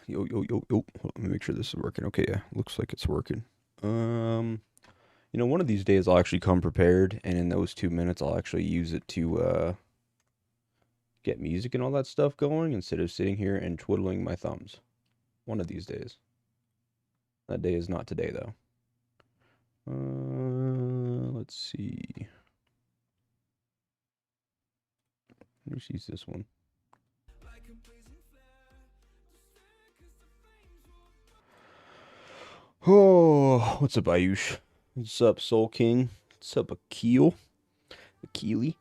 Yo, yo, yo, yo. Let me make sure this is working. Okay, yeah, looks like it's working. Um, one of these days I'll actually come prepared, and in those 2 minutes I'll actually use it to get music and all that stuff going instead of sitting here and twiddling my thumbs. One of these days. That day is not today though. Let's see. Who sees this one? Oh, what's up, Ayush? What's up, Soul King? What's up, Akil? Akili?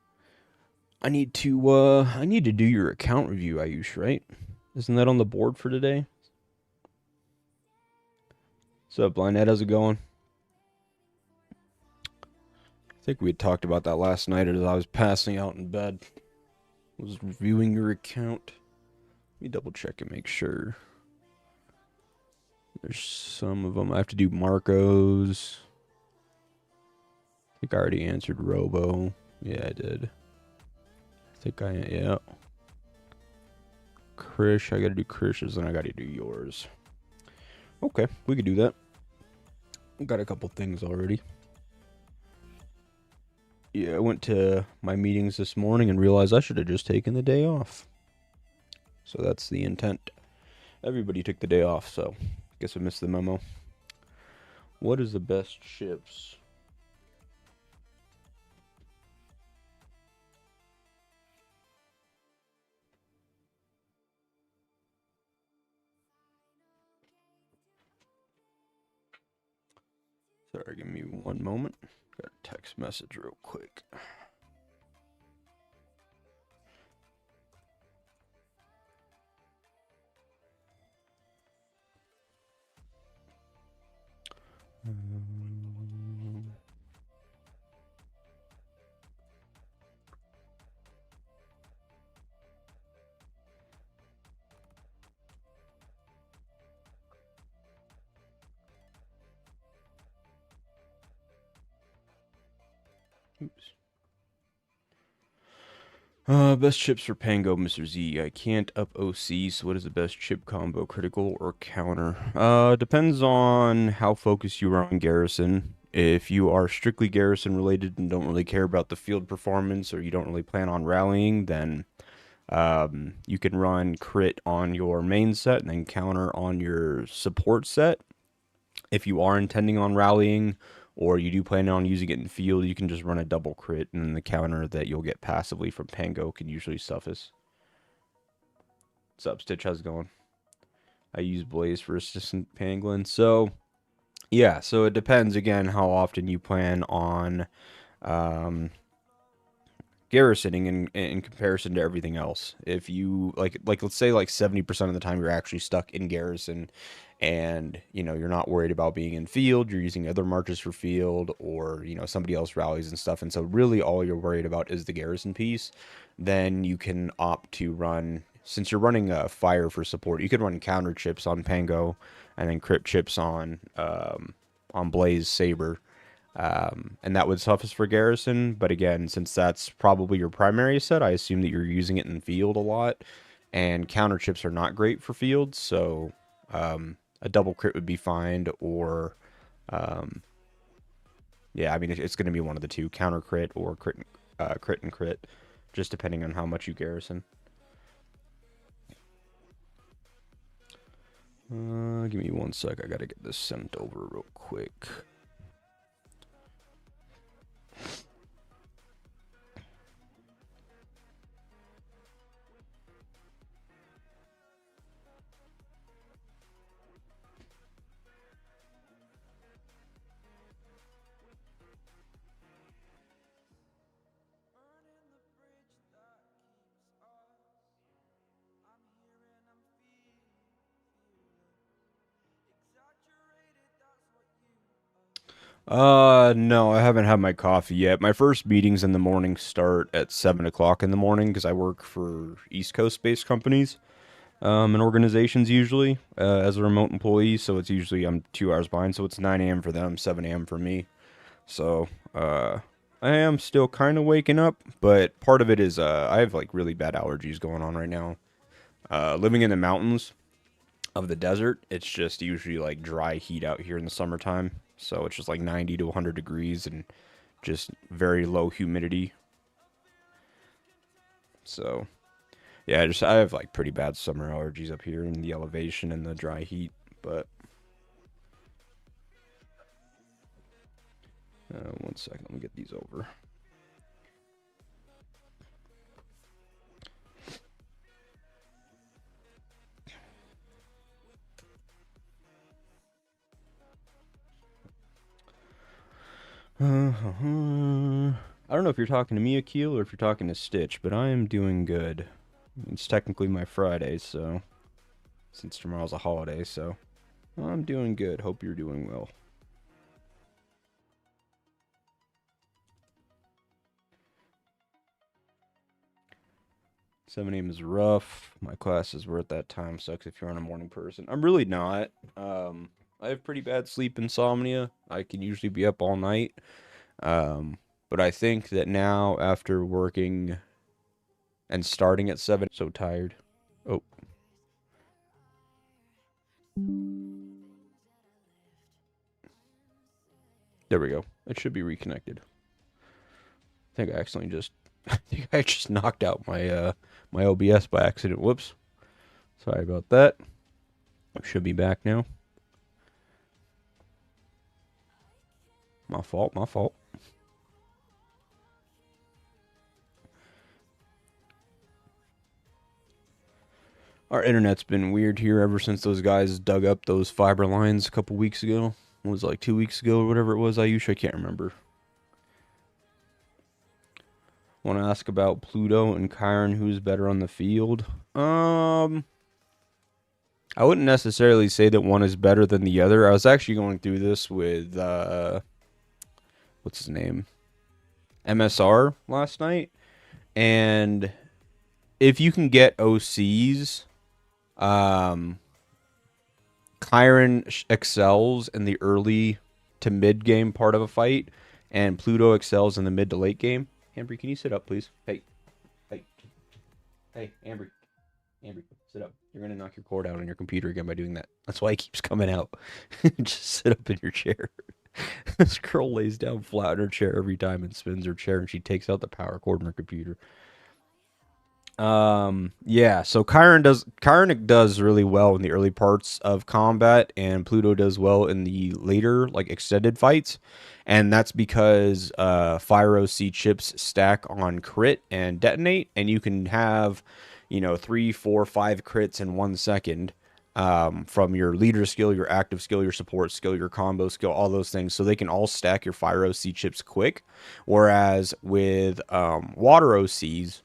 I need to do your account review, Ayush, right? Isn't that on the board for today? What's up, Blindhead? How's it going? I think we had talked about that last night as I was passing out in bed. I was reviewing your account. Let me double check and make sure. There's some of them. I have to do Marco's. I think I already answered Robo. Yeah, I did. Yeah. Krish, I gotta do Krish's, and I gotta do yours. Okay, we could do that. Got a couple things already. Yeah, I went to my meetings this morning and realized I should have just taken the day off. So that's the intent. Everybody took the day off, so guess I missed the memo. What is the best chips? Sorry, give me one moment. Got a text message real quick. Oops. Best chips for Pango, Mr. Z. I can't up OC, so what is the best chip combo, critical or counter? Depends on how focused you are on Garrison. If you are strictly Garrison related and don't really care about the field performance or you don't really plan on rallying, then you can run crit on your main set and then counter on your support set. If you are intending on rallying or you do plan on using it in field, you can just run a double crit, and the counter that you'll get passively from Pango can usually suffice. What's up, Stitch? How's it going? I use Blaze for Assistant Pangolin. So, yeah, so it depends, again, how often you plan on garrisoning in comparison to everything else. If you, let's say, 70% of the time you're actually stuck in garrison and you're not worried about being in field, you're using other marches for field, or somebody else rallies and stuff, and so really all you're worried about is the garrison piece, then you can opt to run, since you're running a fire for support, you could run counter chips on Pango and then crypt chips on Blaze Saber, and that would suffice for garrison. But again, since that's probably your primary set, I assume that you're using it in field a lot, and counter chips are not great for field, so a double crit would be fine, or yeah, I mean it's going to be one of the two, counter crit or crit and crit, just depending on how much you garrison. Give me one sec. I gotta get this sent over real quick. No, I haven't had my coffee yet. My first meetings in the morning start at 7 o'clock in the morning because I work for East Coast based companies, and organizations usually, as a remote employee. So it's usually I'm 2 hours behind. So it's 9 a.m. for them, 7 a.m. for me. So, I am still kind of waking up, but part of it is, I have like really bad allergies going on right now. Living in the mountains, of the desert. It's just usually like dry heat out here in the summertime. So it's just like 90 to 100 degrees and just very low humidity. So yeah, I have like pretty bad summer allergies up here in the elevation and the dry heat. But 1 second, let me get these over. I don't know if you're talking to me, Akil, or if you're talking to Stitch, but I am doing good. It's technically my Friday, so since tomorrow's a holiday, so I'm doing good. Hope you're doing well. 7 a.m. is rough. My classes were at that time. Sucks if you're on a morning person. I'm really not. I have pretty bad sleep insomnia. I can usually be up all night. But I think that now, after working and starting at 7, so tired. Oh, there we go. It should be reconnected. I think I accidentally just, I think I just knocked out my OBS by accident. Whoops. Sorry about that. I should be back now. My fault, my fault. Our internet's been weird here ever since those guys dug up those fiber lines a couple weeks ago. It was like 2 weeks ago or whatever it was. I can't remember. Want to ask about Pluto and Chiron, who's better on the field? I wouldn't necessarily say that one is better than the other. I was actually going through this with what's his name? MSR last night. And if you can get OCs, Chiron excels in the early to mid game part of a fight, and Pluto excels in the mid to late game. Ambry, can you sit up, please? Hey, Ambry, sit up. You're gonna knock your cord out on your computer again by doing that. That's why it keeps coming out. Just sit up in your chair. This girl lays down flat in her chair every time and spins her chair, and she takes out the power cord in her computer. Yeah, so Chiron does really well in the early parts of combat, and Pluto does well in the later, like, extended fights. And that's because Fire OC chips stack on crit and detonate, and you can have, 3, 4, 5 crits in 1 second, from your leader skill, your active skill, your support skill, your combo skill, all those things. So they can all stack your Fire OC chips quick. Whereas with Water OCs,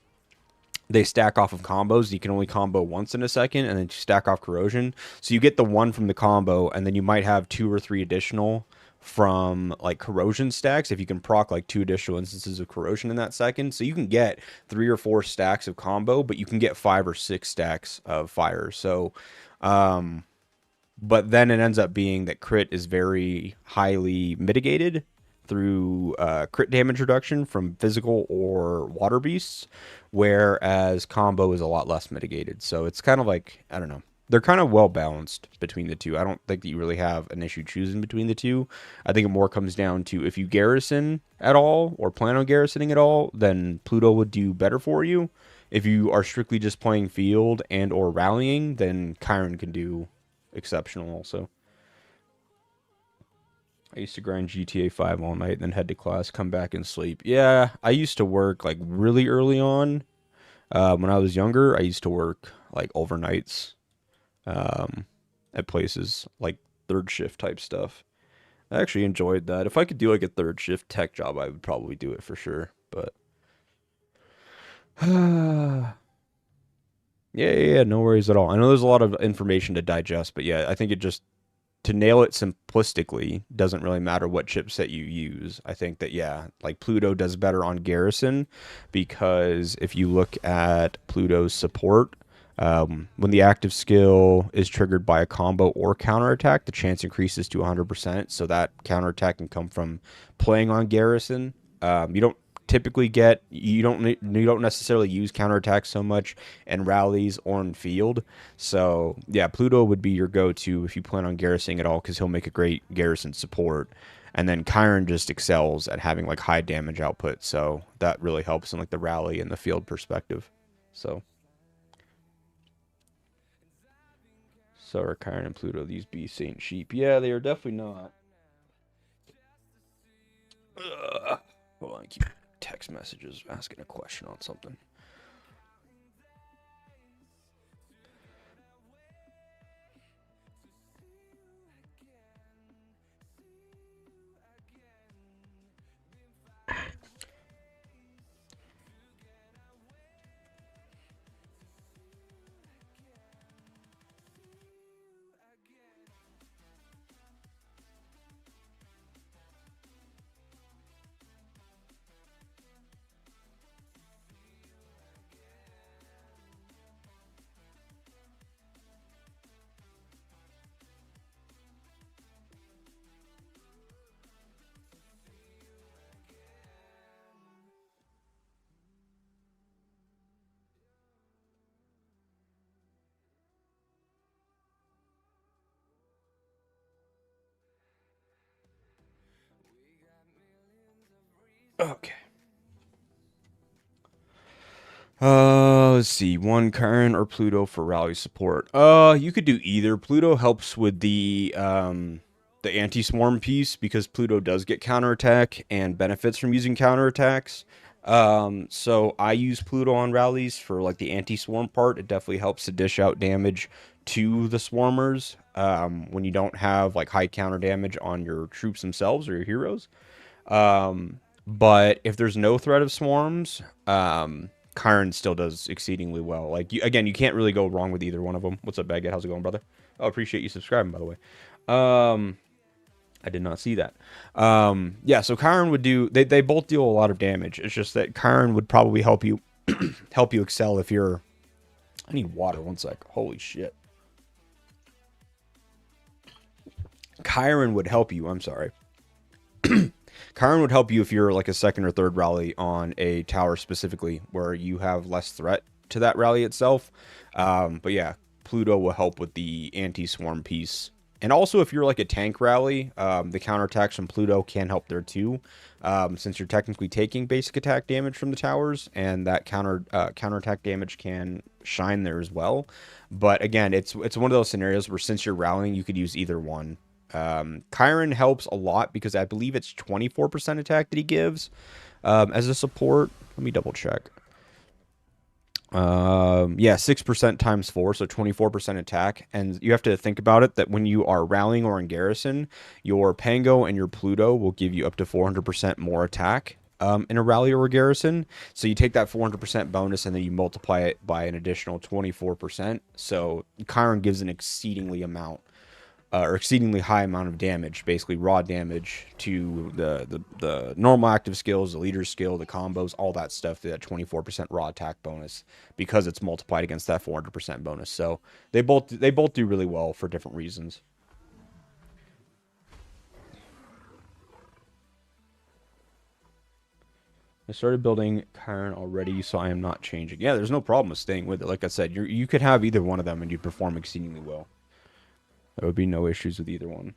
they stack off of combos. You can only combo once in a second, and then stack off corrosion. So you get the one from the combo, and then you might have 2 or 3 additional from like corrosion stacks if you can proc like 2 additional instances of corrosion in that second. So you can get 3 or 4 stacks of combo, but you can get 5 or 6 stacks of fire. So but then it ends up being that crit is very highly mitigated through crit damage reduction from physical or water beasts, whereas combo is a lot less mitigated. So it's kind of like, I don't know. They're kind of well balanced between the two. I don't think that you really have an issue choosing between the two. I think it more comes down to if you garrison at all or plan on garrisoning at all, then Pluto would do better for you. If you are strictly just playing field and or rallying, then Chiron can do exceptional also. I used to grind GTA 5 all night, then head to class, come back and sleep. Yeah, I used to work like really early on. When I was younger, I used to work like overnights at places like third shift type stuff. I actually enjoyed that. If I could do like a third shift tech job, I would probably do it for sure. But yeah, no worries at all. I know there's a lot of information to digest, but yeah, I think it just to nail it simplistically doesn't really matter what chipset you use. I think that, yeah, like Pluto does better on garrison because if you look at Pluto's support, when the active skill is triggered by a combo or counterattack, the chance increases to 100%. So that counterattack can come from playing on garrison. You don't typically get, you don't necessarily use counterattacks so much in rallies or in field. So yeah, Pluto would be your go-to if you plan on garrisoning at all, because he'll make a great garrison support. And then Chiron just excels at having like high damage output, so that really helps in like the rally and the field perspective. So are Chiron and Pluto these be Saint Sheep? Yeah, they are definitely not. Hold on, keep text messages asking a question on something. Okay. Let's see. One Chiron or Pluto for rally support. You could do either. Pluto helps with the anti-swarm piece because Pluto does get counterattack and benefits from using counterattacks. So I use Pluto on rallies for like the anti-swarm part. It definitely helps to dish out damage to the swarmers when you don't have like high counter damage on your troops themselves or your heroes. But if there's no threat of swarms, Chiron still does exceedingly well. Like again, you can't really go wrong with either one of them. What's up, Baguette? How's it going, brother? Oh, appreciate you subscribing, by the way. I did not see that. Yeah, so Chiron would do. They both deal a lot of damage. It's just that Chiron would probably help you help you excel if you're. I need water. One sec. Holy shit. Chiron would help you. I'm sorry. Chiron would help you if you're like a second or third rally on a tower specifically, where you have less threat to that rally itself. But yeah, Pluto will help with the anti-swarm piece. And also, if you're like a tank rally, the counterattacks from Pluto can help there too, since you're technically taking basic attack damage from the towers, and that counterattack damage can shine there as well. But again, it's one of those scenarios where since you're rallying, you could use either one. Chiron helps a lot because I believe it's 24% attack that he gives as a support. Let me double check. Yeah, 6% times 4, so 24% attack. And you have to think about it that when you are rallying or in garrison, your Pango and your Pluto will give you up to 400% more attack in a rally or a garrison. So you take that 400% bonus and then you multiply it by an additional 24%. So Chiron gives an exceedingly high amount of damage, basically raw damage to the normal active skills, the leader skill, the combos, all that stuff, that 24% raw attack bonus, because it's multiplied against that 400% bonus. So they both do really well for different reasons. I started building Chiron already, so I am not changing. Yeah, there's no problem with staying with it. Like I said, you could have either one of them and you perform exceedingly well. There would be no issues with either one.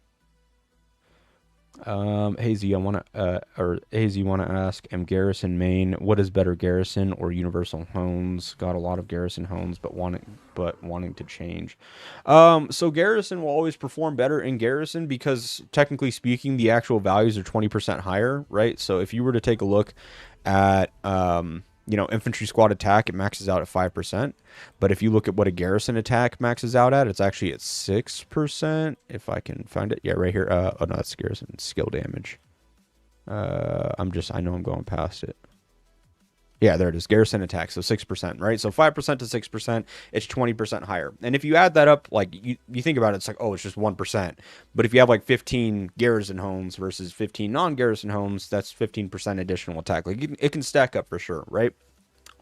Hazy, Hazy, want to ask, am Garrison main? What is better, Garrison or Universal Hones? Got a lot of Garrison Hones, but wanting to change. So Garrison will always perform better in Garrison because technically speaking, the actual values are 20% higher, right? So if you were to take a look at infantry squad attack, it maxes out at 5%. But if you look at what a garrison attack maxes out at, it's actually at 6%. If I can find it. Yeah, right here. Oh, no, that's garrison skill damage. I know I'm going past it. Yeah, there it is. Garrison attack. So 6%, right? So 5% to 6%, it's 20% higher. And if you add that up, like you think about it, it's like, oh, it's just 1%. But if you have like 15 garrison homes versus 15 non-garrison homes, that's 15% additional attack. Like it can stack up for sure, right?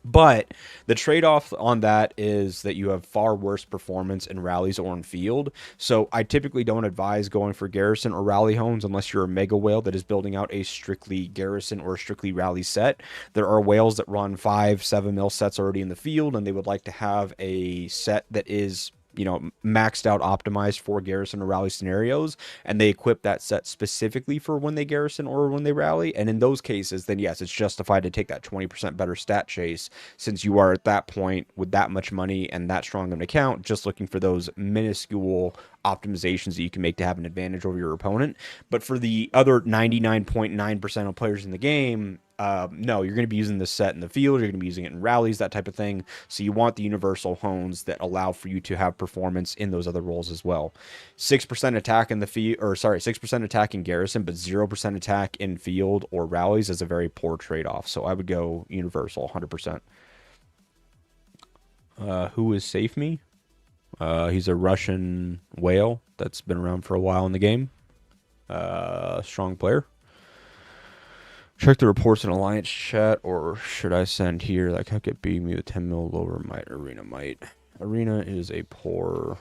But the trade-off on that is that you have far worse performance in rallies or in field. So I typically don't advise going for garrison or rally homes unless you're a mega whale that is building out a strictly garrison or strictly rally set. There are whales that run 5-7 mil sets already in the field, and they would like to have a set that is, you know, maxed out, optimized for garrison or rally scenarios, and they equip that set specifically for when they garrison or when they rally. And in those cases, then yes, it's justified to take that 20% better stat chase, since you are at that point with that much money and that strong of an account, just looking for those minuscule optimizations that you can make to have an advantage over your opponent. But for the other 99.9% of players in the game, no, you're going to be using this set in the field. You're going to be using it in rallies, that type of thing. So you want the universal hones that allow for you to have performance in those other roles as well. 6% attack in the field, or sorry, 6% attack in garrison, but 0% attack in field or rallies is a very poor trade-off. So I would go universal, 100%. Who is Safe Me? He's a Russian whale that's been around for a while in the game. Strong player. Check the reports in Alliance chat, or should I send here? Like, how could beat me with 10 mil lower might, arena might. Arena is a poor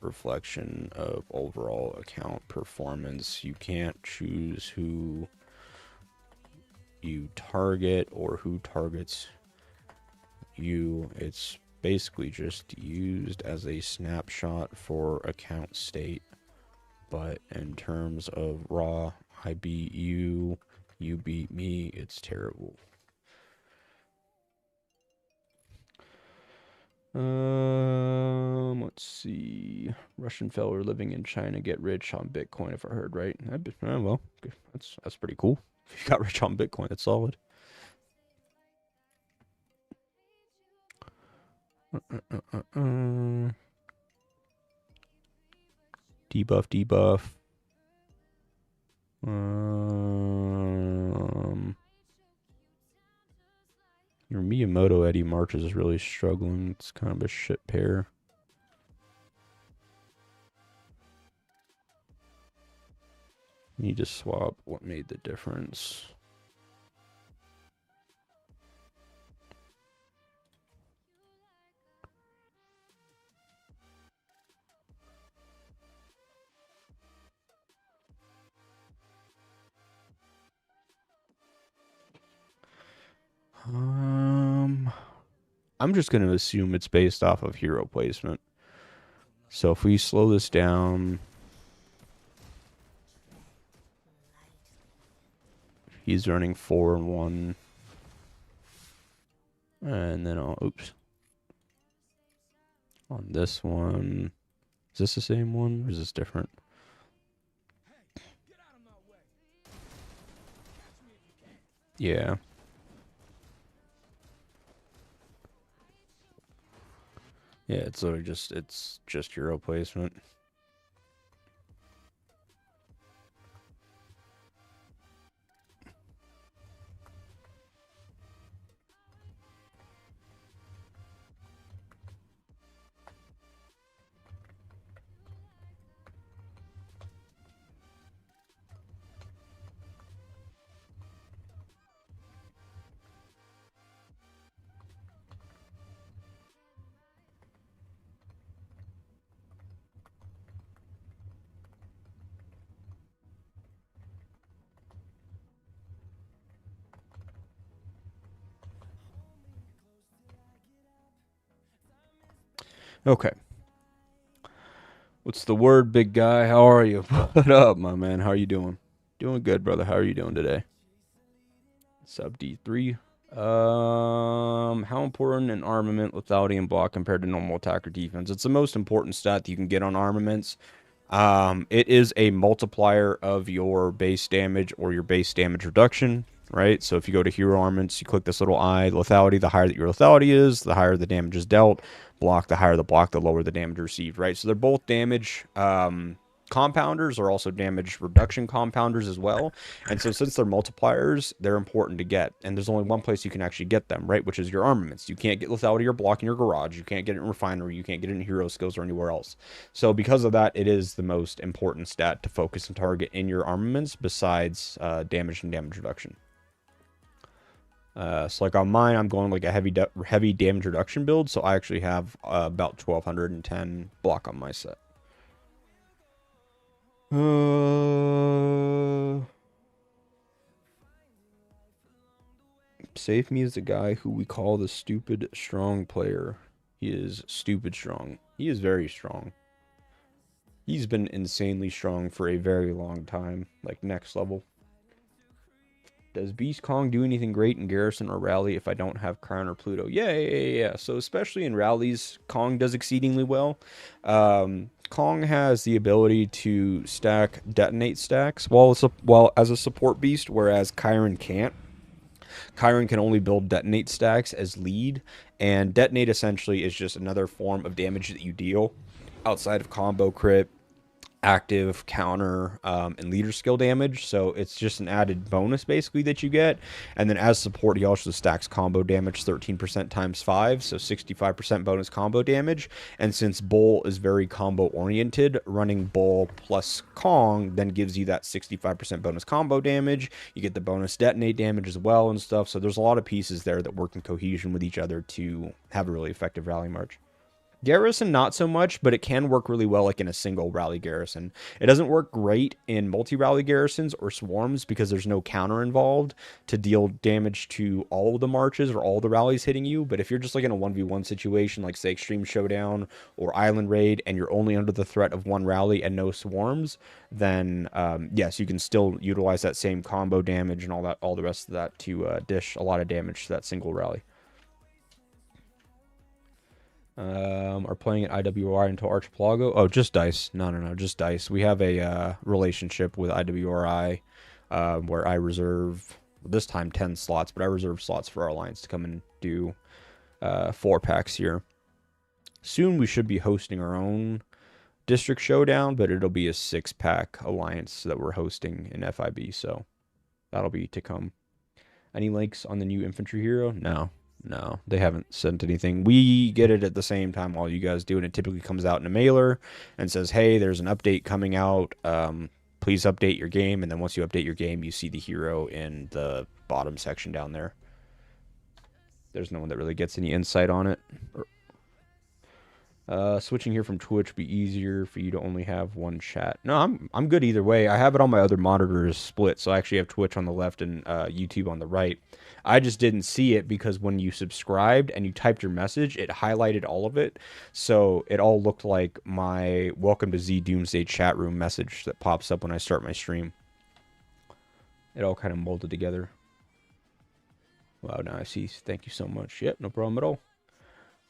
reflection of overall account performance. You can't choose who you target or who targets you. It's basically just used as a snapshot for account state. But in terms of raw, I beat you, you beat me, it's terrible. Let's see. Russian feller living in China get rich on Bitcoin, if I heard right. Well, that's pretty cool. If you got rich on Bitcoin, that's solid. Debuff, debuff. Your Miyamoto Eddie Marches is really struggling. It's kind of a shit pair. Need to swap what made the difference. I'm just going to assume it's based off of hero placement. So if we slow this down, he's running 4 and 1. And then oops. On this one, is this the same one or is this different? Yeah. Yeah, it's literally just hero placement. Okay. What's the word, big guy? How are you? What up, my man? How are you doing? Doing good, brother. How are you doing today? Sub D3. How important an armament, lethality, and block compared to normal attack or defense? It's the most important stat that you can get on armaments. It is a multiplier of your base damage or your base damage reduction, right? So if you go to hero armaments, you click this little eye, lethality, the higher that your lethality is, the higher the damage is dealt. Block, the higher the block, the lower the damage received, right? So they're both damage compounders, are also damage reduction compounders as well. And so since they're multipliers, they're important to get. And there's only one place you can actually get them, right? Which is your armaments. You can't get lethality or block in your garage. You can't get it in refinery. You can't get it in hero skills or anywhere else. So because of that, it is the most important stat to focus and target in your armaments besides damage and damage reduction. So like on mine, I'm going like a heavy damage reduction build, so I actually have about 1210 block on my set. Save me is the guy who we call the stupid strong player. He is stupid strong. He is very strong. He's been insanely strong for a very long time, like next level. Does Beast Kong do anything great in Garrison or Rally if I don't have Crown or Pluto? Yeah. So especially in rallies, Kong does exceedingly well. Kong has the ability to stack detonate stacks while as a support beast, whereas Chiron can't. Chiron can only build detonate stacks as lead, and detonate essentially is just another form of damage that you deal outside of combo crit, active, counter, and leader skill damage. So it's just an added bonus basically that you get. And then as support, he also stacks combo damage 13% times 5, so 65% bonus combo damage. And since Bull is very combo oriented, running Bull plus Kong then gives you that 65% bonus combo damage. You get the bonus detonate damage as well and stuff. So there's a lot of pieces there that work in cohesion with each other to have a really effective rally march. Garrison, not so much, but it can work really well like in a single rally garrison. It doesn't work great in multi-rally garrisons or swarms because there's no counter involved to deal damage to all of the marches or all the rallies hitting you. But if you're just like in a 1v1 situation, like say Extreme Showdown or Island Raid, and you're only under the threat of one rally and no swarms, then yes, you can still utilize that same combo damage and all the rest of that to dish a lot of damage to that single rally. Are playing at IWR until Archipelago. Oh, just dice. No, just dice. We have a relationship with IWRI where I reserve this time 10 slots, but I reserve slots for our alliance to come and do 4-packs here. Soon we should be hosting our own district showdown, but it'll be a 6-pack alliance that we're hosting in FIB, so that'll be to come. Any links on the new infantry hero? No, they haven't sent anything. We get it at the same time all you guys do, and it typically comes out in a mailer and says, hey, there's an update coming out. Please update your game. And then once you update your game, you see the hero in the bottom section down there. There's no one that really gets any insight on it. Switching here from Twitch would be easier for you to only have one chat. No, I'm good either way. I have it on my other monitors split, so I actually have Twitch on the left and YouTube on the right. I just didn't see it because when you subscribed and you typed your message, it highlighted all of it. So it all looked like my Welcome to Z Doomsday chat room message that pops up when I start my stream. It all kind of molded together. Wow, now I see. Thank you so much. Yep, no problem at all.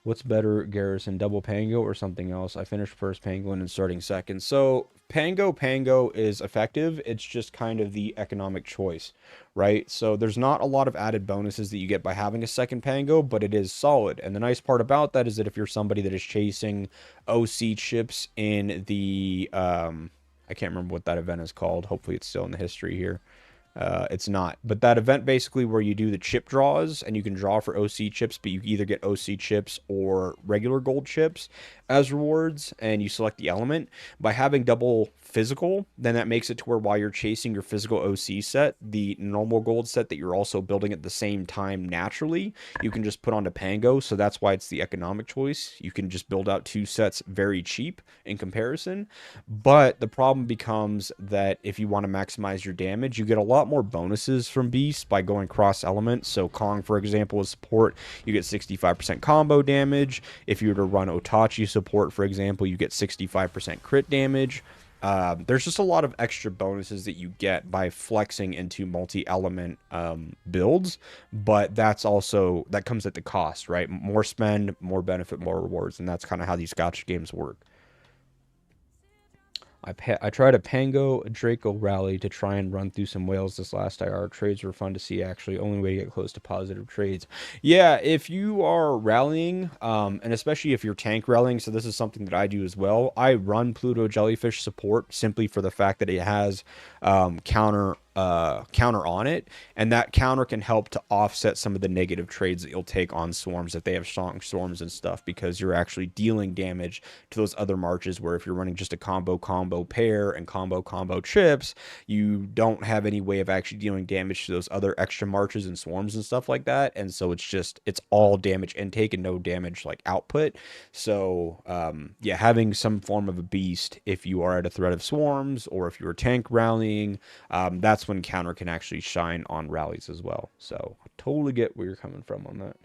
What's better, Garrison, double Pango or something else? I finished first Pangolin and starting second. So Pango is effective. It's just kind of the economic choice, right? So there's not a lot of added bonuses that you get by having a second Pango, but it is solid. And the nice part about that is that if you're somebody that is chasing OC chips in the, I can't remember what that event is called. Hopefully it's still in the history here. It's not, but that event basically where you do the chip draws and you can draw for OC chips, but you either get OC chips or regular gold chips as rewards, and you select the element. By having double physical, then that makes it to where while you're chasing your physical OC set, the normal gold set that you're also building at the same time naturally, you can just put onto Pango. So that's why it's the economic choice. You can just build out 2 sets very cheap in comparison. But the problem becomes that if you want to maximize your damage, you get a lot more bonuses from Beast by going cross element. So Kong, for example, is support, you get 65% combo damage. If you were to run Otachi support, for example, you get 65% crit damage. There's just a lot of extra bonuses that you get by flexing into multi-element builds, but that comes at the cost, right? More spend, more benefit, more rewards, and that's kind of how these gacha games work. I tried a Pango Draco rally to try and run through some whales this last IR. Trades were fun to see, actually. Only way to get close to positive trades. Yeah, if you are rallying, and especially if you're tank rallying, so this is something that I do as well. I run Pluto Jellyfish support simply for the fact that it has counter counter on it, and that counter can help to offset some of the negative trades that you'll take on swarms if they have strong swarms and stuff, because you're actually dealing damage to those other marches, where if you're running just a combo pair and combo chips, you don't have any way of actually dealing damage to those other extra marches and swarms and stuff like that. And so it's all damage intake and no damage like output. So yeah, having some form of a beast if you are at a threat of swarms, or if you're tank rallying, that's when counter can actually shine on rallies as well. So I totally get where you're coming from on that.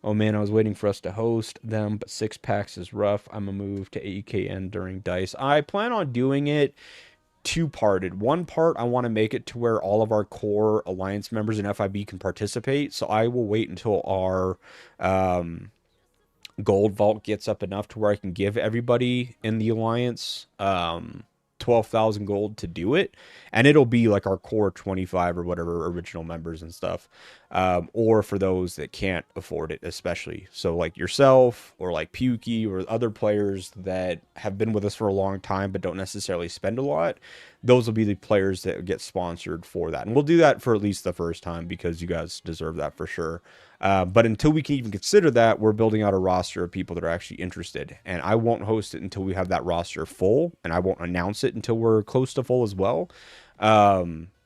Oh man, I was waiting for us to host them, but 6 packs is rough. I'm gonna move to AEKN during DICE. I plan on doing it two-parted. One part, I want to make it to where all of our core alliance members in FIB can participate. So I will wait until our gold vault gets up enough to where I can give everybody in the alliance 12,000 gold to do it, and it'll be like our core 25 or whatever original members and stuff, or for those that can't afford it, especially so like yourself or like Pukey or other players that have been with us for a long time but don't necessarily spend a lot. Those will be the players that get sponsored for that, and we'll do that for at least the first time because you guys deserve that for sure. But until we can even consider that, we're building out a roster of people that are actually interested. And I won't host it until we have that roster full, and I won't announce it until we're close to full as well.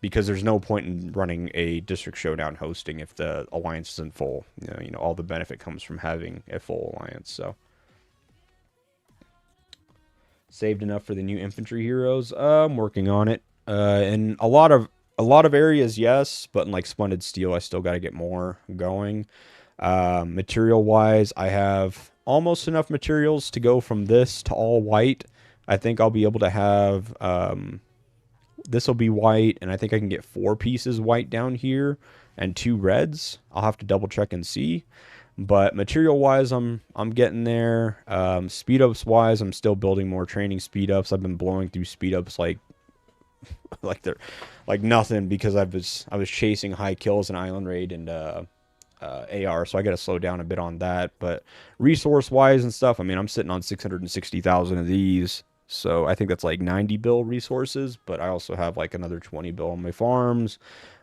Because there's no point in running a District Showdown hosting if the alliance isn't full. You know, all the benefit comes from having a full alliance. So saved enough for the new infantry heroes. I'm working on it. And a lot of areas, yes, but in like Splendid Steel, I still got to get more going. Material wise, I have almost enough materials to go from this to all white. I think I'll be able to have this will be white, and I think I can get 4 pieces white down here and 2 reds. I'll have to double check and see. But material wise, I'm getting there. Speed ups wise, I'm still building more training speed ups. I've been blowing through speed ups like they're like nothing, because I was chasing high kills in Island Raid and AR, so I got to slow down a bit on that. But resource wise and stuff, I mean, I'm sitting on 660,000 of these, so I think that's like 90 bill resources. But I also have like another 20 bill on my farms.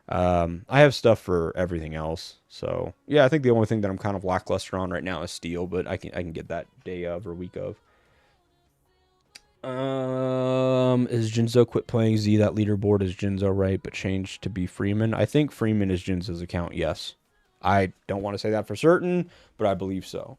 I have stuff for everything else. So yeah, I think the only thing that I'm kind of lackluster on right now is steel, but I can get that day of or week of. Is Jinzo quit playing Z? That leaderboard is Jinzo, right? But changed to be Freeman. I think Freeman is Jinzo's account, yes. I don't want to say that for certain, but I believe so.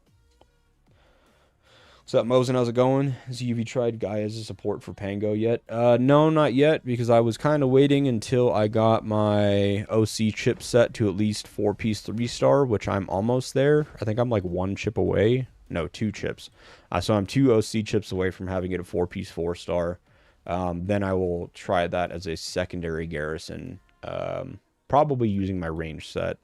What's up, Mosen? How's it going? Has UV tried Guy as a support for Pango yet? No, not yet, because I was kind of waiting until I got my OC chip set to at least 4-piece 3-star, which I'm almost there. I think I'm like 1 chip away. No, 2 chips. So I'm 2 OC chips away from having it a 4-piece 4-star. Then I will try that as a secondary garrison, probably using my range set.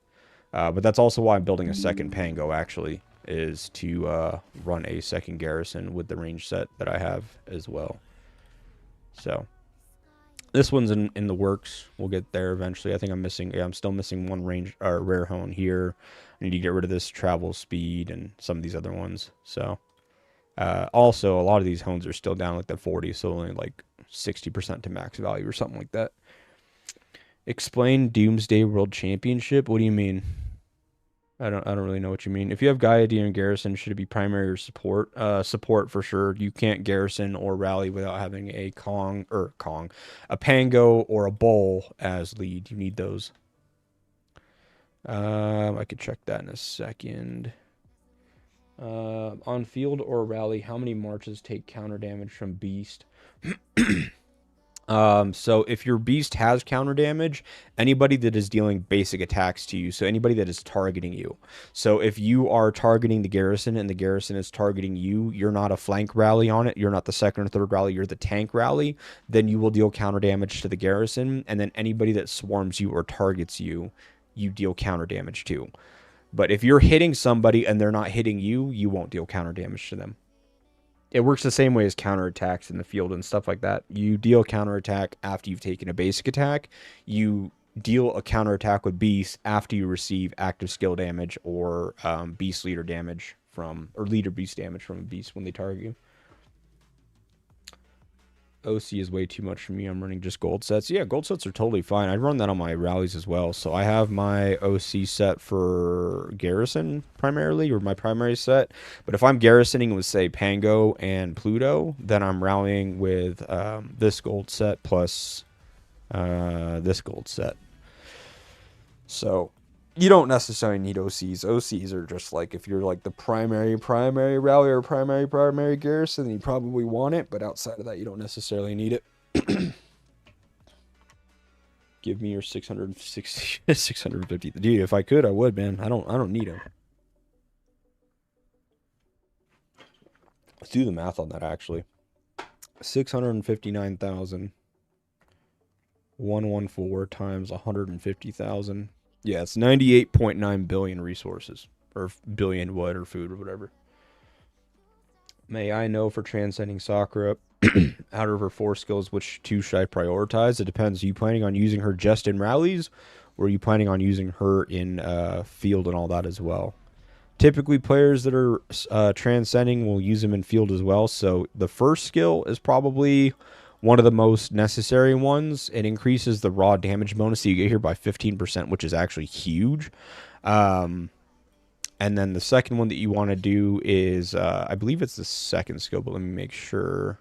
But that's also why I'm building a second Pango, actually, is to run a second garrison with the range set that I have as well. So this one's in the works. We'll get there eventually. I think I'm still missing 1 range or rare hone here. I need to get rid of this travel speed and some of these other ones. So also, a lot of these hones are still down like the 40, so only like 60% to max value or something like that. Explain Doomsday World Championship. What do you mean? I don't really know what you mean. If you have Gaia D and Garrison, should it be primary or support? Support for sure. You can't Garrison or rally without having a a Pango or a Bull as lead. You need those. I could check that in a second. On field or rally, how many marches take counter damage from Beast? So if your Beast has counter damage, anybody that is dealing basic attacks to you, so anybody that is targeting you. So if you are targeting the garrison and the garrison is targeting you, you're not a flank rally on it, you're not the second or third rally, you're the tank rally, then you will deal counter damage to the garrison, and then anybody that swarms you or targets you, you deal counter damage to. But if you're hitting somebody and they're not hitting you, you won't deal counter damage to them. It works the same way as counterattacks in the field and stuff like that. You deal counterattack after you've taken a basic attack. You deal a counterattack with Beast after you receive active skill damage or Beast leader damage from, or leader Beast damage from a Beast when they target you. OC is way too much for me. I'm running just gold sets. Yeah, gold sets are totally fine. I run that on my rallies as well. So I have my OC set for Garrison primarily, or my primary set. But if I'm garrisoning with, say, Pango and Pluto, then I'm rallying with this gold set plus this gold set. So you don't necessarily need OCs. OCs are just like, if you're like the primary rally or primary garrison, then you probably want it. But outside of that, you don't necessarily need it. Give me your 660, 650. Dude, if I could, I would, man. I don't need them. Let's do the math on that, actually. 659,114 times 150,000. Yeah, it's 98.9 billion resources. Or billion wood or food or whatever. May I know for transcending Sakura, out of her 4 skills, which 2 should I prioritize? It depends. Are you planning on using her just in rallies? Or are you planning on using her in field and all that as well? Typically, players that are transcending will use them in field as well. So the first skill is probably one of the most necessary ones. It increases the raw damage bonus that you get here by 15%, which is actually huge. And then the second one that you want to do is, I believe it's the second skill, but let me make sure.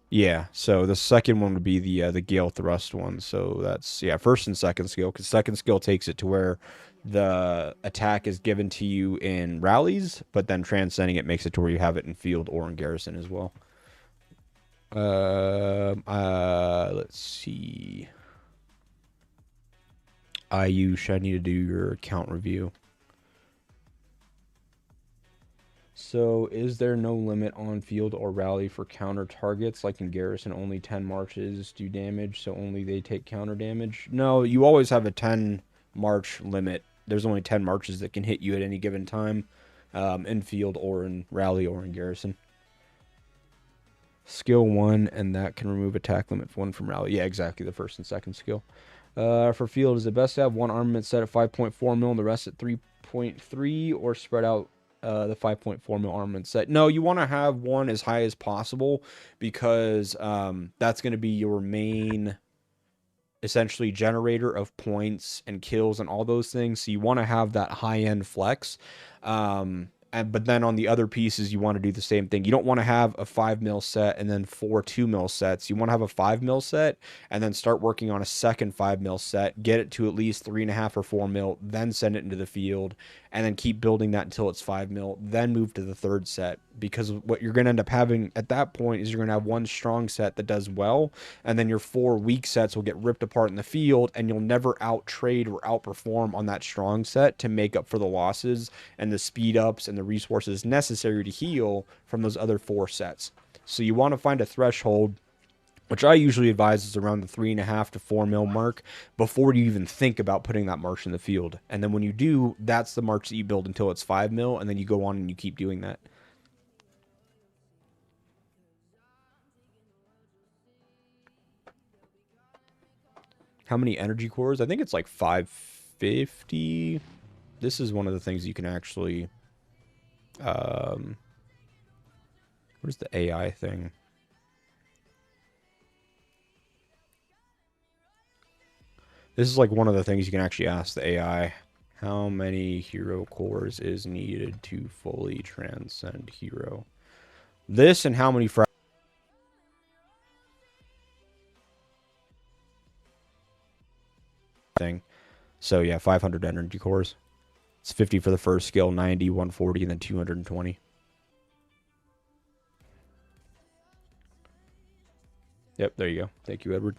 Yeah, so the second one would be the Gale Thrust one. So that's, yeah, first and second skill, because second skill takes it to where the attack is given to you in rallies, but then transcending it makes it to where you have it in field or in garrison as well. Let's see. Ayush, I need to do your account review. So, is there no limit on field or rally for counter targets? Like in Garrison, only 10 marches do damage, so only they take counter damage? No, you always have a 10 march limit. There's only 10 marches that can hit you at any given time, in field or in rally or in Garrison. Skill 1, and that can remove attack limit 1 from rally. Yeah, exactly, the first and second skill. For field, is it best to have one armament set at 5.4 mil and the rest at 3.3, or spread out the 5.4 mil armament set? No, you want to have one as high as possible, because that's going to be your main, essentially, generator of points and kills and all those things. So you want to have that high-end flex. But then on the other pieces, you want to do the same thing. You don't want to have a 5 mil set and then 4 2 mil sets. You want to have a 5 mil set and then start working on a second 5 mil set, get it to at least 3.5 or 4 mil, then send it into the field, and then keep building that until it's 5 mil, then move to the third set. Because what you're going to end up having at that point is you're going to have one strong set that does well, and then your 4 weak sets will get ripped apart in the field, and you'll never out trade or outperform on that strong set to make up for the losses and the speed ups and the resources necessary to heal from those other 4 sets. So you want to find a threshold, which I usually advise is around the 3.5 to 4 mil mark, before you even think about putting that march in the field. And then when you do, that's the march that you build until it's 5 mil, and then you go on and you keep doing that. How many energy cores? I think it's like 550. This is one of the things you can actually... where's the AI thing? This is like one of the things you can actually ask the AI. How many hero cores is needed to fully transcend hero? This and how many thing. So yeah, 500 energy cores. It's 50 for the first skill, 90, 140, and then 220. Yep, there you go. Thank you, Edward.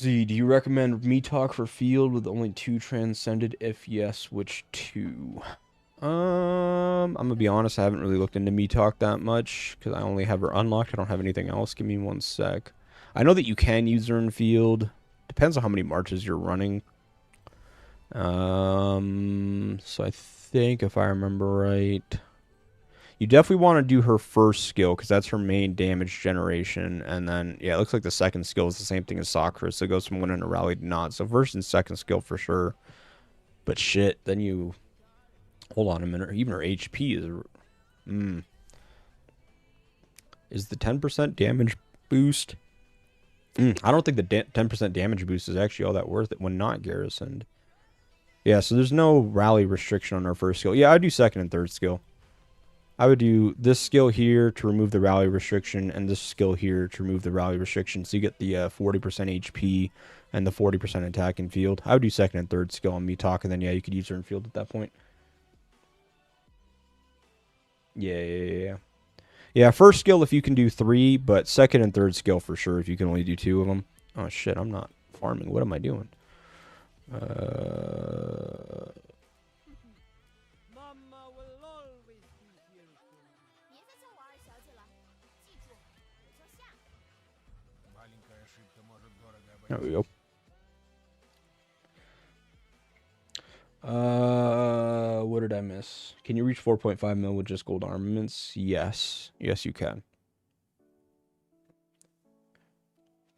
Z, do you recommend me talk for field with only 2 transcended? If yes, which 2? I'm gonna be honest, I haven't really looked into me talk that much because I only have her unlocked. I don't have anything else. Give me one sec. I know that you can use her in field. Depends on how many marches you're running. So I think, if I remember right, you definitely want to do her first skill because that's her main damage generation. And then, yeah, it looks like the second skill is the same thing as Sakura. So it goes from winning a rally to not. So first and second skill for sure. But shit, then you... Hold on a minute. Even her HP is... Is the 10% damage boost... I don't think the 10% damage boost is actually all that worth it when not garrisoned. Yeah, so there's no rally restriction on our first skill. Yeah, I'd do second and third skill. I would do this skill here to remove the rally restriction and this skill here to remove the rally restriction. So you get the 40% HP and the 40% attack in field. I would do second and third skill on me talk, and then, yeah, you could use her in field at that point. Yeah. Yeah, first skill if you can do 3, but second and third skill for sure if you can only do 2 of them. Oh, shit, I'm not farming. What am I doing? There we go. What did I miss? Can you reach 4.5 mil with just gold armaments? Yes. Yes, you can.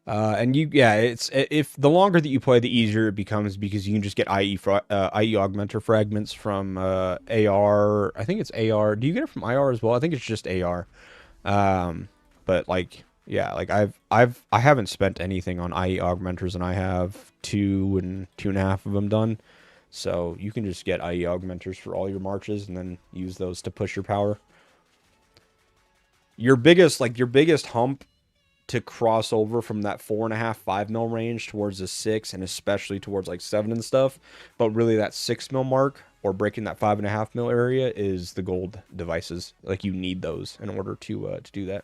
And it's if the longer that you play, the easier it becomes because you can just get IE augmenter fragments from AR. I think it's AR. Do you get it from IR as well? I think it's just AR. But like, yeah, like I haven't spent anything on IE augmenters, and I have 2 and 2.5 of them done. So you can just get IE augmenters for all your marches and then use those to push your power. Your biggest hump to cross over from that 4.5, 5 mil range towards the 6, and especially towards like 7 and stuff, but really that 6 mil mark or breaking that 5.5 mil area is the gold devices. Like you need those in order to do that.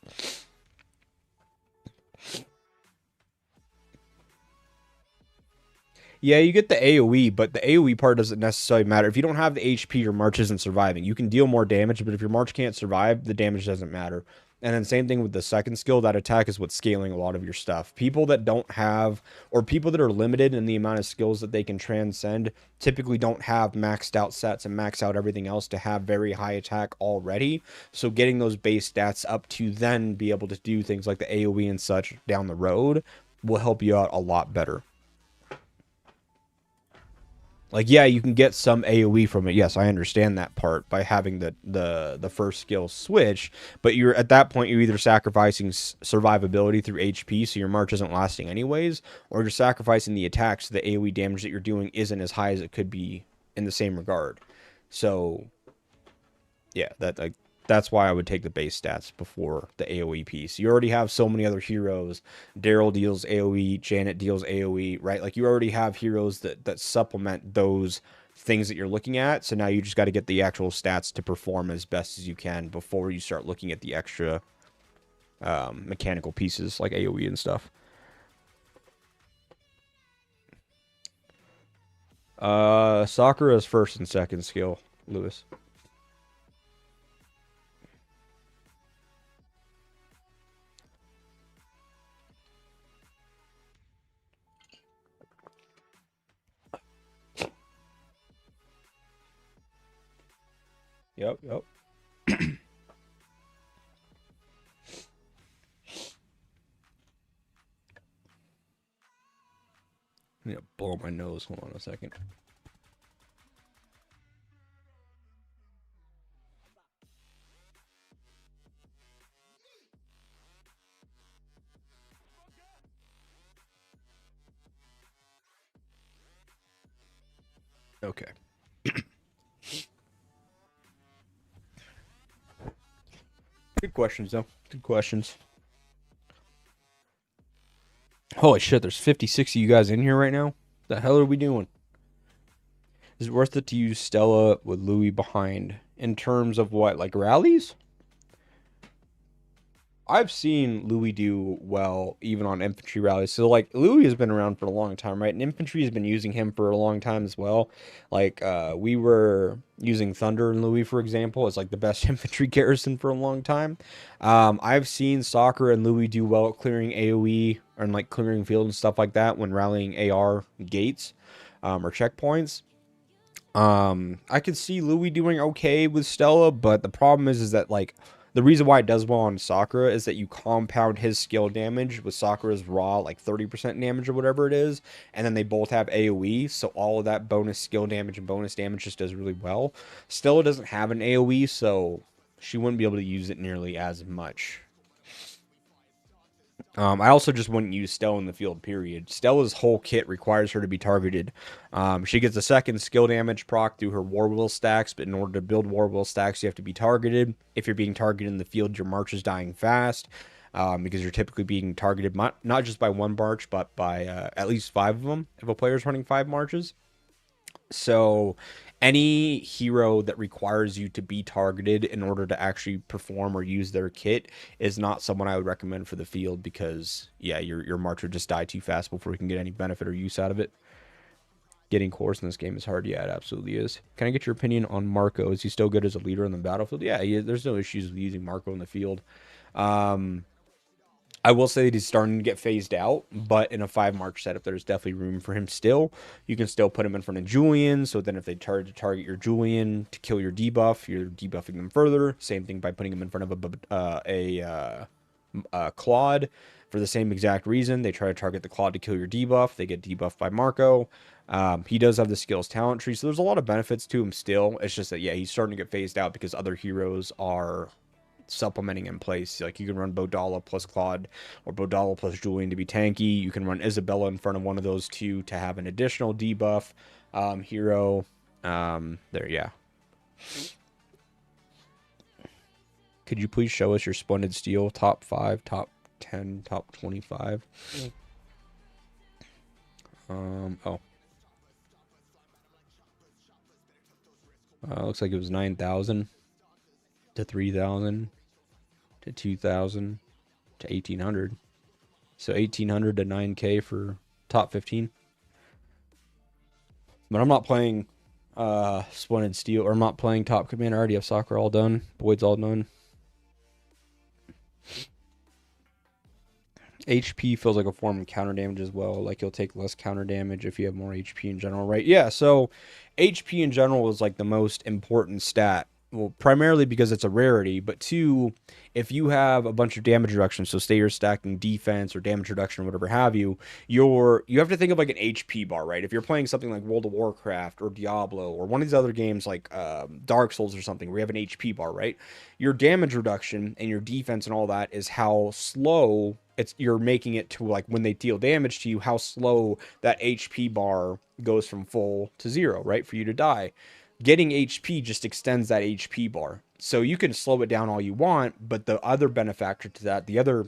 Yeah, you get the AoE, but the AoE part doesn't necessarily matter. If you don't have the HP, your march isn't surviving. You can deal more damage, but if your march can't survive, the damage doesn't matter. And then same thing with the second skill, that attack is what's scaling a lot of your stuff. People that don't have, or people that are limited in the amount of skills that they can transcend, typically don't have maxed out sets and maxed out everything else to have very high attack already. So getting those base stats up to then be able to do things like the AoE and such down the road will help you out a lot better. Like, yeah, you can get some AoE from it. Yes, I understand that part by having the first skill switch, but you're at that point you're either sacrificing survivability through HP, so your march isn't lasting anyways, or you're sacrificing the attack so the AoE damage that you're doing isn't as high as it could be in the same regard. So, yeah, that's why I would take the base stats before the AoE piece. You already have so many other heroes. Daryl deals AoE, Janet deals AoE, right? Like you already have heroes that supplement those things that you're looking at. So now you just got to get the actual stats to perform as best as you can before you start looking at the extra mechanical pieces like AoE and stuff. Sakura's first and second skill, Lewis. Yep. I'm gonna blow my nose. Hold on a second. Okay. Good questions, though. Good questions. Holy shit, there's 56 of you guys in here right now? The hell are we doing? Is it worth it to use Stella with Louis behind? In terms of what, like rallies? I've seen Louis do well even on infantry rallies. So like Louis has been around for a long time, right? And infantry has been using him for a long time as well. Like we were using Thunder and Louis, for example, as like the best infantry garrison for a long time. I've seen Sakura and Louis do well at clearing AoE and like clearing field and stuff like that when rallying AR gates or checkpoints. I could see Louis doing okay with Stella, but the problem is that like the reason why it does well on Sakura is that you compound his skill damage with Sakura's raw like 30% damage or whatever it is, and then they both have AoE, so all of that bonus skill damage and bonus damage just does really well. Stella doesn't have an AoE, so she wouldn't be able to use it nearly as much. I also just wouldn't use Stella in the field, period. Stella's whole kit requires her to be targeted. She gets a second skill damage proc through her War Wheel stacks, but in order to build War Wheel stacks, you have to be targeted. If you're being targeted in the field, your march is dying fast, because you're typically being targeted not just by one march, but by at least 5 of them if a player's running 5 marches. So any hero that requires you to be targeted in order to actually perform or use their kit is not someone I would recommend for the field because, yeah, your march would just die too fast before you can get any benefit or use out of it. Getting cores in this game is hard. Yeah, it absolutely is. Can I get your opinion on Marco? Is he still good as a leader in the battlefield? Yeah, there's no issues with using Marco in the field. I will say that he's starting to get phased out, but in a 5 march setup, there's definitely room for him still. You can still put him in front of Julian, so then if they try to target your Julian to kill your debuff, you're debuffing them further. Same thing by putting him in front of a Claude for the same exact reason. They try to target the Claude to kill your debuff. They get debuffed by Marco. He does have the skills talent tree, so there's a lot of benefits to him still. It's just that, yeah, he's starting to get phased out because other heroes are supplementing in place. Like you can run Bodala plus Claude or Bodala plus Julian to be tanky. You can run Isabella in front of one of those two to have an additional debuff hero. There, yeah. Could you please show us your Splendid Steel top 5, top 10, top 25? Oh. Looks like it was 9,000 to 3,000 to 2,000 to 1,800. So 1,800 to 9K for top 15. But I'm not playing Splendid Steel, or I'm not playing Top Command. I already have Sakura all done. Boyd's all done. HP feels like a form of counter damage as well. Like you'll take less counter damage if you have more HP in general, right? Yeah, so HP in general is like the most important stat. Well, primarily because it's a rarity, but 2, if you have a bunch of damage reduction, so say you're stacking defense or damage reduction or whatever have you, you have to think of like an HP bar, right? If you're playing something like World of Warcraft or Diablo or one of these other games like Dark Souls or something where you have an HP bar, right? Your damage reduction and your defense and all that is how slow you're making it to, like, when they deal damage to you, how slow that HP bar goes from full to 0, right? For you to die. Getting HP just extends that HP bar. So you can slow it down all you want, but the other benefactor to that, the other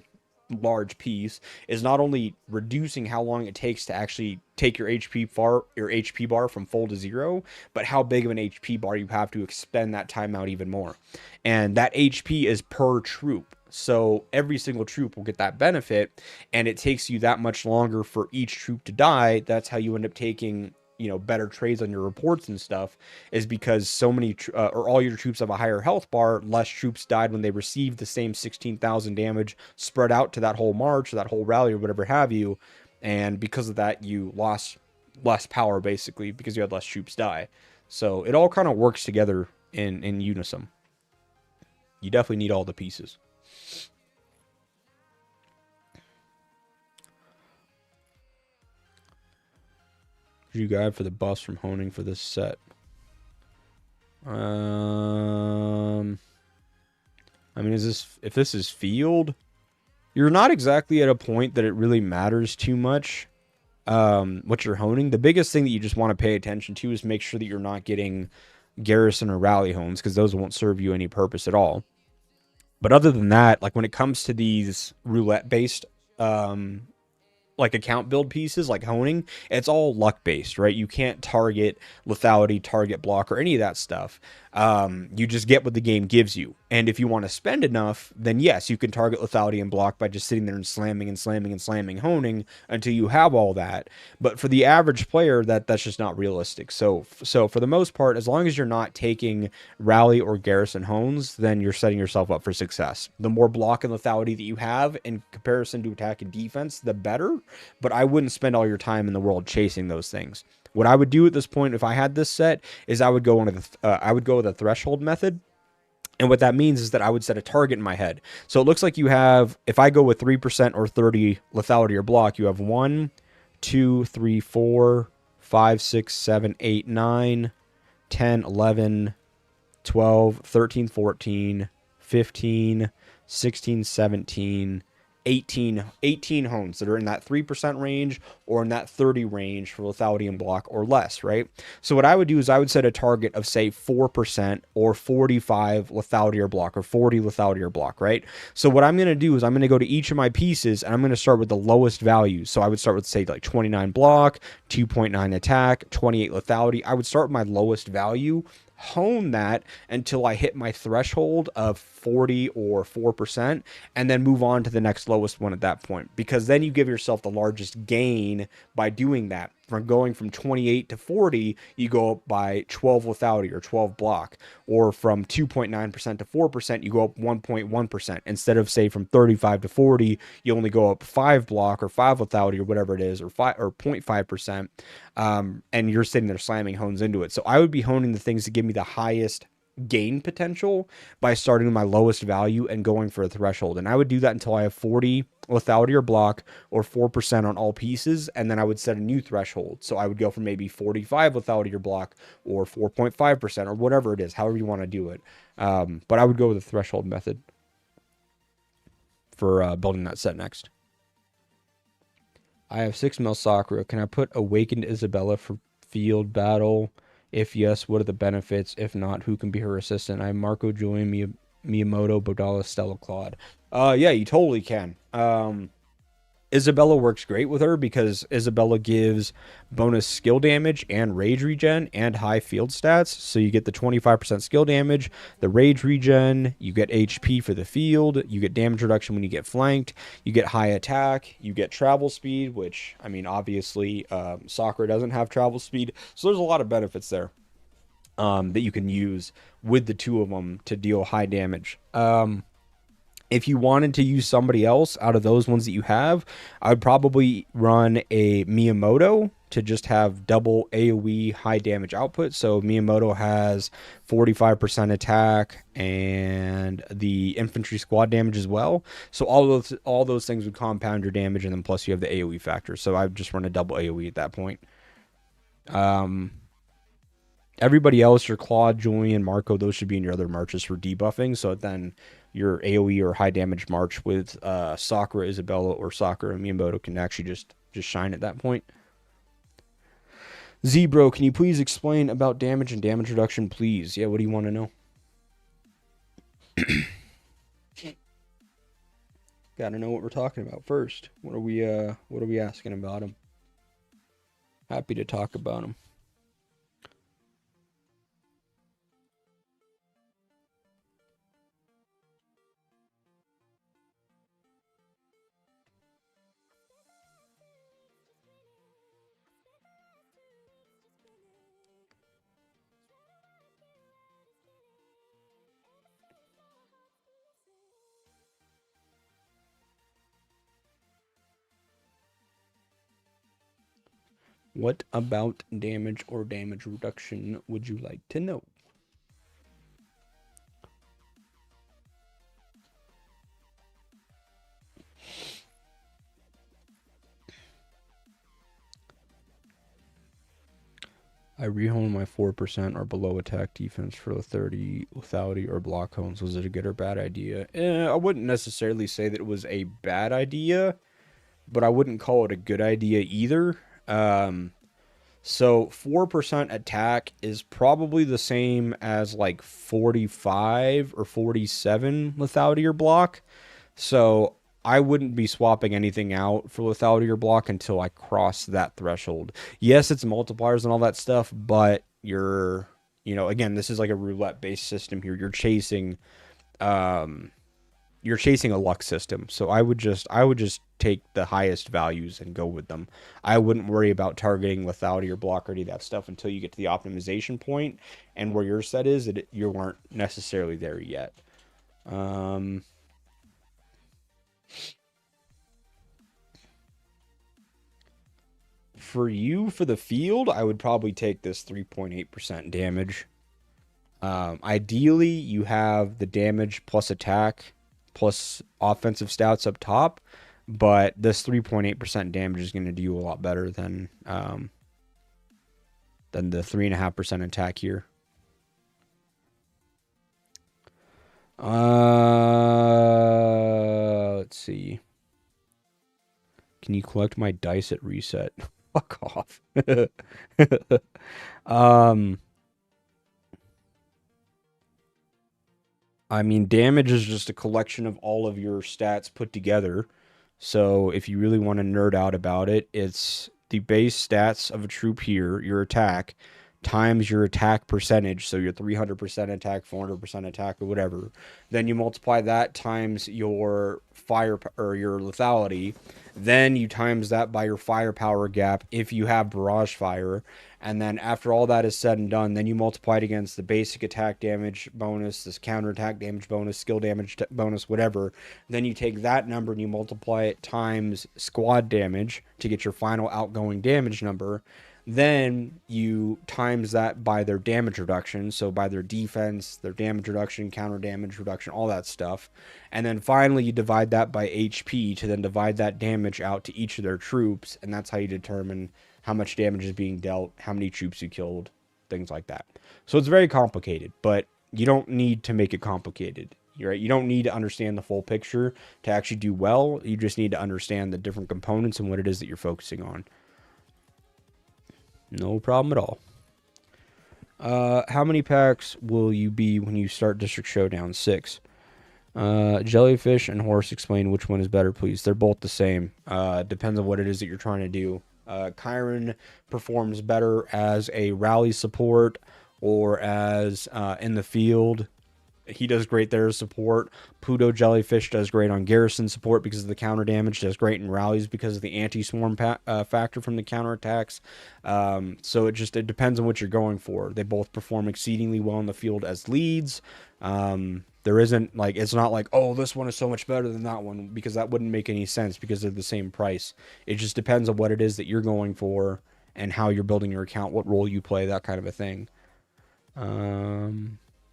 large piece, is not only reducing how long it takes to actually take your HP bar from full to 0, but how big of an HP bar you have to expend that time out even more. And that HP is per troop. So every single troop will get that benefit, and it takes you that much longer for each troop to die. That's how you end up taking, better trades on your reports and stuff, is because so many or all your troops have a higher health bar. Less troops died when they received the same 16,000 damage spread out to that whole march or that whole rally or whatever have you, and because of that you lost less power basically because you had less troops die. So it all kind of works together in unison. You definitely need all the pieces. You guide for the buffs from honing for this set. I mean, if this is field, you're not exactly at a point that it really matters too much what you're honing. The biggest thing that you just want to pay attention to is make sure that you're not getting garrison or rally hones, because those won't serve you any purpose at all. But other than that, like when it comes to these roulette-based like account build pieces like honing, it's all luck based, right? You can't target lethality, target block, or any of that stuff. You just get what the game gives you. And if you want to spend enough, then yes, you can target lethality and block by just sitting there and slamming and slamming and slamming honing until you have all that. But for the average player, that's just not realistic. So for the most part, as long as you're not taking rally or garrison hones, then you're setting yourself up for success. The more block and lethality that you have in comparison to attack and defense, the better. but I wouldn't spend all your time in the world chasing those things. What I would do at this point, if I had this set, is I would go with a threshold method. And what that means is that I would set a target in my head. So it looks like you have, if I go with 3% or 30 lethality or block, you have 1, 2, 3, 4, 5, 6, 7, 8, 9, 10, 11, 12, 13, 14, 15, 16, 17, 18 hones that are in that 3% range or in that 30 range for lethality and block or less, right? So what I would do is I would set a target of say 4% or 45 lethality or block or 40 lethality or block, right? So what I'm going to do is I'm going to go to each of my pieces and I'm going to start with the lowest value. So I would start with say like 29 block, 2.9 attack, 28 lethality. I would start with my lowest value, hone that until I hit my threshold of 40 or 4%, and then move on to the next lowest one at that point. Because then you give yourself the largest gain by doing that. From going from 28 to 40, you go up by 12 lethality or 12 block. Or from 2.9% to 4%, you go up 1.1%. Instead of, say, from 35 to 40, you only go up 5 block or 5 lethality or whatever it is, or 0.5%. And you're sitting there slamming hones into it. So I would be honing the things that give me the highest gain potential by starting with my lowest value and going for a threshold. And I would do that until I have 40 lethality or block or 4% on all pieces. And then I would set a new threshold. So I would go from maybe 45 lethality or block or 4.5% or whatever it is, however you want to do it. But I would go with the threshold method for building that set next. I have 6 mil Sakura. Can I put Awakened Isabella for field battle? If yes, what are the benefits? If not, who can be her assistant? I have Marco, Julian, Miyamoto, Bodala, Stella, Claude. Yeah, you totally can. Isabella works great with her because Isabella gives bonus skill damage and rage regen and high field stats. So you get the 25% skill damage, the rage regen, you get HP for the field, you get damage reduction when you get flanked, you get high attack, you get travel speed, which, I mean, obviously, Sakura doesn't have travel speed. So there's a lot of benefits there that you can use with the two of them to deal high damage. If you wanted to use somebody else out of those ones that you have, I would probably run a Miyamoto to just have double AoE high damage output. So Miyamoto has 45% attack and the infantry squad damage as well. So all those things would compound your damage, and then plus you have the AoE factor. So I would just run a double AoE at that point. Everybody else, your Claude, Julian, Marco, those should be in your other marches for debuffing. So then your AoE or high damage march with Sakura, Isabella, or Sakura and Miyamoto can actually just shine at that point. Zebro, can you please explain about damage and damage reduction, please? Yeah, what do you want to know? Got to know what we're talking about first. What are we asking about them? Happy to talk about them. What about damage or damage reduction would you like to know? I rehone my 4% or below attack defense for the 30 lethality or block hones. Was it a good or bad idea? I wouldn't necessarily say that it was a bad idea, but I wouldn't call it a good idea either. So 4% attack is probably the same as like 45 or 47 lethality or block. So I wouldn't be swapping anything out for lethality or block until I cross that threshold. Yes, it's multipliers and all that stuff, but again, this is like a roulette based system here. You're chasing a luck system. So I would just take the highest values and go with them. I wouldn't worry about targeting lethality or block or any of that stuff until you get to the optimization point, and where your set is, you weren't necessarily there yet. For you, for the field, I would probably take this 3.8% damage. Ideally, you have the damage plus attack plus offensive stats up top, but this 3.8% damage is going to do you a lot better than the 3.5% attack here. Let's see. Can you collect my dice at reset? Fuck off. um, I mean, damage is just a collection of all of your stats put together. So if you really want to nerd out about it, it's the base stats of a troop here, your attack, times your attack percentage, so your 300% attack, 400% attack, or whatever. Then you multiply that times your fire or your lethality. Then you times that by your firepower gap if you have barrage fire. And then after all that is said and done, then you multiply it against the basic attack damage bonus, this counter attack damage bonus, skill damage bonus, whatever. Then you take that number and you multiply it times squad damage to get your final outgoing damage number. Then you times that by their damage reduction, so by their defense, their damage reduction, counter damage reduction, all that stuff. And then finally you divide that by HP to then divide that damage out to each of their troops, and that's how you determine how much damage is being dealt, how many troops you killed, things like that. So it's very complicated, but you don't need to make it complicated. Right? You don't need to understand the full picture to actually do well. You just need to understand the different components and what it is that you're focusing on. No problem at all. How many packs will you be when you start District Showdown? 6. Jellyfish and Horse, explain which one is better, please. They're both the same. Depends on what it is that you're trying to do. Chiron performs better as a rally support or as in the field. He does great there as support. Pluto Jellyfish does great on garrison support because of the counter damage. Does great in rallies because of the anti-swarm factor from the counterattacks. So it depends on what you're going for. They both perform exceedingly well in the field as leads. There isn't like, it's not like, oh, this one is so much better than that one, because that wouldn't make any sense because they're the same price. It just depends on what it is that you're going for and how you're building your account, what role you play, that kind of a thing.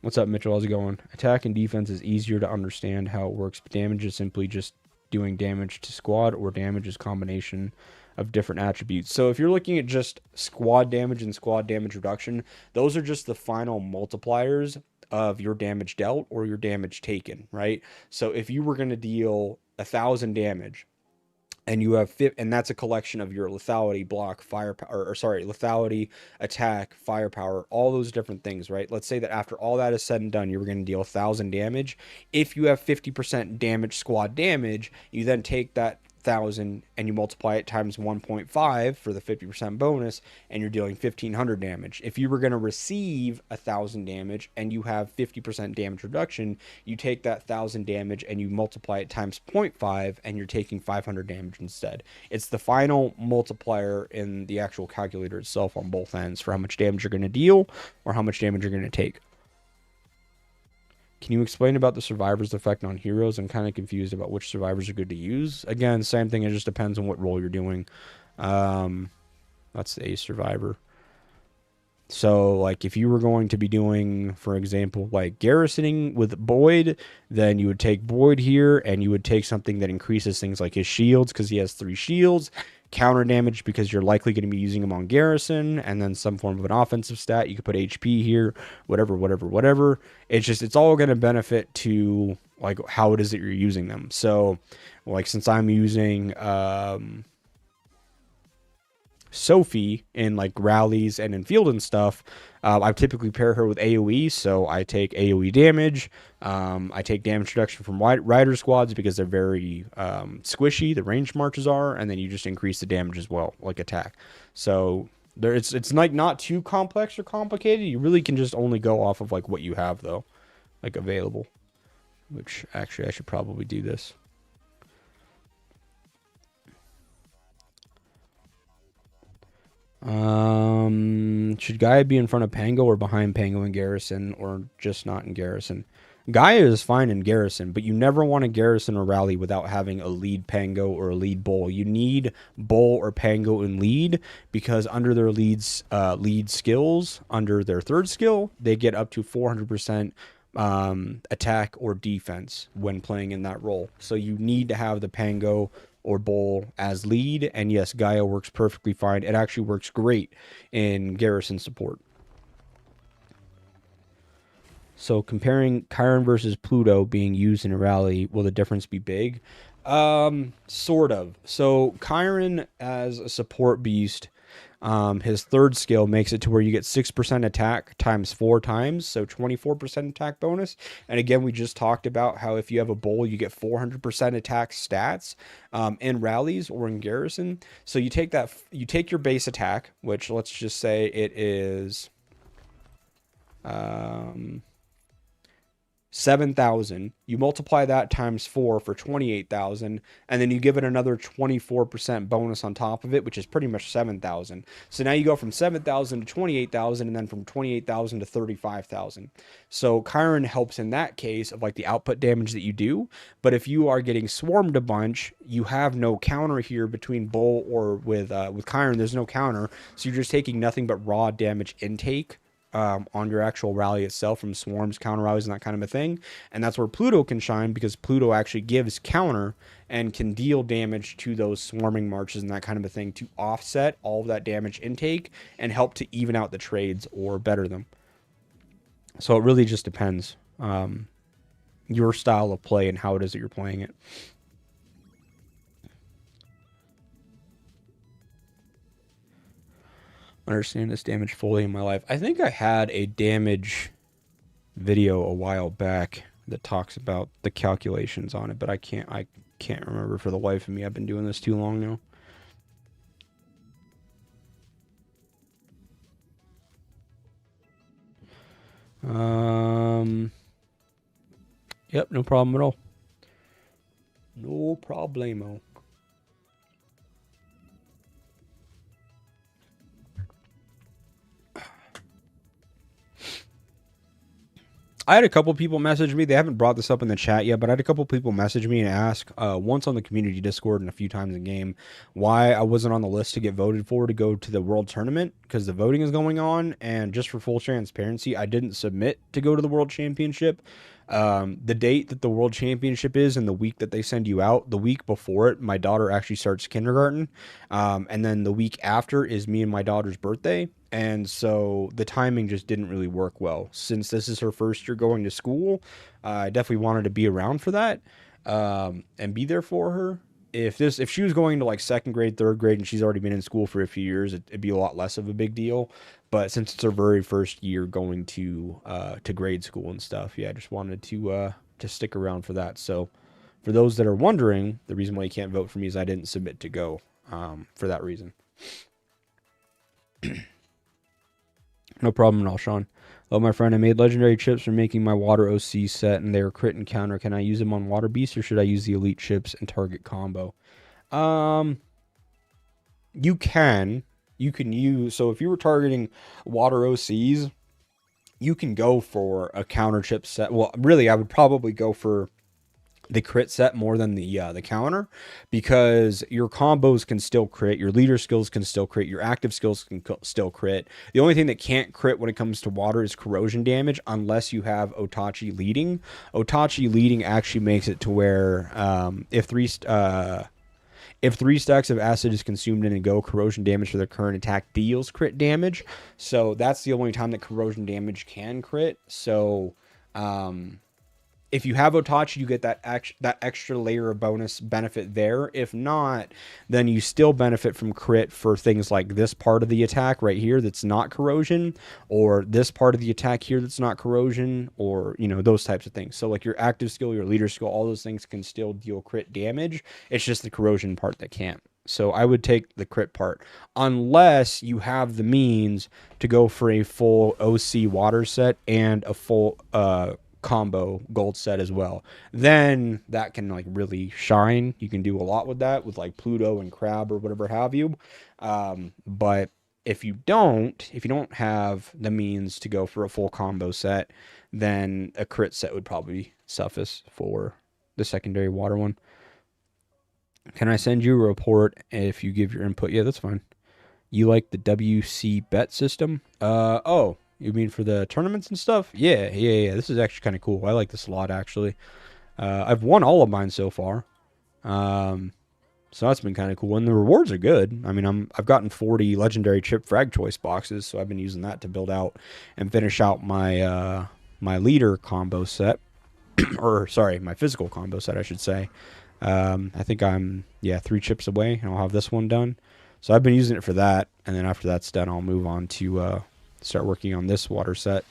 What's up, Mitchell? How's it going? Attack and defense is easier to understand how it works, but damage is simply just doing damage to squad, or damage is combination of different attributes. So if you're looking at just squad damage and squad damage reduction, those are just the final multipliers of your damage dealt or your damage taken, right? So if you were going to deal 1,000 damage, and you have and that's a collection of your lethality, block, firepower, or sorry, lethality, attack, firepower, all those different things, right? Let's say that after all that is said and done, you were going to deal 1,000 damage. If you have 50% damage, squad damage, you then take that 1,000 and you multiply it times 1.5 for the 50% bonus, and you're dealing 1,500 damage. If you were going to receive 1,000 damage and you have 50% damage reduction, you take that 1,000 damage and you multiply it times 0.5, and you're taking 500 damage instead. It's the final multiplier in the actual calculator itself on both ends for how much damage you're going to deal or how much damage you're going to take. Can you explain about the survivor's effect on heroes? I'm kind of confused about which survivors are good to use. Again, same thing. It just depends on what role you're doing. That's a survivor. So, like, if you were going to be doing, for example, like garrisoning with Boyd, then you would take Boyd here, and you would take something that increases things like his shields, because he has 3 shields, counter damage because you're likely going to be using him on garrison, and then some form of an offensive stat. You could put HP here, whatever. It's all going to benefit to like how it is that you're using them. So, like, since I'm using Sophie in like rallies and in field and stuff, I typically pair her with AoE, so I take AoE damage. I take damage reduction from rider squads because they're very squishy, the range marches are, and then you just increase the damage as well, like attack. So it's like not too complex or complicated. You really can just only go off of like what you have though, like available. Which actually I should probably do this. Should Gaia be in front of Pango or behind Pango in Garrison, or just not in Garrison? Gaia is fine in Garrison, but you never want to Garrison or Rally without having a lead Pango or a lead Bull. You need Bull or Pango in lead because under their lead skills, under their third skill, they get up to 400% attack or defense when playing in that role. So you need to have the Pango or Bull as lead. And yes, Gaia works perfectly fine. It actually works great in Garrison support. So comparing Chiron versus Pluto being used in a rally, will the difference be big? Sort of. So Chiron as a support beast, his third skill makes it to where you get 6% attack times 4 times, so 24% attack bonus. And again, we just talked about how if you have a bull, you get 400% attack stats in rallies or in garrison. So you take that, you take your base attack, which let's just say it is 7,000. You multiply that times 4 for 28,000, and then you give it another 24% bonus on top of it, which is pretty much 7,000. So now you go from 7,000 to 28,000, and then from 28,000 to 35,000. So Chiron helps in that case of like the output damage that you do. But if you are getting swarmed a bunch, you have no counter here between Bull or with Chiron. There's no counter, so you're just taking nothing but raw damage intake on your actual rally itself from swarms, counter rallies, and that kind of a thing. And that's where Pluto can shine because Pluto actually gives counter and can deal damage to those swarming marches and that kind of a thing to offset all of that damage intake and help to even out the trades or better them. So it really just depends your style of play and how it is that you're playing it. Understand this damage fully in my life. I think I had a damage video a while back that talks about the calculations on it, but I can't remember for the life of me. I've been doing this too long now. Yep, no problem at all. No problemo. I had a couple people message me. They haven't brought this up in the chat yet, but I had a couple people message me and ask once on the community Discord and a few times in game why I wasn't on the list to get voted for to go to the World Tournament because the voting is going on. And just for full transparency, I didn't submit to go to the World Championship. The date that the World Championship is and the week that they send you out, the week before it, my daughter actually starts kindergarten. And then the week after is me and my daughter's birthday. And so the timing just didn't really work well. Since this is her first year going to school, I definitely wanted to be around for that and be there for her. If she was going to like second grade, third grade, and she's already been in school for a few years, it'd be a lot less of a big deal. But since it's her very first year going to grade school and stuff, yeah, I just wanted to stick around for that. So for those that are wondering, the reason why you can't vote for me is I didn't submit to go for that reason. No problem at all, Sean. Oh, my friend, I made legendary chips for making my water OC set, and they are crit and counter. Can I use them on water beasts, or should I use the elite chips and target combo? You can use, so if you were targeting water OCs, you can go for a counter chip set. Well, really, I would probably go for the crit set more than the counter because your combos can still crit, your leader skills can still crit, your active skills can still crit. The only thing that can't crit when it comes to water is corrosion damage unless you have Otachi leading. Otachi leading actually makes it to where if three stacks of acid is consumed in a go, corrosion damage for the current attack deals crit damage. So that's the only time that corrosion damage can crit. So if you have Otachi, you get that extra layer of bonus benefit there. If not, then you still benefit from crit for things like this part of the attack right here that's not corrosion, or this part of the attack here that's not corrosion, or, you know, those types of things. So like your active skill, your leader skill, all those things can still deal crit damage. It's just the corrosion part that can't. So I would take the crit part unless you have the means to go for a full OC water set and a full combo gold set as well. Then that can like really shine. You can do a lot with that with like Pluto and Crab or whatever have you. But If you don't have the means to go for a full combo set, then a crit set would probably suffice for the secondary water one. Can I send you a report if you give your input? Yeah, that's fine. You like the WC bet system? Oh, you mean for the tournaments and stuff? Yeah. This is actually kind of cool. I like this a lot, actually. I've won all of mine so far. So that's been kind of cool. And the rewards are good. I mean, I've gotten 40 legendary chip frag choice boxes, so I've been using that to build out and finish out my my leader combo set. Or sorry, my physical combo set, I should say. I think I'm 3 chips away, and I'll have this one done. So I've been using it for that, and then after that's done, I'll move on to start working on this water set.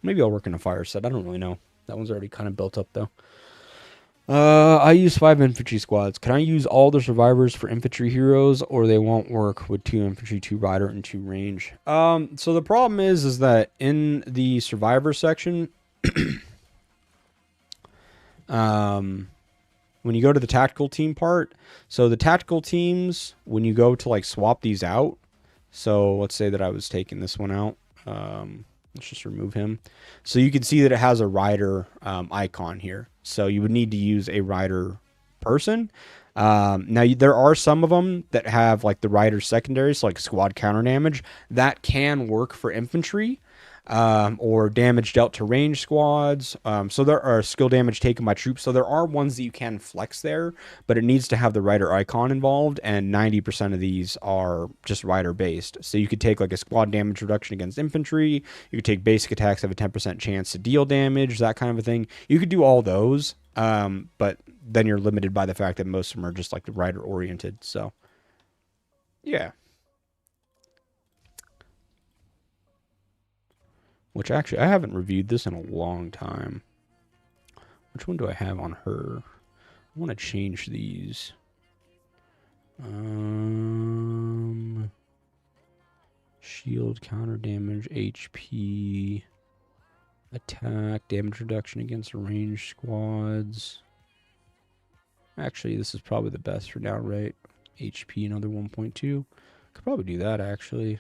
Maybe I'll work on a fire set. I don't really know. That one's already kind of built up, though. I use 5 infantry squads. Can I use all the survivors for infantry heroes, or they won't work with 2 infantry, 2 rider, and 2 range? So the problem is that in the survivor section, when you go to the tactical team part, so the tactical teams, when you go to like swap these out, so let's say that I was taking this one out. Let's just remove him. So you can see that it has a rider icon here. So you would need to use a rider person. Now there are some of them that have like the rider secondaries, like squad counter damage. That can work for infantry. Or damage dealt to range squads. So there are skill damage taken by troops. So there are ones that you can flex there, but it needs to have the rider icon involved, and 90% of these are just rider based. So you could take like a squad damage reduction against infantry. You could take basic attacks have a 10% chance to deal damage, that kind of a thing. You could do all those, but then you're limited by the fact that most of them are just like rider oriented. So yeah. Which actually, I haven't reviewed this in a long time. Which one do I have on her? I want to change these. Shield, counter damage, HP, attack, damage reduction against ranged squads. Actually, this is probably the best for down rate. HP, another 1.2. Could probably do that, actually.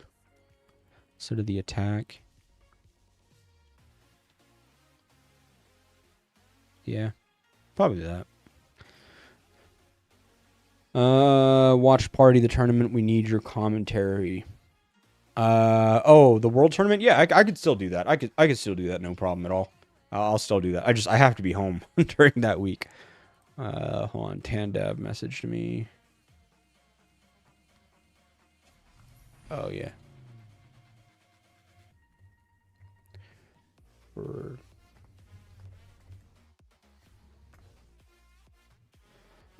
Instead of the attack. Yeah, probably that. Watch party the tournament. We need your commentary. Oh, the world tournament. Yeah, I could still do that. I could still do that. No problem at all. I'll still do that. I have to be home during that week. Hold on. Tandab messaged me. Oh yeah. For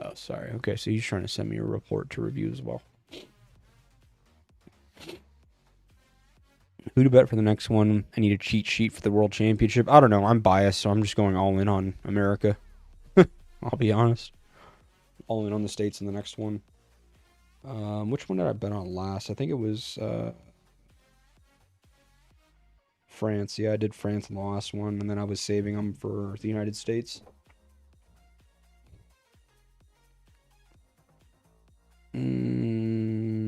Oh, sorry. Okay, so he's trying to send me a report to review as well. Who to bet for the next one? I need a cheat sheet for the World Championship. I don't know. I'm biased, so I'm just going all in on America. I'll be honest. All in on the States in the next one. Which one did I bet on last? I think it was France. Yeah, I did France in the last one, and then I was saving them for the United States.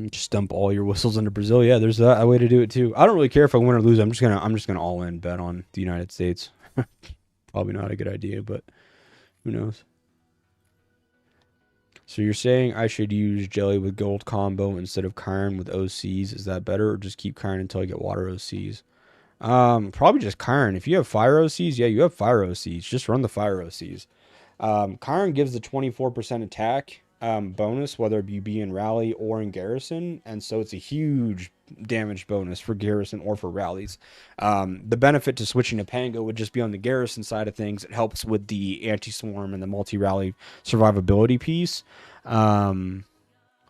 Just dump all your whistles into Brazil. Yeah, there's that way to do it too. I don't really care if I win or lose. I'm just gonna all in bet on the United States. Probably not a good idea, but who knows? So you're saying I should use Jelly with gold combo instead of Kyron with OCs? Is that better, or just keep Kyron until I get water OCs? Probably just Kyron. If you have fire OCs, yeah, you have fire OCs. Just run the fire OCs. Kyron gives the 24% attack bonus, whether you be in rally or in garrison, and so it's a huge damage bonus for garrison or for rallies. The benefit to switching to Pango would just be on the garrison side of things. It helps with the anti-swarm and the multi-rally survivability piece. But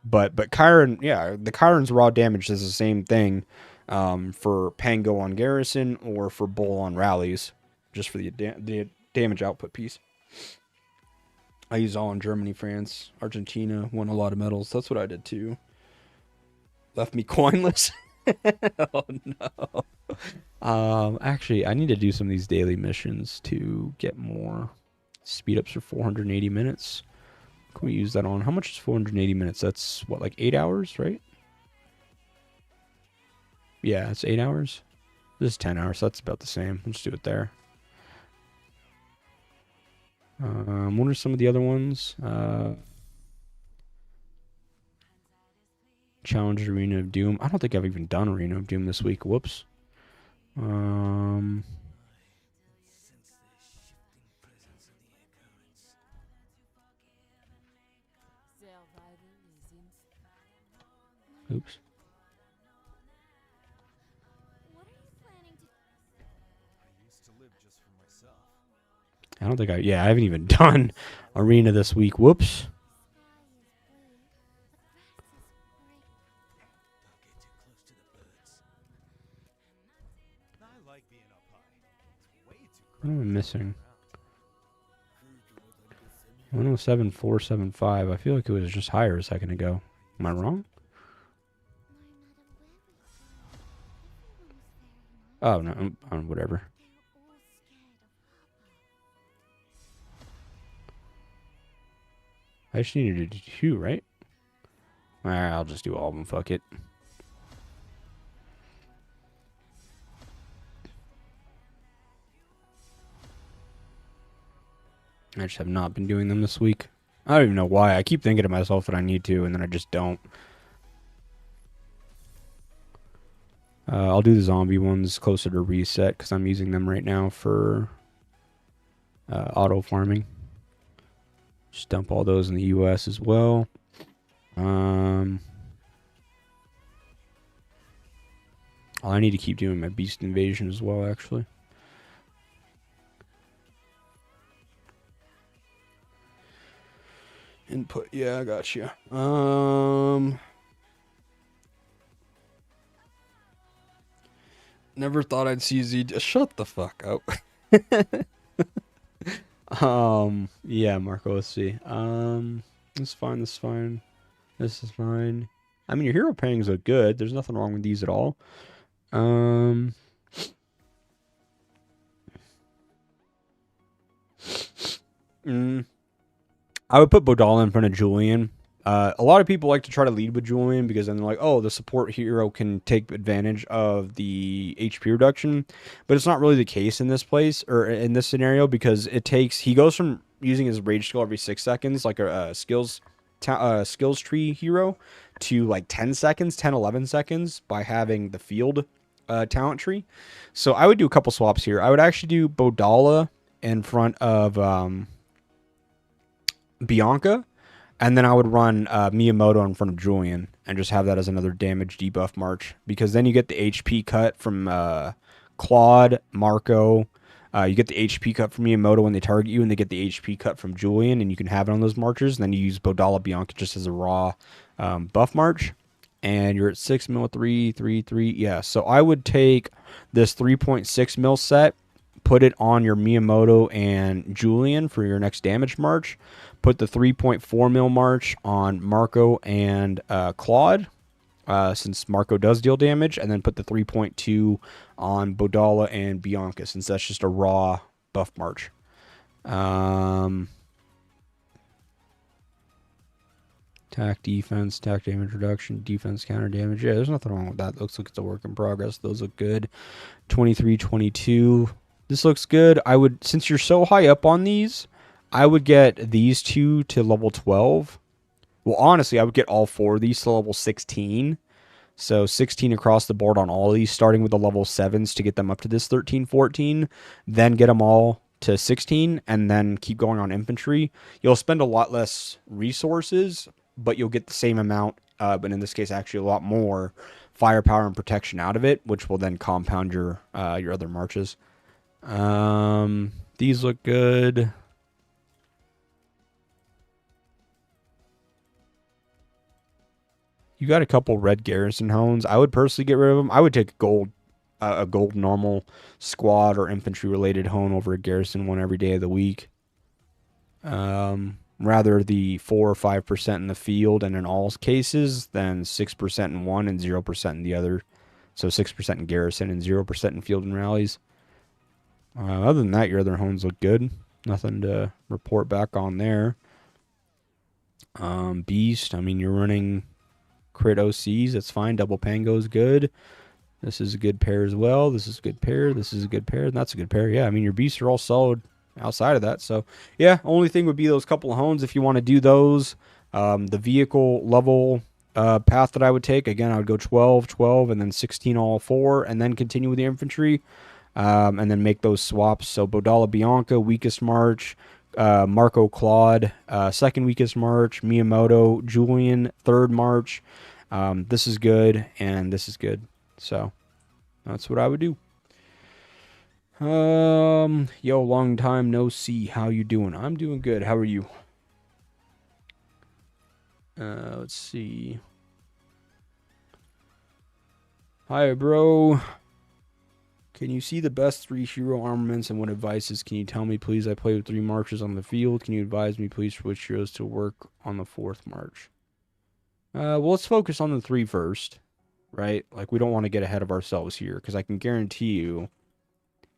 Kyron, yeah, the Kyron's raw damage does the same thing for Pango on garrison or for Bull on rallies, just for the damage output piece. I used all in Germany, France, Argentina, won a lot of medals. That's what I did too. Left me coinless. Oh no. Actually, I need to do some of these daily missions to get more speed ups for 480 minutes. can we use that on? How much is 480 minutes? That's what, like 8 hours, right? Yeah, it's 8 hours. This is 10 hours, so that's about the same. Let's do it there. What are some of the other ones? Challenge Arena of Doom. I don't think I've even done Arena of Doom this week. Whoops. Oops. I don't think I haven't even done Arena this week. Whoops. What am I missing? 107,475. I feel like it was just higher a second ago. Am I wrong? Oh, no. Whatever. I just needed to do 2, right? Alright, I'll just do all of them. Fuck it. I just have not been doing them this week. I don't even know why. I keep thinking to myself that I need to, and then I just don't. I'll do the zombie ones closer to reset, because I'm using them right now for auto farming. Just dump all those in the US as well. I need to keep doing my beast invasion as well, actually. Input, yeah, I got you. Never thought I'd see Z. Shut the fuck up. Yeah, Marco, let's see. This is fine, this is fine. This is fine. I mean, your hero pairings look good. There's nothing wrong with these at all. I would put Bodala in front of Julian. A lot of people like to try to lead with Julian because then they're like, oh, the support hero can take advantage of the HP reduction. But it's not really the case in this place or in this scenario because he goes from using his rage skill every 6 seconds, like a skills tree hero, to like 10 seconds, 10, 11 seconds by having the field talent tree. So I would do a couple swaps here. I would actually do Bodala in front of Bianca, and then I would run Miyamoto in front of Julian and just have that as another damage debuff march, because then you get the HP cut from Claude, Marco. You get the HP cut from Miyamoto when they target you, and they get the HP cut from Julian, and you can have it on those marchers. And then you use Bodala Bianca just as a raw buff march, and you're at 6 mil, 3, 3, 3. Yeah, so I would take this 3.6 mil set, put it on your Miyamoto and Julian for your next damage march. Put the 3.4 mil march on Marco and Claude, since Marco does deal damage, and then put the 3.2 on Bodala and Bianca, since that's just a raw buff march. Attack, defense, attack damage reduction, defense counter damage. Yeah, there's nothing wrong with that. Looks like it's a work in progress. Those look good. 23, 22. This looks good. I would, since you're so high up on these, I would get these two to level 12. Well, honestly, I would get all 4 of these to level 16. So 16 across the board on all of these, starting with the level 7s to get them up to this 13, 14. Then get them all to 16, and then keep going on infantry. You'll spend a lot less resources, but you'll get the same amount, but in this case, actually a lot more firepower and protection out of it, which will then compound your other marches. These look good. You got a couple red garrison hones. I would personally get rid of them. I would take a gold normal squad or infantry related hone over a garrison one every day of the week. Rather the 4 or 5% in the field and in all cases than 6% in one and 0% in the other. So 6% in garrison and 0% in field and rallies. Other than that, your other hones look good. Nothing to report back on there. Beast, I mean, you're running crit OCs. That's fine. Double Pango is good. This is a good pair as well. This is a good pair. This is a good pair. And that's a good pair. Yeah, I mean, your beasts are all solid outside of that. So, yeah, only thing would be those couple of hones if you want to do those. The vehicle level path that I would take, again, I would go 12, 12, and then 16 all four, and then continue with the infantry, and then make those swaps. So, Bodala Bianca, weakest march. Marco Claude, second weakest march. Miyamoto, Julian, third march. This is good, and this is good. So that's what I would do. Yo, long time no see. How you doing? I'm doing good. How are you? Let's see. Hi, bro. Can you see the best 3 hero armaments and what advices can you tell me, please? I play with 3 marches on the field. Can you advise me, please, for which heroes to work on the 4th march? Well, let's focus on the 3 first. Right? Like, we don't want to get ahead of ourselves here, because I can guarantee you,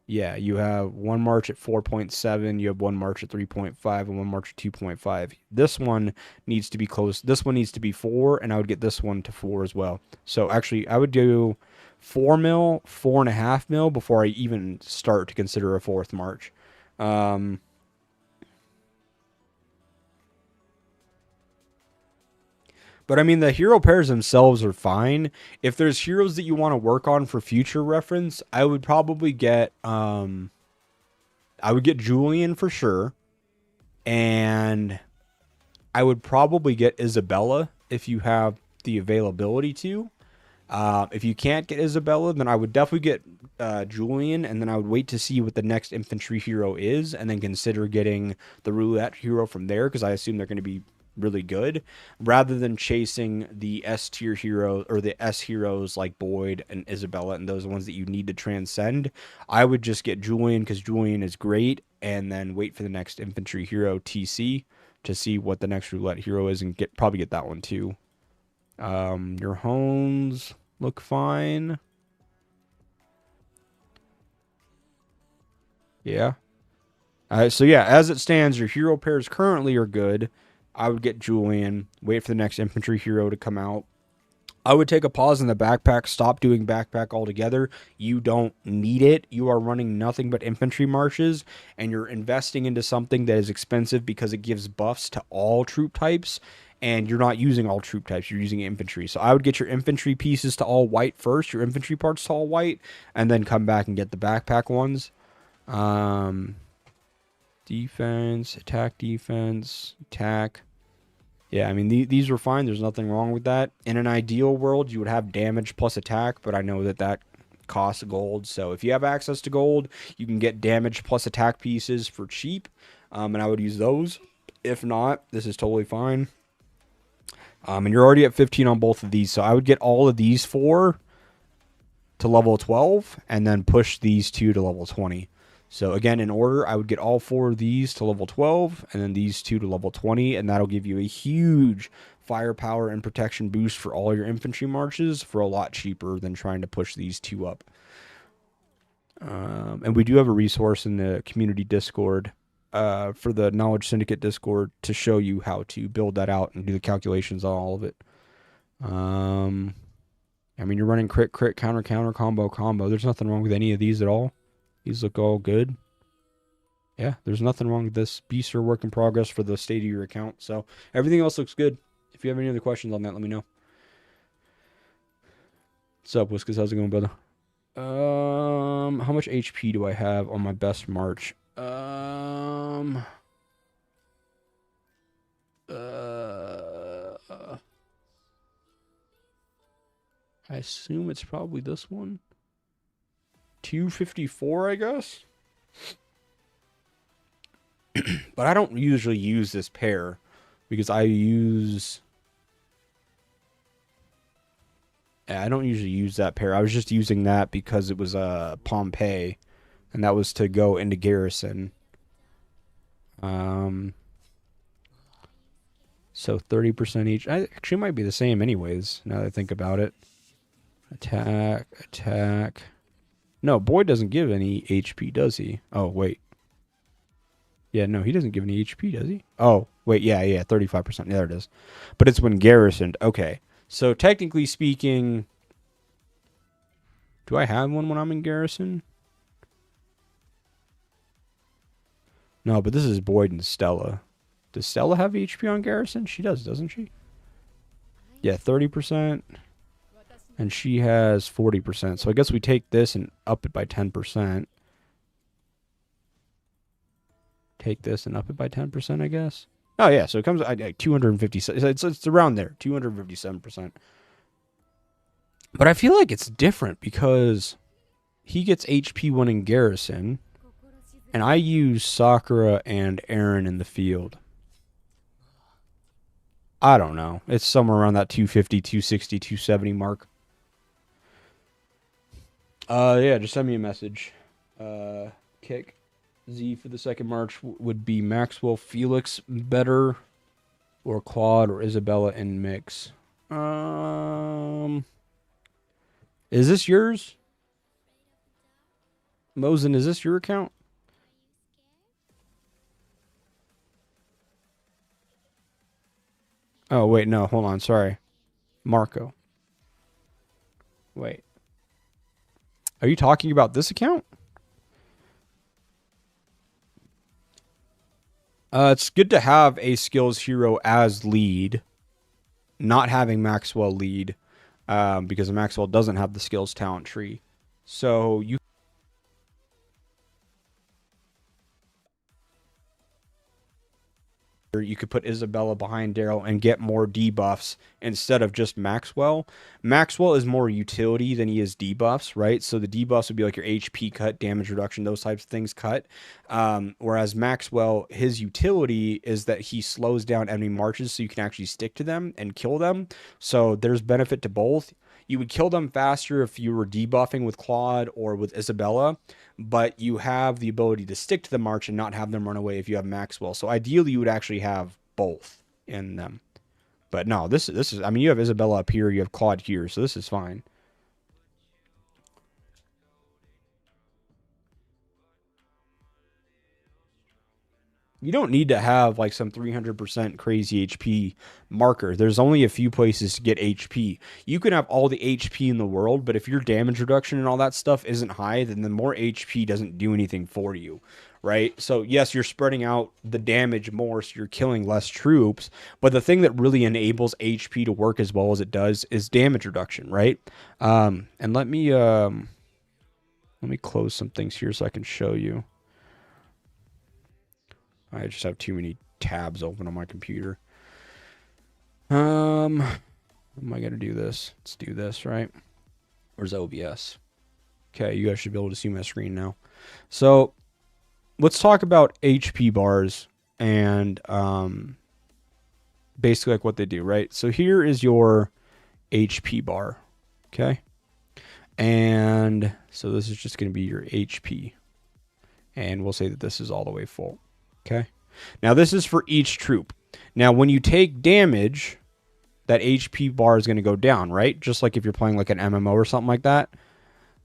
yeah, you have 1 march at 4.7, you have 1 march at 3.5, and 1 march at 2.5. This one needs to be close. This one needs to be 4, and I would get this one to 4 as well. So, actually, I would do 4 mil, 4.5 mil before I even start to consider a 4th march. But I mean, the hero pairs themselves are fine. If there's heroes that you want to work on for future reference, I would probably get Julian for sure. And I would probably get Isabella if you have the availability to. If you can't get Isabella, then I would definitely get Julian, and then I would wait to see what the next infantry hero is, and then consider getting the roulette hero from there, because I assume they're going to be really good, rather than chasing the S tier hero or the S heroes like Boyd and Isabella and those ones that you need to transcend. I would just get Julian because Julian is great, and then wait for the next infantry hero TC to see what the next roulette hero is, and probably get that one too. Your hones look fine. Yeah. So yeah, as it stands, your hero pairs currently are good. I would get Julian, wait for the next infantry hero to come out. I would take a pause in the backpack, stop doing backpack altogether. You don't need it. You are running nothing but infantry marches, and you're investing into something that is expensive because it gives buffs to all troop types, and you're not using all troop types. You're using infantry. So I would get your infantry pieces to all white first, your infantry parts to all white, and then come back and get the backpack ones. Defense, attack, attack. Yeah, I mean, these were fine. There's nothing wrong with that. In an ideal world, you would have damage plus attack, but I know that costs gold. So if you have access to gold, you can get damage plus attack pieces for cheap, and I would use those. If not, this is totally fine. And you're already at 15 on both of these, so I would get all of these 4 to level 12, and then push these 2 to level 20. So again, in order, I would get all 4 of these to level 12, and then these 2 to level 20, and that'll give you a huge firepower and protection boost for all your infantry marches for a lot cheaper than trying to push these 2 up. And we do have a resource in the community Discord for the Knowledge Syndicate Discord to show you how to build that out and do the calculations on all of it. I mean, you're running crit, counter, combo. There's nothing wrong with any of these at all. These look all good. Yeah, there's nothing wrong with this. Beasts are work in progress for the state of your account. So everything else looks good. If you have any other questions on that, let me know. What's up, Whiskas? How's it going, brother? How much HP do I have on my best march? I assume it's probably this one. 254, I guess. But I don't usually use this pair because I don't usually use that pair. I was just using that because it was Pompeii, and that was to go into garrison. So 30% each. I actually might be the same anyways, now that I think about it. Attack. No, Boyd doesn't give any HP, does he? Oh, wait. Yeah, no, he doesn't give any HP, does he? Oh, wait, yeah, 35%. Yeah, there it is. But it's when garrisoned. Okay. So technically speaking, do I have one when I'm in garrison? No, but this is Boyd and Stella. Does Stella have HP on garrison? She does, doesn't she? Yeah, 30%. And she has 40%. So I guess we take this and up it by 10%. Take this and up it by 10%, I guess. Oh, yeah. So it comes at 257. It's around there, 257%. But I feel like it's different because he gets HP when in garrison. And I use Sakura and Aaron in the field. I don't know. It's somewhere around that 250, 260, 270 mark. Yeah, just send me a message. Kick Z for the second March would be Maxwell Felix better or Claude or Isabella in mix. Is this yours? Mosen, is this your account? Oh, wait, no, hold on, sorry. Marco. Wait. Are you talking about this account? It's good to have a skills hero as lead, not having Maxwell lead, because Maxwell doesn't have the skills talent tree. So you could put Isabella behind Daryl and get more debuffs instead of just Maxwell. Maxwell is more utility than he is debuffs, right? So the debuffs would be like your HP cut, damage reduction, those types of things cut. Whereas Maxwell, his utility is that he slows down enemy marches so you can actually stick to them and kill them. So there's benefit to both. You would kill them faster if you were debuffing with Claude or with Isabella, but you have the ability to stick to the march and not have them run away if you have Maxwell. So ideally, you would actually have both in them. But no, this is. I mean, you have Isabella up here, you have Claude here, so this is fine. You don't need to have like some 300% crazy HP marker. There's only a few places to get HP. You can have all the HP in the world, but if your damage reduction and all that stuff isn't high, then the more HP doesn't do anything for you, right? So yes, you're spreading out the damage more, so you're killing less troops, but the thing that really enables HP to work as well as it does is damage reduction, right? And let me close some things here so I can show you. I just have too many tabs open on my computer. How am I going to do this? Let's do this, right? Where's OBS? Okay, you guys should be able to see my screen now. So let's talk about HP bars and basically like what they do, right? So here is your HP bar, okay? And so this is just going to be your HP. And we'll say that this is all the way full. Okay. Now this is for each troop. Now when you take damage, that HP bar is going to go down, right? Just like if you're playing like an MMO or something like that.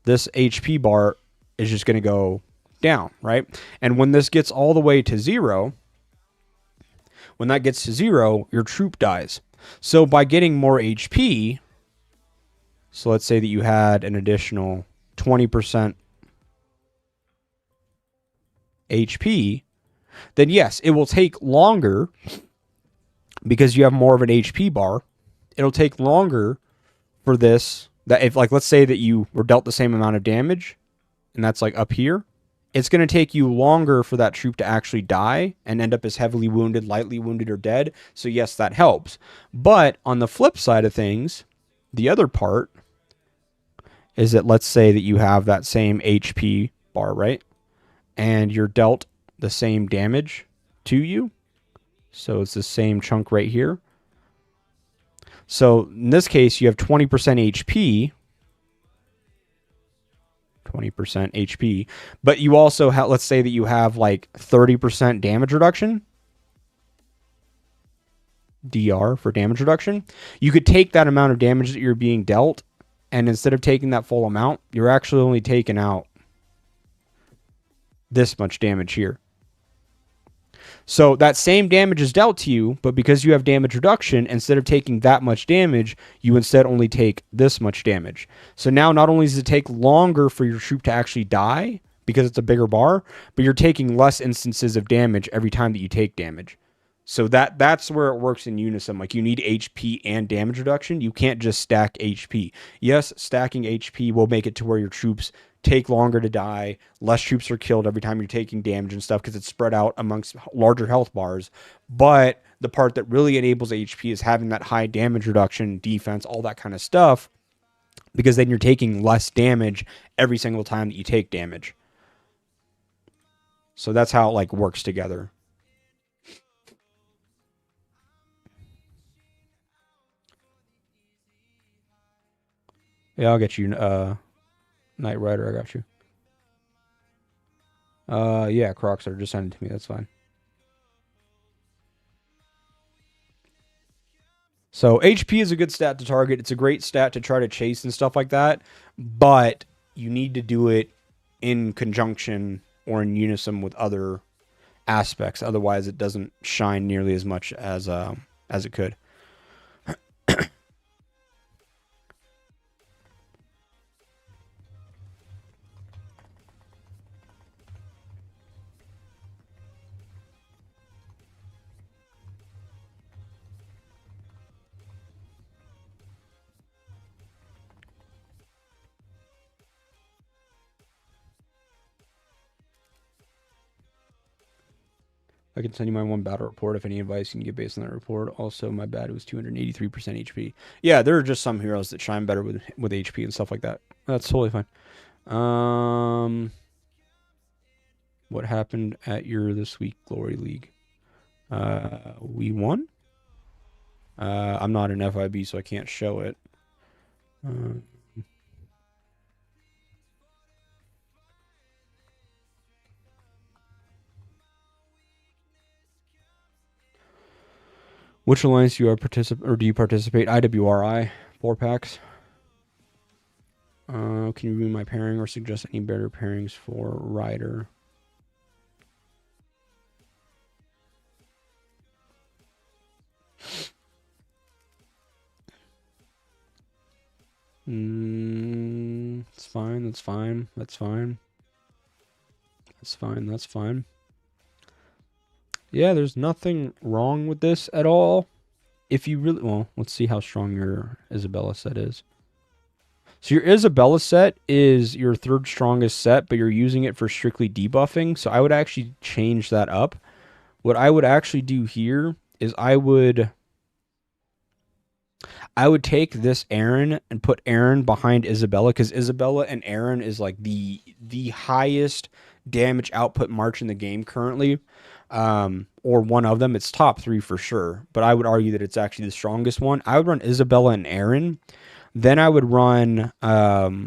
This HP bar is just going to go down, right? And when this gets all the way to 0, when that gets to 0, your troop dies. So by getting more HP, so let's say that you had an additional 20% HP, then yes, it will take longer because you have more of an HP bar. It'll take longer for this. That if, like, let's say that you were dealt the same amount of damage, and that's like up here, it's going to take you longer for that troop to actually die and end up as heavily wounded, lightly wounded, or dead. So yes, that helps. But on the flip side of things, the other part is that let's say that you have that same HP bar, right? And you're dealt the same damage to you. So it's the same chunk right here. So in this case, you have 20% HP. 20% HP. But you also have, let's say that you have like 30% damage reduction. DR for damage reduction. You could take that amount of damage that you're being dealt, and instead of taking that full amount, you're actually only taking out this much damage here. So that same damage is dealt to you, but because you have damage reduction, instead of taking that much damage, you instead only take this much damage. So now not only does it take longer for your troop to actually die because it's a bigger bar, but you're taking less instances of damage every time that you take damage. So that's where it works in unison. Like you need HP and damage reduction. You can't just stack HP. Yes, stacking HP will make it to where your troops take longer to die, less troops are killed every time you're taking damage and stuff because it's spread out amongst larger health bars. But the part that really enables HP is having that high damage reduction, defense, all that kind of stuff, because then you're taking less damage every single time that you take damage. So that's how it like works together. Yeah, I'll get you Knight Rider, I got you. Yeah, Crocs are just send it to me, that's fine. So HP is a good stat to target. It's a great stat to try to chase and stuff like that, but you need to do it in conjunction or in unison with other aspects. Otherwise, it doesn't shine nearly as much as it could. I can send you my one battle report if any advice you can get based on that report. Also, my bad was 283% HP. Yeah, there are just some heroes that shine better with HP and stuff like that. That's totally fine. What happened at your this week Glory League? We won. I'm not an FIB, so I can't show it. Which alliance do you participate? IWRI 4 packs. Can you review my pairing or suggest any better pairings for Rider? It's fine. That's fine. That's fine. That's fine. That's fine. Yeah, there's nothing wrong with this at all. If you really... Well, let's see how strong your Isabella set is. So your Isabella set is your third strongest set, but you're using it for strictly debuffing. So I would actually change that up. What I would actually do here is I would take this Aaron and put Aaron behind Isabella, because Isabella and Aaron is like the highest damage output march in the game currently. Or one of them. It's top 3 for sure, but I would argue that it's actually the strongest one. I would run Isabella and Aaron. Then I would run so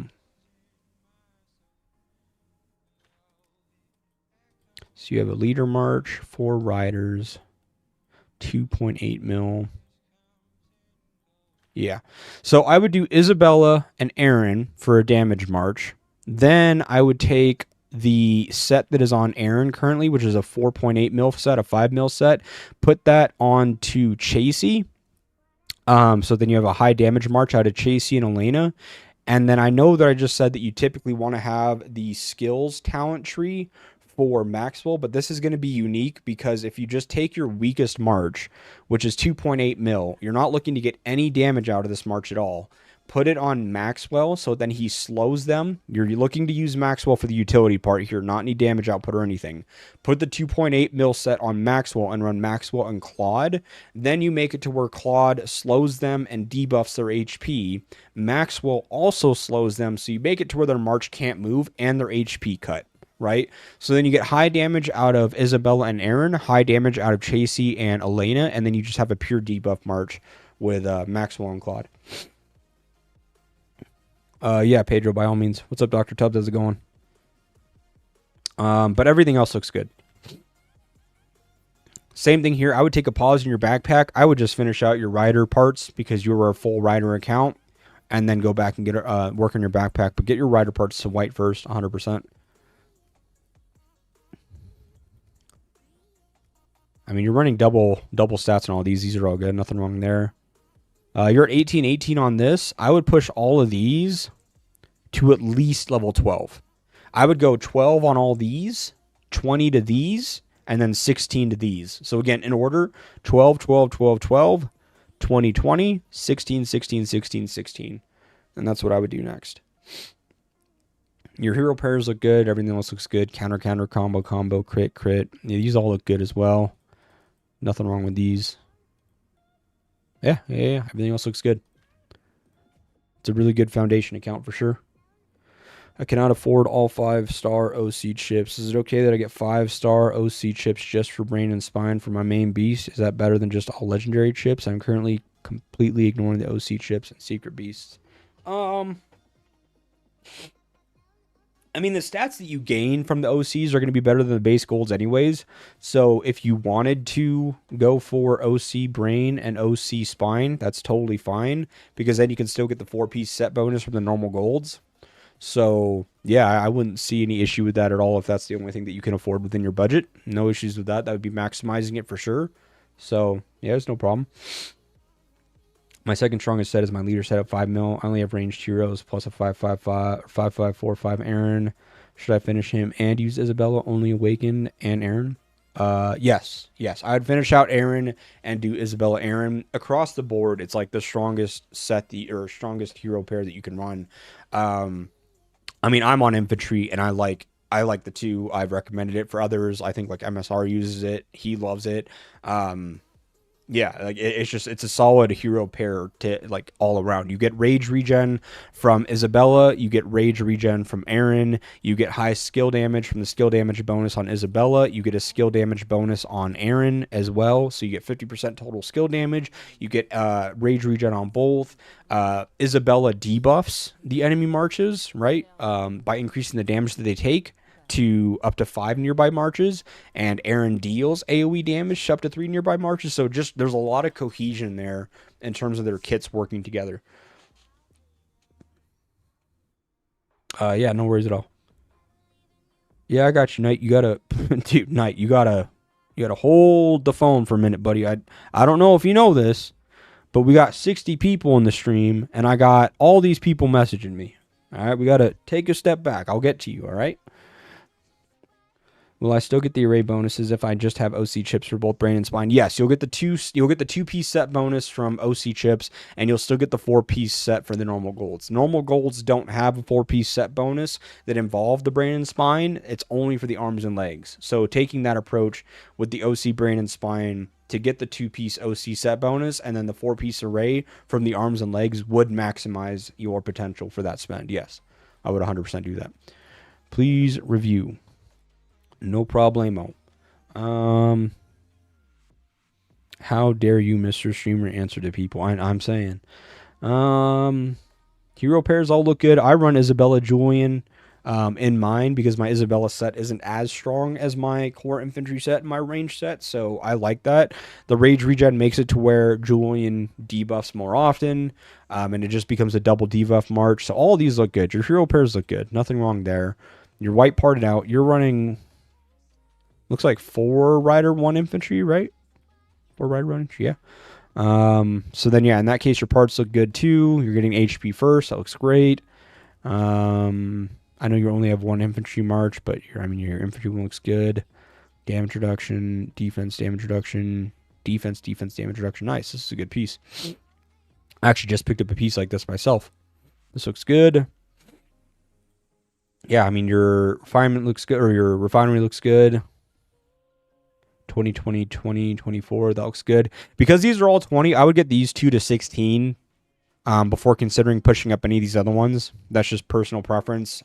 you have a leader march, 4 riders, 2.8 mil. Yeah. So I would do Isabella and Aaron for a damage march. Then I would take the set that is on Aaron currently, which is a 4.8 mil set, a 5 mil set, put that on to Chasey. So then you have a high damage march out of Chasey and Elena. And then I know that I just said that you typically want to have the skills talent tree for Maxwell, but this is going to be unique because if you just take your weakest march, which is 2.8 mil, you're not looking to get any damage out of this march at all. Put it on Maxwell, so then he slows them. You're looking to use Maxwell for the utility part here, not any damage output or anything. Put the 2.8 mil set on Maxwell and run Maxwell and Claude. Then you make it to where Claude slows them and debuffs their HP. Maxwell also slows them, so you make it to where their march can't move and their HP cut. Right? So then you get high damage out of Isabella and Aaron, high damage out of Chasey and Elena, and then you just have a pure debuff march with Maxwell and Claude. Yeah, Pedro, by all means. What's up, Dr. Tubbs? How's it going? But everything else looks good. Same thing here. I would take a pause in your backpack. I would just finish out your rider parts because you were a full rider account, and then go back and get work on your backpack. But get your rider parts to white first, 100%. I mean, you're running double stats on all these. These are all good. Nothing wrong there. You're at 18 on this. I would push all of these to at least level 12. I would go 12 on all these, 20 to these, and then 16 to these. So again, in order, 12, 12, 12, 12, 20, 20, 16, 16, 16, 16. And that's what I would do next. Your hero pairs look good. Everything else looks good. Counter, counter, combo, combo, crit, crit. Yeah, these all look good as well. Nothing wrong with these. Yeah. Everything else looks good. It's a really good foundation account for sure. I cannot afford all 5-star OC chips. Is it okay that I get 5-star OC chips just for brain and spine for my main beast? Is that better than just all legendary chips? I'm currently completely ignoring the OC chips and secret beasts. I mean, the stats that you gain from the OCs are going to be better than the base golds anyways. So if you wanted to go for OC brain and OC spine, that's totally fine. Because then you can still get the 4-piece set bonus from the normal golds. So yeah, I wouldn't see any issue with that at all if that's the only thing that you can afford within your budget. No issues with that. That would be maximizing it for sure. So yeah, there's no problem. My second strongest set is my leader set at 5 mil. I only have ranged heroes plus a 5/5/5 5/5/4/5 Aaron. Should I finish him and use Isabella, only Awakened, and Aaron? Yes. I'd finish out Aaron and do Isabella Aaron. Across the board, it's like the strongest set or strongest hero pair that you can run. I mean, I'm on infantry and I like the two. I've recommended it for others. I think like MSR uses it. He loves it. Yeah, like it's a solid hero pair to like all around. You get rage regen from Isabella, you get rage regen from Aaron, you get high skill damage from the skill damage bonus on Isabella, you get a skill damage bonus on Aaron as well, so you get 50% total skill damage. You get rage regen on both. Isabella debuffs the enemy marches, right? By increasing the damage that they take to up to 5 nearby marches, and Aaron deals AoE damage to up to 3 nearby marches. So just there's a lot of cohesion there in terms of their kits working together. Yeah, no worries at all. Yeah, I got you, Knight. You gotta, dude, Knight. You gotta hold the phone for a minute, buddy. I don't know if you know this, but we got 60 people in the stream, and I got all these people messaging me. All right, we gotta take a step back. I'll get to you. All right. Will I still get the array bonuses if I just have OC chips for both brain and spine? Yes, you'll get the 2-piece set bonus from OC chips, and you'll still get the 4-piece set for the normal golds. Normal golds don't have a 4-piece set bonus that involve the brain and spine. It's only for the arms and legs. So taking that approach with the OC brain and spine to get the 2-piece OC set bonus and then the 4-piece array from the arms and legs would maximize your potential for that spend. Yes, I would 100% do that. Please review. No problemo. How dare you, Mr. Streamer, answer to people? I'm saying. Hero pairs all look good. I run Isabella Julian in mine because my Isabella set isn't as strong as my core infantry set and my range set, so I like that. The rage regen makes it to where Julian debuffs more often, and it just becomes a double debuff march. So all these look good. Your hero pairs look good. Nothing wrong there. You're white parted out. You're running... Looks like 4 rider, 1 infantry, right? 4 rider, 1 infantry, yeah. So then, yeah, in that case, your parts look good too. You're getting HP first. That looks great. I know you only have 1 infantry march, but your infantry one looks good. Damage reduction, defense, damage reduction, defense, damage reduction. Nice. This is a good piece. I actually just picked up a piece like this myself. This looks good. Yeah, I mean, your refinement looks good, or your refinery looks good. 2020, 2024, that looks good. Because these are all 20, I would get these 2 to 16 before considering pushing up any of these other ones. That's just personal preference.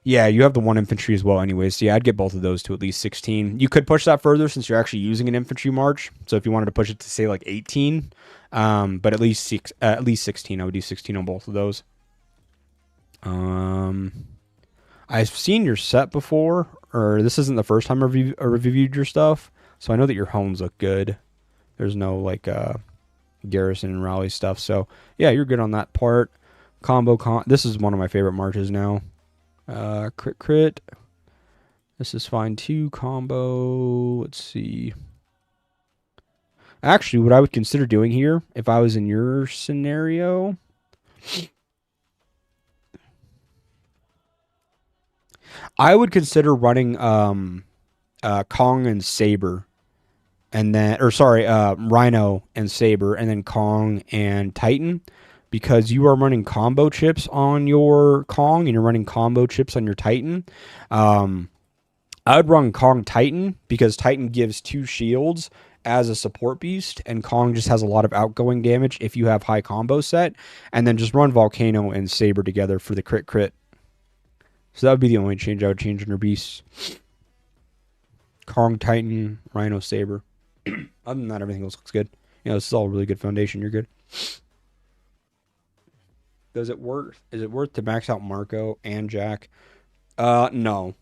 Yeah, you have the 1 infantry as well anyways. So yeah, I'd get both of those to at least 16. You could push that further since you're actually using an infantry march. So if you wanted to push it to say like 18, but at least 16, I would do 16 on both of those. I've seen your set before, or this isn't the first time I reviewed your stuff, so I know that your homes look good. There's no like garrison and rally stuff, so yeah, you're good on that part. This is one of my favorite marches now. Crit, This is fine too. Combo. Let's see. Actually, what I would consider doing here, if I was in your scenario, I would consider running Kong and Saber, and then, or sorry, Rhino and Saber, and then Kong and Titan, because you are running combo chips on your Kong and you're running combo chips on your Titan. I would run Kong Titan because Titan gives 2 shields as a support beast, and Kong just has a lot of outgoing damage if you have high combo set, and then just run Volcano and Saber together for the crit. So that would be the only change I would change in your beasts. Kong Titan, Rhino Saber. Other than that, everything else looks good. This is all really good foundation. You're good. Is it worth to max out Marco and Jack? No.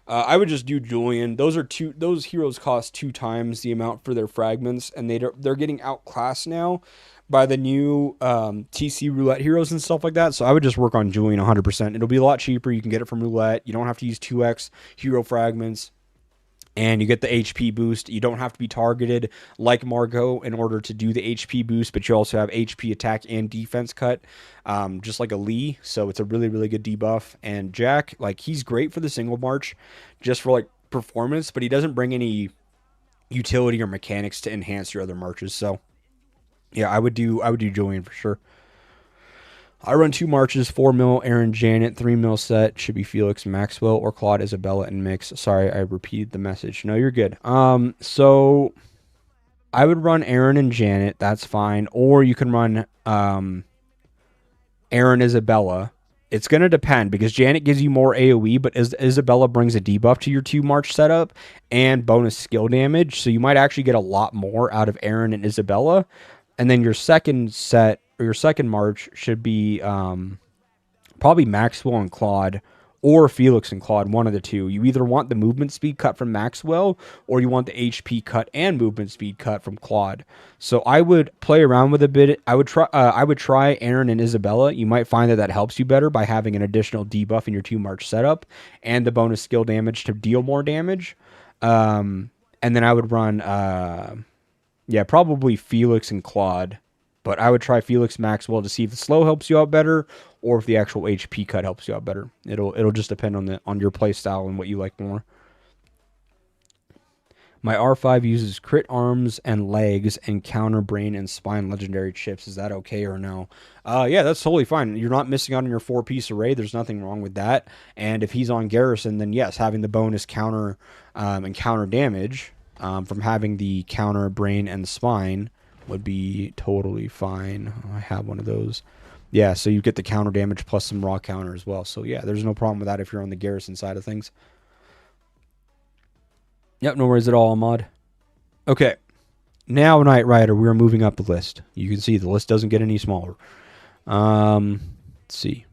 I would just do Julian. Those heroes cost 2 times the amount for their fragments, and they're getting outclassed now by the new TC roulette heroes and stuff like that. So I would just work on Julian 100%. It'll be a lot cheaper. You can get it from roulette. You don't have to use 2x hero fragments. And you get the HP boost. You don't have to be targeted like Margot in order to do the HP boost, but you also have HP attack and defense cut, just like a Lee. So it's a really, really good debuff. And Jack, he's great for the single march, just for performance, but he doesn't bring any utility or mechanics to enhance your other marches. So yeah, I would do Julian for sure. I run 2 marches, 4 mil Aaron Janet, 3 mil set should be Felix Maxwell or Claude Isabella and mix. Sorry, I repeated the message. No, you're good. So I would run Aaron and Janet. That's fine. Or you can run Aaron Isabella. It's gonna depend because Janet gives you more AOE, but Isabella brings a debuff to your 2 march setup and bonus skill damage. So you might actually get a lot more out of Aaron and Isabella. And then your second set, or your second march, should be probably Maxwell and Claude, or Felix and Claude, one of the two. You either want the movement speed cut from Maxwell, or you want the HP cut and movement speed cut from Claude. So I would play around with a bit. I would try Aaron and Isabella. You might find that helps you better by having an additional debuff in your 2 march setup and the bonus skill damage to deal more damage. And then I would run probably Felix and Claude. But I would try Felix Maxwell to see if the slow helps you out better, or if the actual HP cut helps you out better. It'll just depend on your play style and what you like more. My R5 uses crit arms and legs and counter brain and spine legendary chips. Is that okay or no? Yeah, that's totally fine. You're not missing out on your 4-piece array. There's nothing wrong with that. And if he's on Garrison, then yes, having the bonus counter and counter damage from having the counter brain and spine would be totally fine. I have one of those. Yeah, so you get the counter damage plus some raw counter as well. So yeah, there's no problem with that if you're on the Garrison side of things. Yep, no worries at all, Ahmad. Okay, now Knight Rider, we're moving up the list. You can see the list doesn't get any smaller. Let's see.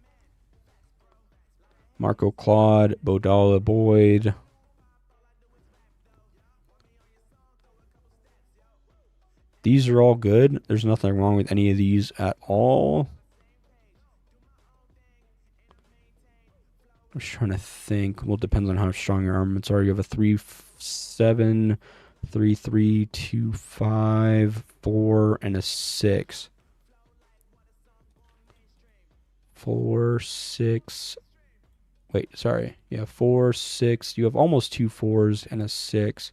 Marco Claude, Bodala Boyd. These are all good. There's nothing wrong with any of these at all. I'm just trying to think. Well, it depends on how strong your armaments are. You have a 3-7, 3-3, 2-5, 4, and a 6. 4, 6. Wait, sorry. Yeah, 4, 6. You have almost 2 4s and a 6.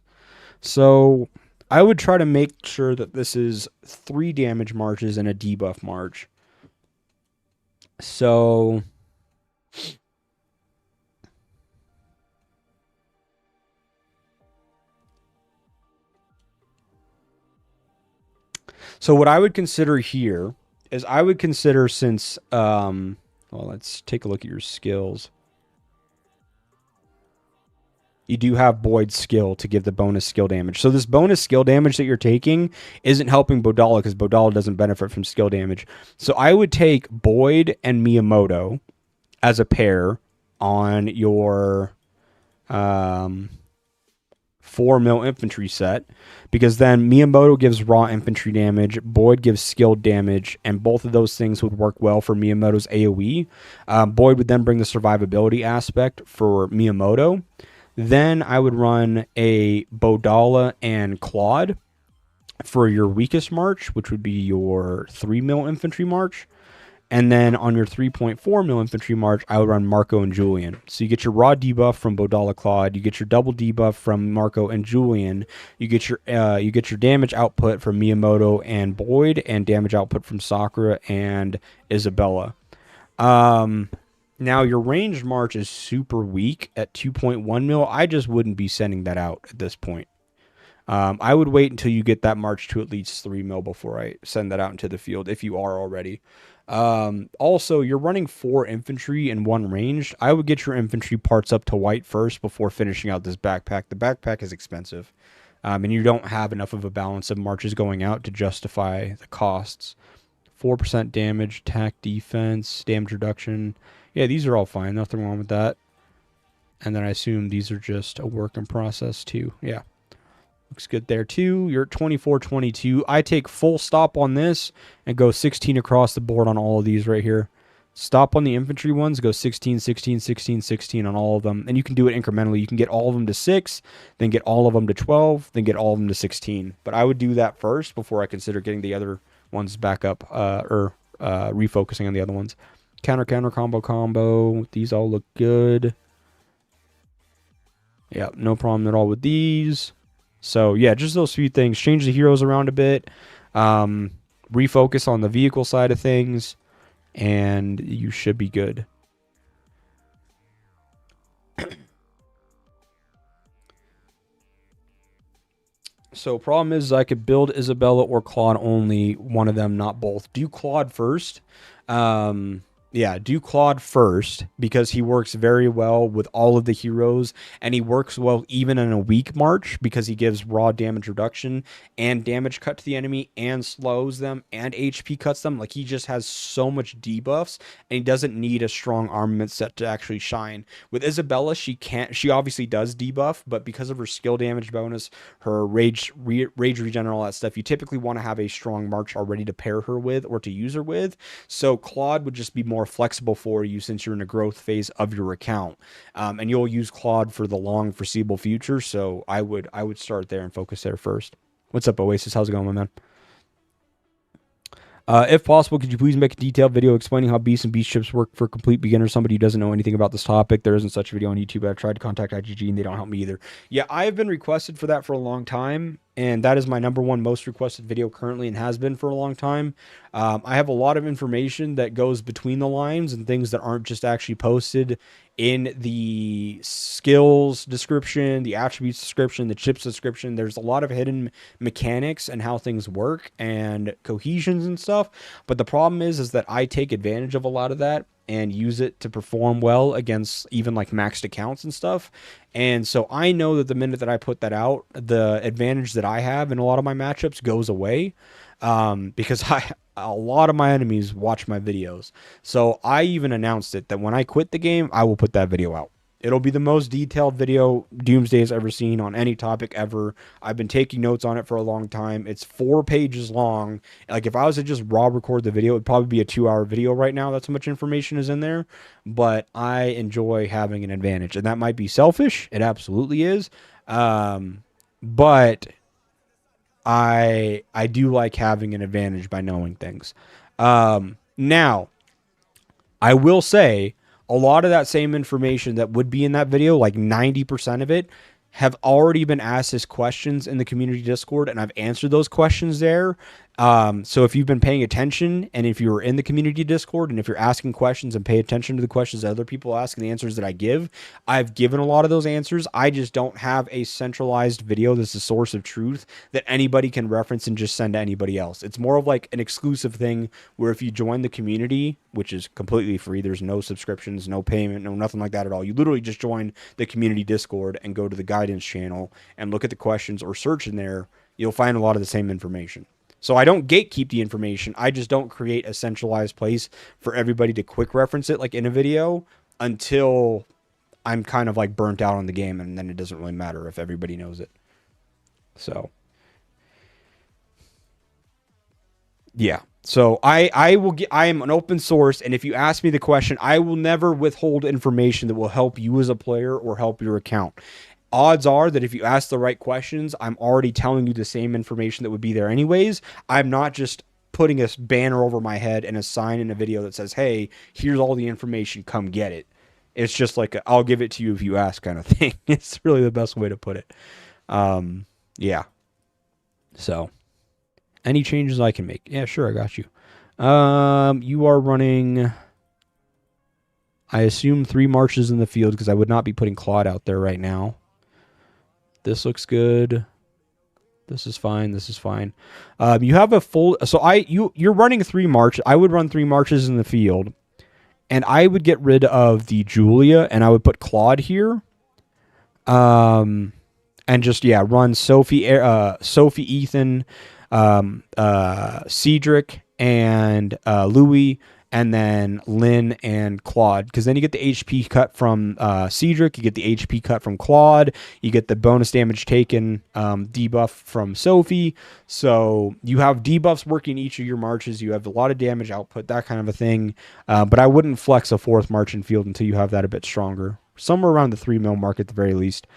So I would try to make sure that this is 3 damage marches and a debuff march. So what I would consider here is I would consider, since well, let's take a look at your skills. You do have Boyd's skill to give the bonus skill damage. So this bonus skill damage that you're taking isn't helping Bodala because Bodala doesn't benefit from skill damage. So I would take Boyd and Miyamoto as a pair on your 4 mil infantry set, because then Miyamoto gives raw infantry damage, Boyd gives skilled damage, and both of those things would work well for Miyamoto's AoE. Boyd would then bring the survivability aspect for Miyamoto. Then I would run a Bodala and Claude for your weakest march, which would be your 3 mil infantry march. And then on your 3.4 mil infantry march, I would run Marco and Julian. So you get your raw debuff from Bodala Claude, you get your double debuff from Marco and Julian, you get your damage output from Miyamoto and Boyd, and damage output from Sakura and Isabella. Now your ranged march is super weak at 2.1 mil. I just wouldn't be sending that out at this point. I would wait until you get that march to at least 3 mil before I send that out into the field, if you are already. Also, you're running 4 infantry and 1 ranged. I would get your infantry parts up to white first before finishing out this backpack. The backpack is expensive, and you don't have enough of a balance of marches going out to justify the costs. 4% damage, attack, defense, damage reduction. Yeah, these are all fine. Nothing wrong with that. And then I assume these are just a work in process too. Yeah. Looks good there too. You're at 24-22. I take full stop on this and go 16 across the board on all of these right here. Stop on the infantry ones, go 16, 16, 16, 16 on all of them. And you can do it incrementally. You can get all of them to 6, then get all of them to 12, then get all of them to 16. But I would do that first before I consider getting the other ones back up, or refocusing on the other ones. Counter, counter, combo, combo. These all look good. Yeah, no problem at all with these. So, yeah, just those few things. Change the heroes around a bit. Refocus on the vehicle side of things. And you should be good. So, problem is I could build Isabella or Claude only. One of them, not both. Do Claude first. Yeah, do Claude first because he works very well with all of the heroes, and he works well even in a weak march because he gives raw damage reduction and damage cut to the enemy and slows them and HP cuts them. Like, he just has so much debuffs, and he doesn't need a strong armament set to actually shine. With Isabella, she obviously does debuff, but because of her skill damage bonus, her rage regen, all that stuff, you typically want to have a strong march already to pair her with or to use her with. So Claude would just be more flexible for you since you're in a growth phase of your account, and you'll use Claude for the long foreseeable future. So I would start there and focus there first. What's up, Oasis? How's it going, my man? If possible, could you please make a detailed video explaining how beasts and beast ships work for complete beginners? Somebody who doesn't know anything about this topic. There isn't such a video on YouTube. I've tried to contact IGG and they don't help me either. Yeah, I have been requested for that for a long time, and that is my #1 most requested video currently and has been for a long time. I have a lot of information that goes between the lines and things that aren't just actually posted in the skills description, the attributes description, the chips description. There's a lot of hidden mechanics and how things work and cohesions and stuff. But the problem is that I take advantage of a lot of that and use it to perform well against even like maxed accounts and stuff. And so I know that the minute that I put that out, the advantage that I have in a lot of my matchups goes away, because a lot of my enemies watch my videos. So I even announced it that when I quit the game, I will put that video out. It'll be the most detailed video Doomsday has ever seen on any topic ever. I've been taking notes on it for a long time. It's 4 pages long. Like, if I was to just raw record the video, it'd probably be a 2-hour video right now. That's how much information is in there. But I enjoy having an advantage. And that might be selfish. It absolutely is. But I do like having an advantage by knowing things. Now, I will say, a lot of that same information that would be in that video, like 90% of it, have already been asked as questions in the community Discord, and I've answered those questions there. So if you've been paying attention, and if you're in the community Discord, and if you're asking questions and pay attention to the questions that other people ask and the answers that I give, I've given a lot of those answers. I just don't have a centralized video that's a source of truth that anybody can reference and just send to anybody else. It's more of like an exclusive thing where if you join the community, which is completely free, there's no subscriptions, no payment, no nothing like that at all. You literally just join the community Discord and go to the guidance channel and look at the questions or search in there. You'll find a lot of the same information. So I don't gatekeep the information. I just don't create a centralized place for everybody to quick reference it like in a video until I'm kind of like burnt out on the game, and then it doesn't really matter if everybody knows it. So yeah. So I will get, I am an open source, and if you ask me the question, I will never withhold information that will help you as a player or help your account. Odds are that if you ask the right questions, I'm already telling you the same information that would be there anyways. I'm not just putting a banner over my head and a sign in a video that says, "Hey, here's all the information, come get it." It's just like I'll give it to you if you ask kind of thing. It's really the best way to put it. Yeah. So, any changes I can make? Yeah, sure, I got you. You are running, I assume, 3 marches in the field because I would not be putting Claude out there right now. This looks good. This is fine. This is fine. You have a full. So you're running 3 marches. I would run 3 marches in the field, and I would get rid of the Julia, and I would put Claude here. And just run Sophie, Ethan, Cedric, and Louis, and then Lynn and Claude, because then you get the HP cut from Cedric, you get the HP cut from Claude, you get the bonus damage taken debuff from Sophie. So you have debuffs working each of your marches. You have a lot of damage output, that kind of a thing. But I wouldn't flex a 4th march in field until you have that a bit stronger, somewhere around the 3 mil mark at the very least.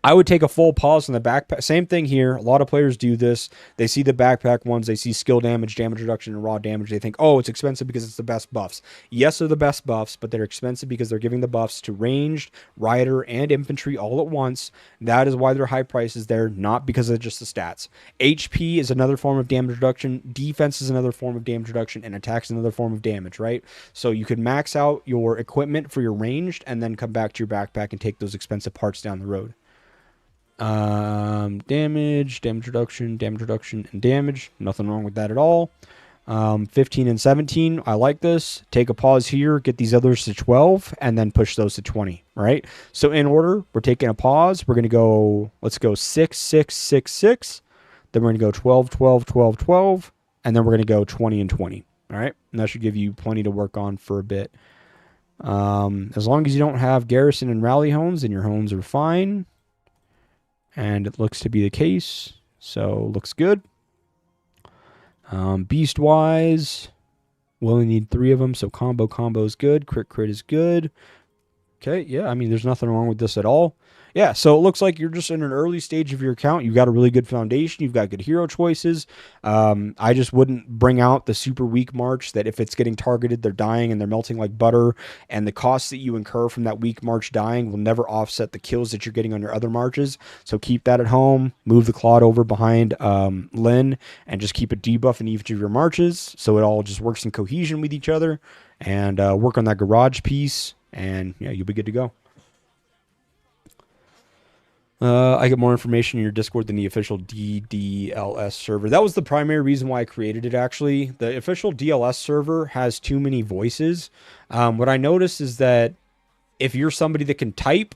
I would take a full pause on the backpack. Same thing here. A lot of players do this. They see the backpack ones. They see skill damage, damage reduction, and raw damage. They think, oh, it's expensive because it's the best buffs. Yes, they're the best buffs, but they're expensive because they're giving the buffs to ranged, rider, and infantry all at once. That is why their high price is there, not because of just the stats. HP is another form of damage reduction. Defense is another form of damage reduction, and attack is another form of damage, right? So you could max out your equipment for your ranged and then come back to your backpack and take those expensive parts down the road. Damage reduction, and damage. Nothing wrong with that at all. 15 and 17. I like this. Take a pause here, get these others to 12, and then push those to 20, right? So in order, we're taking a pause. We're going to go, let's go 6, 6, 6, 6. Then we're going to go 12, 12, 12, 12. And then we're going to go 20 and 20. All right. And that should give you plenty to work on for a bit. As long as you don't have garrison and rally hones, then your hones are fine. And it looks to be the case, so looks good. Beast-wise, we only need 3 of them, so combo is good. Crit is good. Okay, yeah, I mean, there's nothing wrong with this at all. Yeah, so it looks like you're just in an early stage of your account. You've got a really good foundation. You've got good hero choices. I just wouldn't bring out the super weak march that if it's getting targeted, they're dying and they're melting like butter. And the costs that you incur from that weak march dying will never offset the kills that you're getting on your other marches. So keep that at home. Move the Claude over behind Lynn and just keep a debuff in each of your marches. So it all just works in cohesion with each other. And work on that garage piece. And yeah, you'll be good to go. I get more information in your Discord than the official DDLS server. That was the primary reason why I created it, actually. The official DLS server has too many voices. What I noticed is that if you're somebody that can type,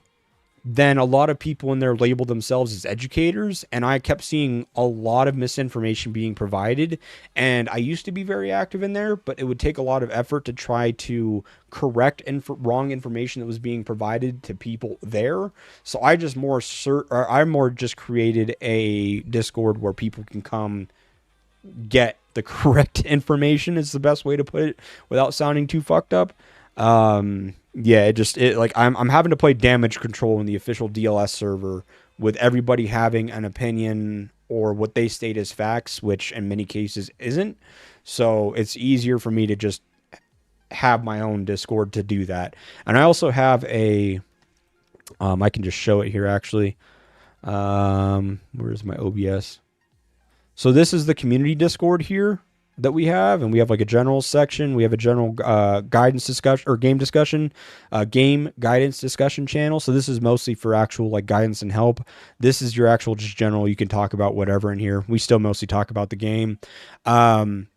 then a lot of people in there label themselves as educators, and I kept seeing a lot of misinformation being provided. And I used to be very active in there, but it would take a lot of effort to try to correct wrong information that was being provided to people there. So I just more just created a Discord where people can come get the correct information, is the best way to put it without sounding too fucked up. Yeah, I'm having to play damage control in the official DLS server with everybody having an opinion or what they state as facts, which in many cases isn't. So it's easier for me to just have my own Discord to do that. And I also have I can just show it here actually. Where's my OBS? So this is the community Discord here that we have, and we have like a general section. We have a general guidance discussion or game discussion, game guidance discussion channel. So this is mostly for actual like guidance and help. This is your actual just general. You can talk about whatever in here. We still mostly talk about the game.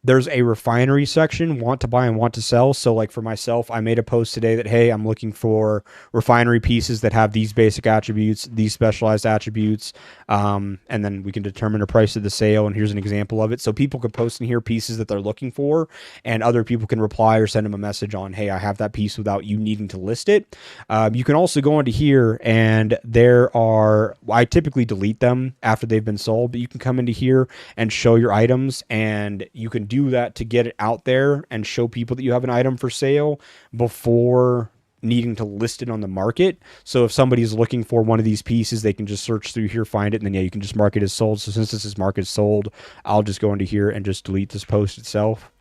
There's a refinery section, want to buy and want to sell. So like for myself, I made a post today that, hey, I'm looking for refinery pieces that have these basic attributes, these specialized attributes. And then we can determine the price of the sale. And here's an example of it. So people could post in here pieces pieces that they're looking for, and other people can reply or send them a message on, hey, I have that piece without you needing to list it. You can also go into here, and there are, I typically delete them after they've been sold, but you can come into here and show your items, and you can do that to get it out there and show people that you have an item for sale before needing to list it on the market. So if somebody's looking for one of these pieces, they can just search through here, find it, and then you can just mark it as sold. So since this is marked as sold, I'll just go into here and just delete this post itself.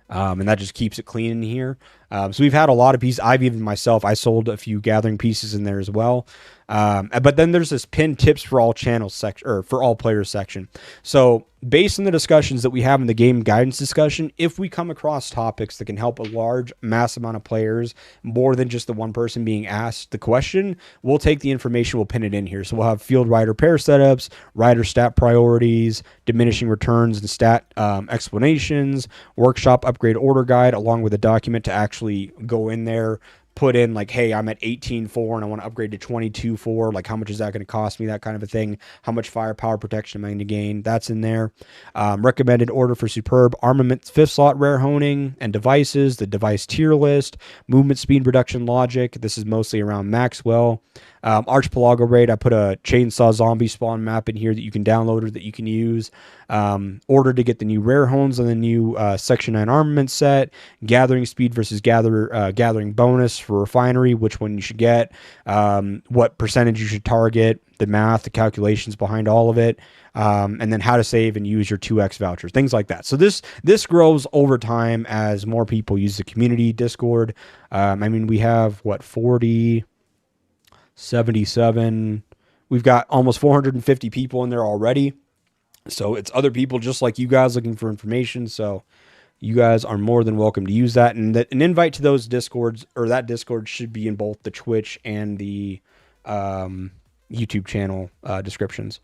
And that just keeps it clean in here. So we've had a lot of pieces. I've even myself, I sold a few gathering pieces in there as well. But then there's this pin tips for all channels section, or for all players section. So based on the discussions that we have in the game guidance discussion, if we come across topics that can help a large mass amount of players, more than just the one person being asked the question, we'll take the information, we'll pin it in here. So we'll have field rider pair setups, rider stat priorities, diminishing returns and stat explanations, workshop upgrade order guide, along with a document to actually go in there, put in like, hey, I'm at 18.4 and I want to upgrade to 22.4. Like, how much is that going to cost me? That kind of a thing. How much firepower protection am I going to gain? That's in there. Recommended order for superb armament, 5th slot rare honing and devices, the device tier list, movement speed reduction logic. This is mostly around Maxwell. Archipelago raid, I put a chainsaw zombie spawn map in here that you can download or that you can use. Order to get the new rare hones on the new Section 9 armament set. Gathering speed versus gathering bonus for refinery, which one you should get. What percentage you should target. The math, the calculations behind all of it. And then how to save and use your 2x vouchers, things like that. So this grows over time as more people use the community Discord. I mean, we have, 40... 77. We've got almost 450 people in there already. So it's other people just like you guys looking for information. So you guys are more than welcome to use that. And an invite to those Discords, or that Discord, should be in both the Twitch and the YouTube channel descriptions.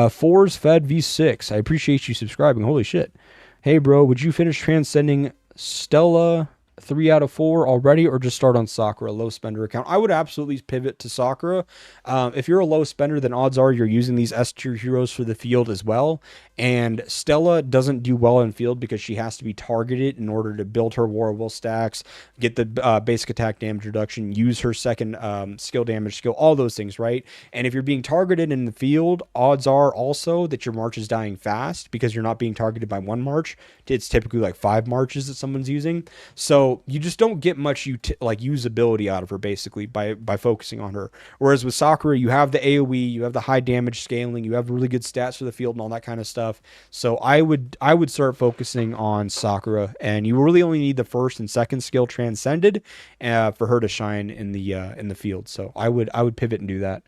Fours Fed V6. I appreciate you subscribing. Holy shit. Hey, bro, would you finish transcending Stella 3 out of 4 already, or just start on Sakura, low spender account? I would absolutely pivot to Sakura. If you're a low spender, then odds are you're using these S tier heroes for the field as well. And Stella doesn't do well in field because she has to be targeted in order to build her War Will stacks, get the basic attack damage reduction, use her second skill damage skill, all those things, right? And if you're being targeted in the field, odds are also that your march is dying fast because you're not being targeted by one march. It's typically like 5 marches that someone's using. So you just don't get much usability out of her basically by focusing on her. Whereas with Sakura, you have the AoE, you have the high damage scaling, you have really good stats for the field and all that kind of stuff. So I would start focusing on Sakura, and you really only need the first and second skill transcended for her to shine in the field. So I would pivot and do that.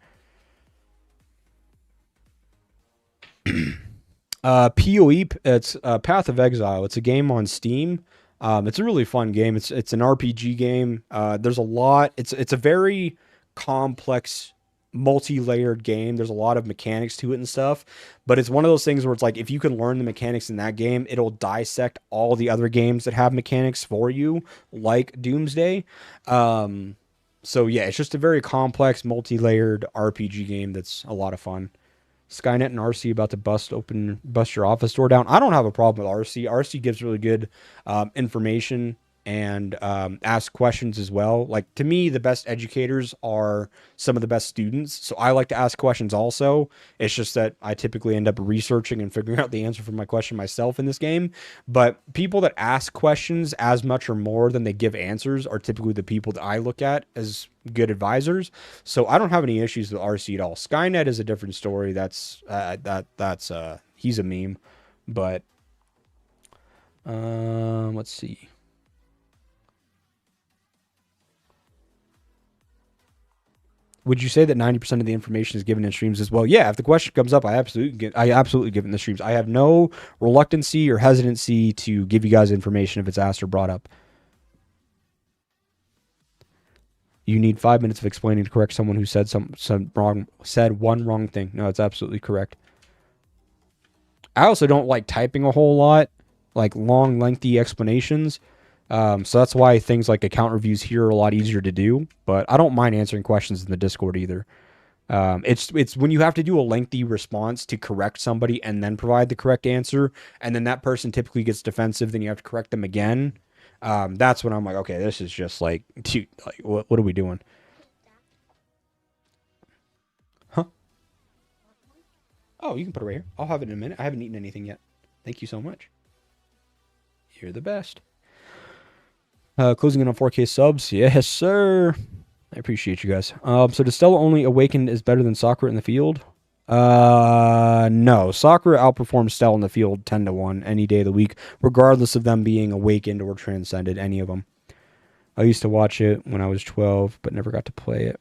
PoE, it's Path of Exile. It's a game on Steam. It's a really fun game. It's an RPG game. There's a lot. It's a very complex, multi-layered game. There's a lot of mechanics to it and stuff. But it's one of those things where it's like, if you can learn the mechanics in that game, it'll dissect all the other games that have mechanics for you, like Doomsday. So yeah, it's just a very complex, multi-layered RPG game that's a lot of fun. Skynet and RC about to bust your office door down. I don't have a problem with RC. RC gives really good information and ask questions as well. Like, to me, the best educators are some of the best students. So I like to ask questions also. It's just that I typically end up researching and figuring out the answer for my question myself in this game. But people that ask questions as much or more than they give answers are typically the people that I look at as good advisors. So I don't have any issues with RC at all. Skynet is a different story. That's he's a meme. But let's see. Would you say that 90% of the information is given in streams as well? Yeah, if the question comes up, I absolutely give it in the streams. I have no reluctancy or hesitancy to give you guys information if it's asked or brought up. You need 5 minutes of explaining to correct someone who said one wrong thing. No, it's absolutely correct. I also don't like typing a whole lot, like long, lengthy explanations. So that's why things like account reviews here are a lot easier to do. But I don't mind answering questions in the Discord either. It's when you have to do a lengthy response to correct somebody and then provide the correct answer, and then that person typically gets defensive, then you have to correct them again. That's when I'm like, okay, this is just like, dude, like what are we doing? Huh? Oh, you can put it right here. I'll have it in a minute. I haven't eaten anything yet. Thank you so much. You're the best. Closing in on 4K subs. Yes, sir. I appreciate you guys. So does Stella only Awakened is better than Sakura in the field? No. Sakura outperforms Stella in the field 10 to 1 any day of the week, regardless of them being Awakened or Transcended, any of them. I used to watch it when I was 12, but never got to play it.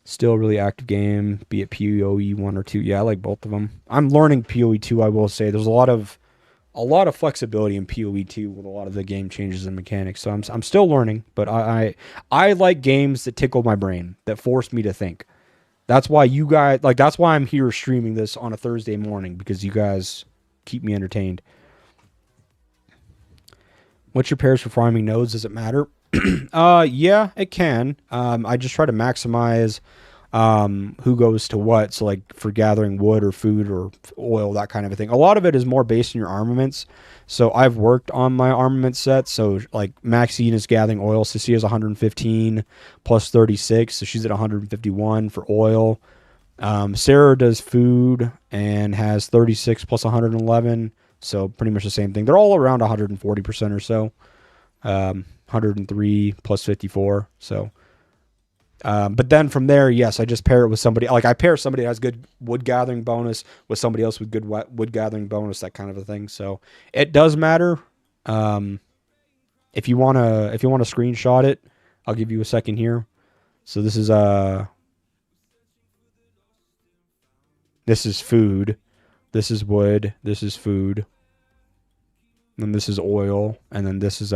Still a really active game, be it PoE 1 or 2. Yeah, I like both of them. I'm learning PoE 2, I will say. There's a lot of flexibility in PoE 2 with a lot of the game changes and mechanics. So I'm still learning, but I like games that tickle my brain, that force me to think. That's why you guys that's why I'm here streaming this on a Thursday morning, because you guys keep me entertained. What's your pairs for farming nodes? Does it matter? Yeah, it can. I just try to maximize who goes to what. So like for gathering wood or food or oil, that kind of a thing. A lot of it is more based on your armaments. So I've worked on my armament set. So like Maxine is gathering oil. So she has 115 plus 36. So she's at 151 for oil. Sarah does food and has 36 plus 111. So pretty much the same thing. They're all around 140% or so. 103 plus 54. So, but then from there, yes, I just pair it with somebody. Like I pair somebody that has good wood gathering bonus with somebody else with good wood gathering bonus, that kind of a thing. So it does matter. If you wanna screenshot it, I'll give you a second here. So this is food. This is wood. This is food. And then this is oil. And then this is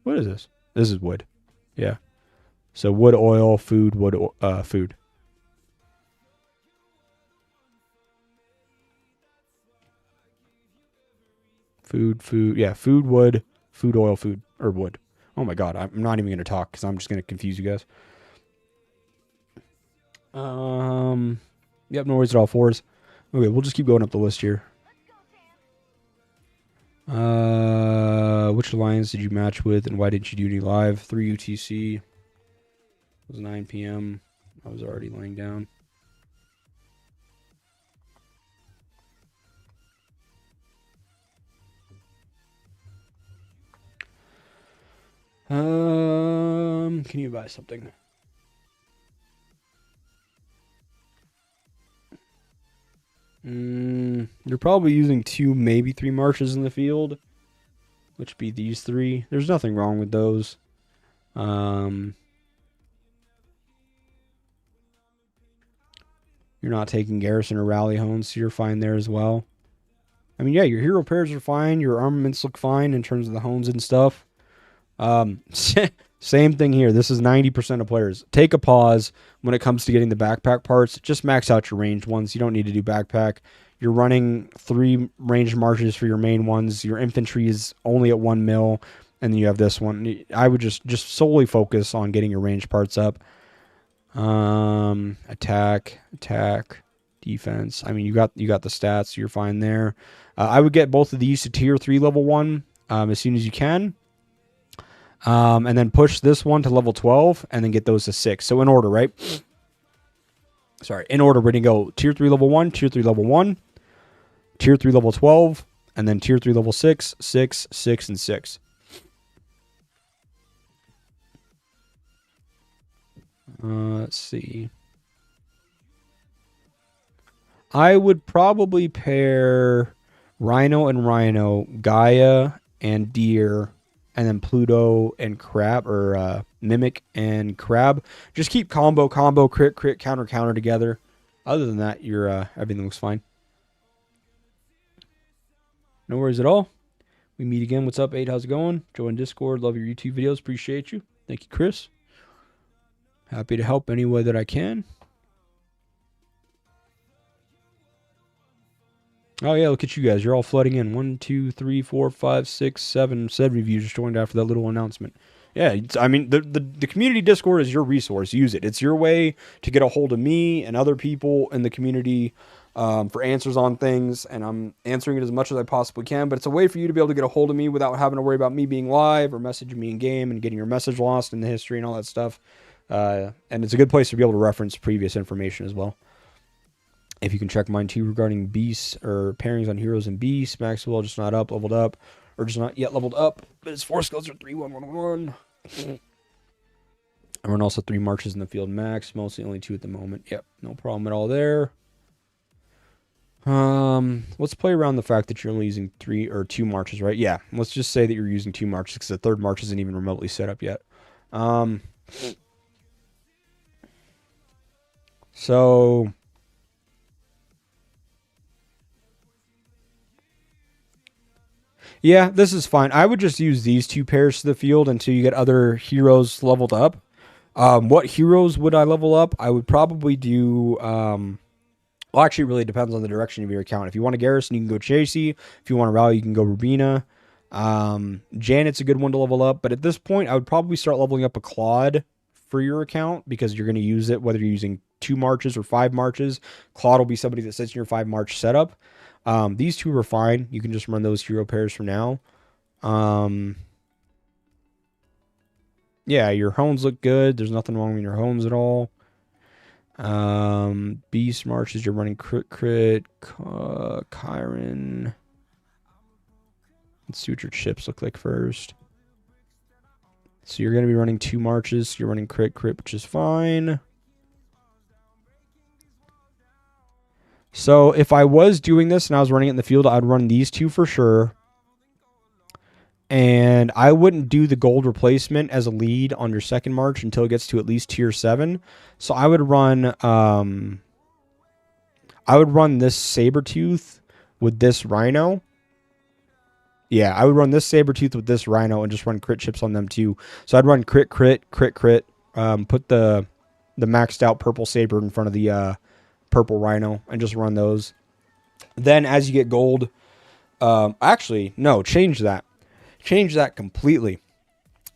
what is this? This is wood. Yeah. So wood, oil, food, wood, food. Food. Yeah, food, wood, food, oil, food, or wood. Oh my god, I'm not even gonna talk because I'm just gonna confuse you guys. Yep, no worries at all. Fours. Okay, we'll just keep going up the list here. Which alliance did you match with, and why didn't you do any live? 3 UTC. It was 9 p.m. I was already laying down. Can you buy something? You're probably using 2, maybe 3 marches in the field, which be these 3. There's nothing wrong with those. You're not taking garrison or rally hones, so you're fine there as well. I mean, yeah, your hero pairs are fine. Your armaments look fine in terms of the hones and stuff. Same thing here. This is 90% of players. Take a pause when it comes to getting the backpack parts. Just max out your ranged ones. You don't need to do backpack. You're running 3 ranged marches for your main ones. Your infantry is only at 1 mil, and then you have this one. I would just solely focus on getting your ranged parts up. Attack, defense. I mean, you got the stats, so you're fine there. I would get both of these to tier 3 level 1 as soon as you can. And then push this one to level 12 and then get those to 6. So in order, right? Sorry, in order, we're going to go tier 3 level 1, tier 3 level 1, tier 3 level 12, and then tier 3 level 6, 6, 6, and 6. Let's see. I would probably pair Rhino and Rhino, Gaia and Deer, and then Pluto and Crab, or Mimic and Crab. Just keep combo, crit, counter together. Other than that, your everything looks fine. No worries at all. We meet again. What's up, 8? How's it going? Join Discord. Love your YouTube videos. Appreciate you. Thank you, Chris. Happy to help any way that I can. Oh, yeah, look at you guys. You're all flooding in. 1, 2, 3, 4, 5, 6, 7 of you just joined after that little announcement. Yeah, I mean, the community Discord is your resource. Use it. It's your way to get a hold of me and other people in the community for answers on things, and I'm answering it as much as I possibly can. But it's a way for you to be able to get a hold of me without having to worry about me being live or messaging me in game and getting your message lost in the history and all that stuff. And it's a good place to be able to reference previous information as well. If you can check mine too regarding beasts or pairings on heroes and beasts, Maxwell just not up, leveled up, or just not yet leveled up, but his 4 skills are 3-1-1-1. And we're also 3 marches in the field max, mostly only 2 at the moment. Yep, no problem at all there. Let's play around the fact that you're only using 3 or 2 marches, right? Yeah, let's just say that you're using 2 marches because the 3rd march isn't even remotely set up yet. So yeah, this is fine. I would just use these 2 pairs to the field until you get other heroes leveled up. What heroes would I level up? I would probably do, well, actually, it really depends on the direction of your account. If you want a Garrison, you can go Chasey. If you want a Rally, you can go Rubina. Janet's a good one to level up, but at this point, I would probably start leveling up a Claude for your account because you're going to use it whether you're using 2 marches or 5 marches. Claude will be somebody that sits in your 5 march setup. These 2 are fine. You can just run those hero pairs for now. Yeah, your homes look good. There's nothing wrong with your homes at all. Beast marches, you're running crit, Chiron. Let's see what your chips look like first. So you're going to be running 2 marches. You're running crit, which is fine. So if I was doing this and I was running it in the field, I'd run these 2 for sure. And I wouldn't do the gold replacement as a lead on your 2nd march until it gets to at least tier 7. So I would run this Sabertooth with this Rhino. Yeah, I would run this Sabertooth with this Rhino and just run crit chips on them too. So I'd run crit. Put the maxed out purple Saber in front of the purple Rhino and just run those. Then as you get gold, actually, no, change that. Change that completely.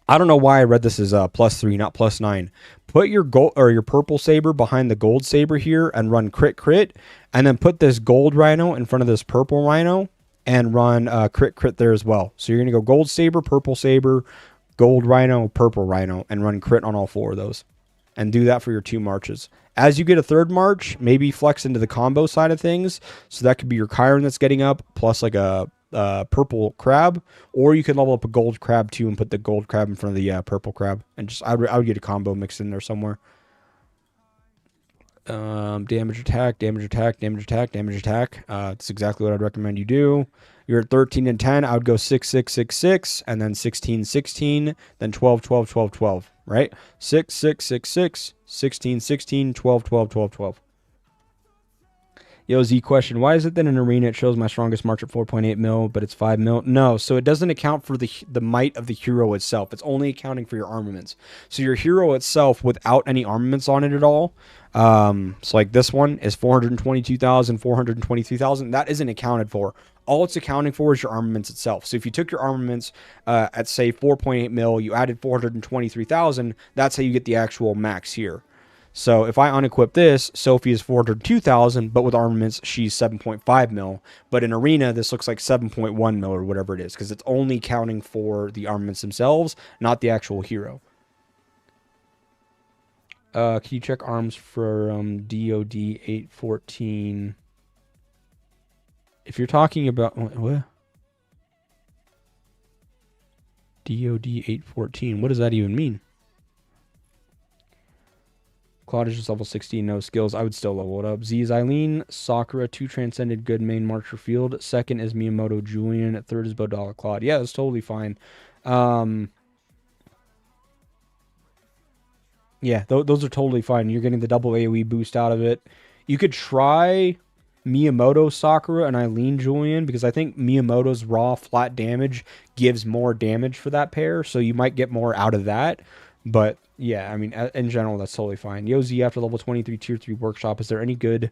I don't know why I read this as +3, not +9. Put your gold or your purple Saber behind the gold Saber here and run crit, and then put this gold Rhino in front of this purple Rhino and run crit there as well. So you're gonna go gold Saber, purple Saber, gold Rhino, purple Rhino, and run crit on all 4 of those, and do that for your 2 marches. As you get a 3rd march, maybe flex into the combo side of things. So that could be your Chiron that's getting up plus like a purple crab, or you can level up a gold crab too and put the gold crab in front of the purple crab, and just I would get a combo mixed in there somewhere. Damage attack. That's exactly what I'd recommend you do. You're at 13 and 10. I would go 6, 6, 6, 6, and then 16, 16, then 12, 12, 12, 12. Right? 6, 6, 6, 6, 16, 16, 12, 12, 12, 12. Yo, Z question. Why is it that in arena it shows my strongest march at 4.8 mil, but it's 5 mil? No, so it doesn't account for the might of the hero itself. It's only accounting for your armaments. So your hero itself, without any armaments on it at all, so like this one is 422,000, 423,000. That isn't accounted for. All it's accounting for is your armaments itself. So if you took your armaments at, say, 4.8 mil, you added 423,000, that's how you get the actual max here. So if I unequip this, Sophie is 402,000, but with armaments, she's 7.5 mil. But in arena, this looks like 7.1 mil or whatever it is, because it's only counting for the armaments themselves, not the actual hero. Can you check arms for DOD 814? If you're talking about what? DOD 814, what does that even mean? Claude is just level 16, no skills. I would still level it up. Z is Eileen. Sakura, 2 transcended good main marcher field. 2nd is Miyamoto Julian. 3rd is Bodala Claude. Yeah, that's totally fine. Yeah, those are totally fine. You're getting the double AoE boost out of it. You could try Miyamoto Sakura and Eileen Julian, because I think Miyamoto's raw flat damage gives more damage for that pair, so you might get more out of that. But yeah, I mean, in general, that's totally fine. Yo, Z, after level 23 tier 3 workshop, is there any good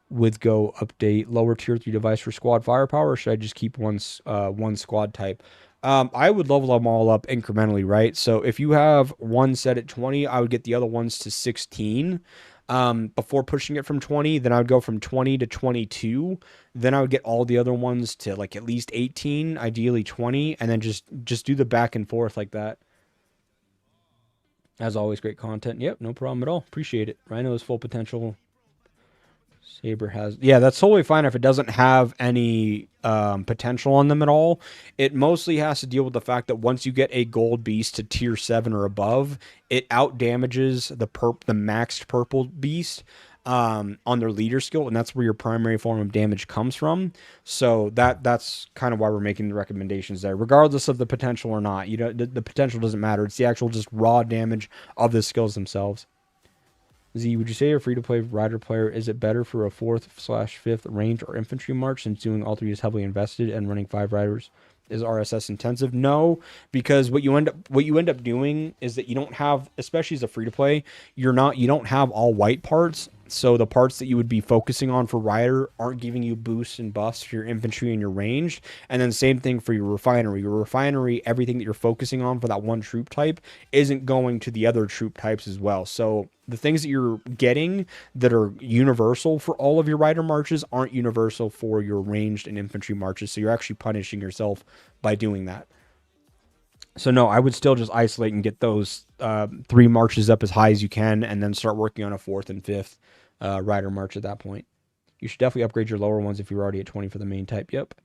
with Go update lower tier 3 device for squad firepower, or should I just keep one squad type? I would level them all up incrementally, right? So if you have one set at 20, I would get the other ones to 16 before pushing it from 20. Then I would go from 20 to 22. Then I would get all the other ones to like at least 18, ideally 20, and then just do the back and forth like that. As always, great content. Yep, no problem at all. Appreciate it. Rhino is full potential. Saber has, yeah, that's totally fine if it doesn't have any potential on them at all. It mostly has to deal with the fact that once you get a gold beast to tier 7 or above, it out damages the maxed purple beast on their leader skill, and that's where your primary form of damage comes from. So that's kind of why we're making the recommendations there, regardless of the potential or not. You know, the potential doesn't matter. It's the actual just raw damage of the skills themselves. Z, would you say a free-to-play rider player, is it better for a 4th/5th range or infantry march since doing all 3 is heavily invested and running 5 riders is RSS intensive? No, because what you end up doing is that you don't have, especially as a free-to-play, you don't have all white parts. So the parts that you would be focusing on for rider aren't giving you boosts and buffs for your infantry and your ranged. And then same thing for your refinery. Your refinery, everything that you're focusing on for that one troop type isn't going to the other troop types as well. So the things that you're getting that are universal for all of your rider marches aren't universal for your ranged and infantry marches. So you're actually punishing yourself by doing that. So no, I would still just isolate and get those 3 marches up as high as you can, and then start working on a 4th and 5th rider march at that point. You should definitely upgrade your lower ones if you're already at 20 for the main type. Yep.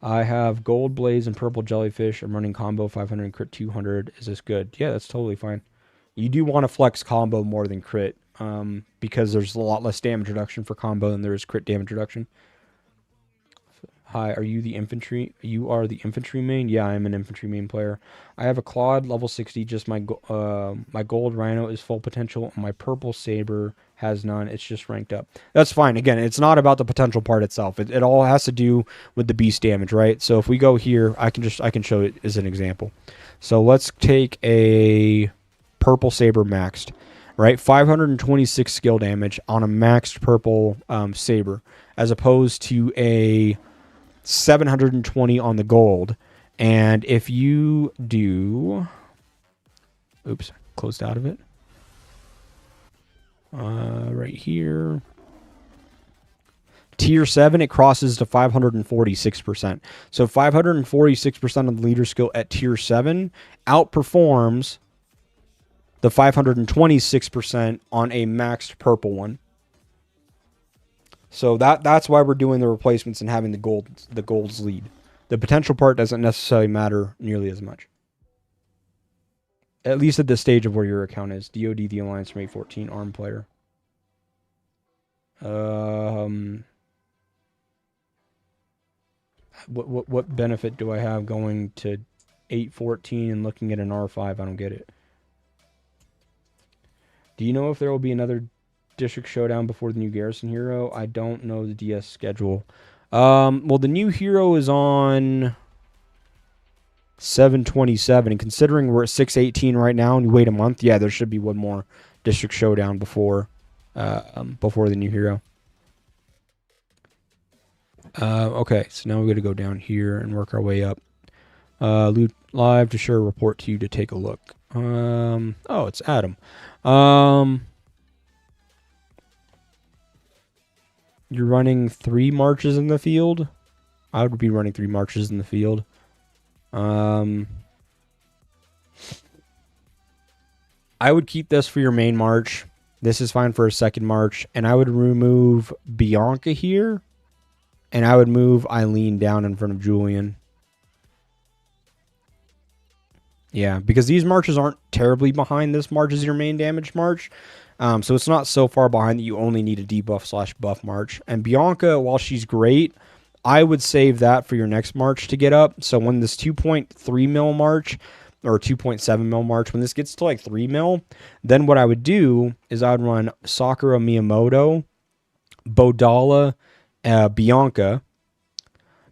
I have gold blaze and purple jellyfish. I'm running combo 500 and crit 200. Is this good? Yeah, that's totally fine. You do want to flex combo more than crit because there's a lot less damage reduction for combo than there is crit damage reduction. Hi, are you the infantry? You are the infantry main? Yeah, I'm an infantry main player. I have a Claude, level 60. Just my gold rhino is full potential. My purple saber has none. It's just ranked up. That's fine. Again, it's not about the potential part itself. It all has to do with the beast damage, right? So if we go here, I can show it as an example. So let's take a purple saber maxed, right? 526 skill damage on a maxed purple saber, as opposed to a 720 on the gold. And if you do, oops, closed out of it. Right here, tier 7, it crosses to 546%. So 546% of the leader skill at tier 7 outperforms the 526% on a maxed purple one. So that's why we're doing the replacements and having the golds lead. The potential part doesn't necessarily matter nearly as much. At least at this stage of where your account is. DOD, the Alliance from 814, ARM player. What benefit do I have going to 814 and looking at an R5? I don't get it. Do you know if there will be another District Showdown before the new Garrison hero? I don't know the DS schedule. Well, the new hero is on 7/27, and considering we're at 6/18 right now and you wait a month, yeah, there should be one more District Showdown before the new hero. Okay, so now we're going to go down here and work our way up. Loot live to share a report to you to take a look. Oh, it's Adam. You're running 3 marches in the field? I would be running 3 marches in the field. I would keep this for your main march. This is fine for a second march. And I would remove Bianca here. And I would move Eileen down in front of Julian. Yeah, because these marches aren't terribly behind. This march is your main damage march. So it's not so far behind that you only need a debuff/buff march. And Bianca, while she's great, I would save that for your next march to get up. So when this 2.3 mil march, or 2.7 mil march, when this gets to like 3 mil, then what I would do is I would run Sakura Miyamoto, Bodala, Bianca,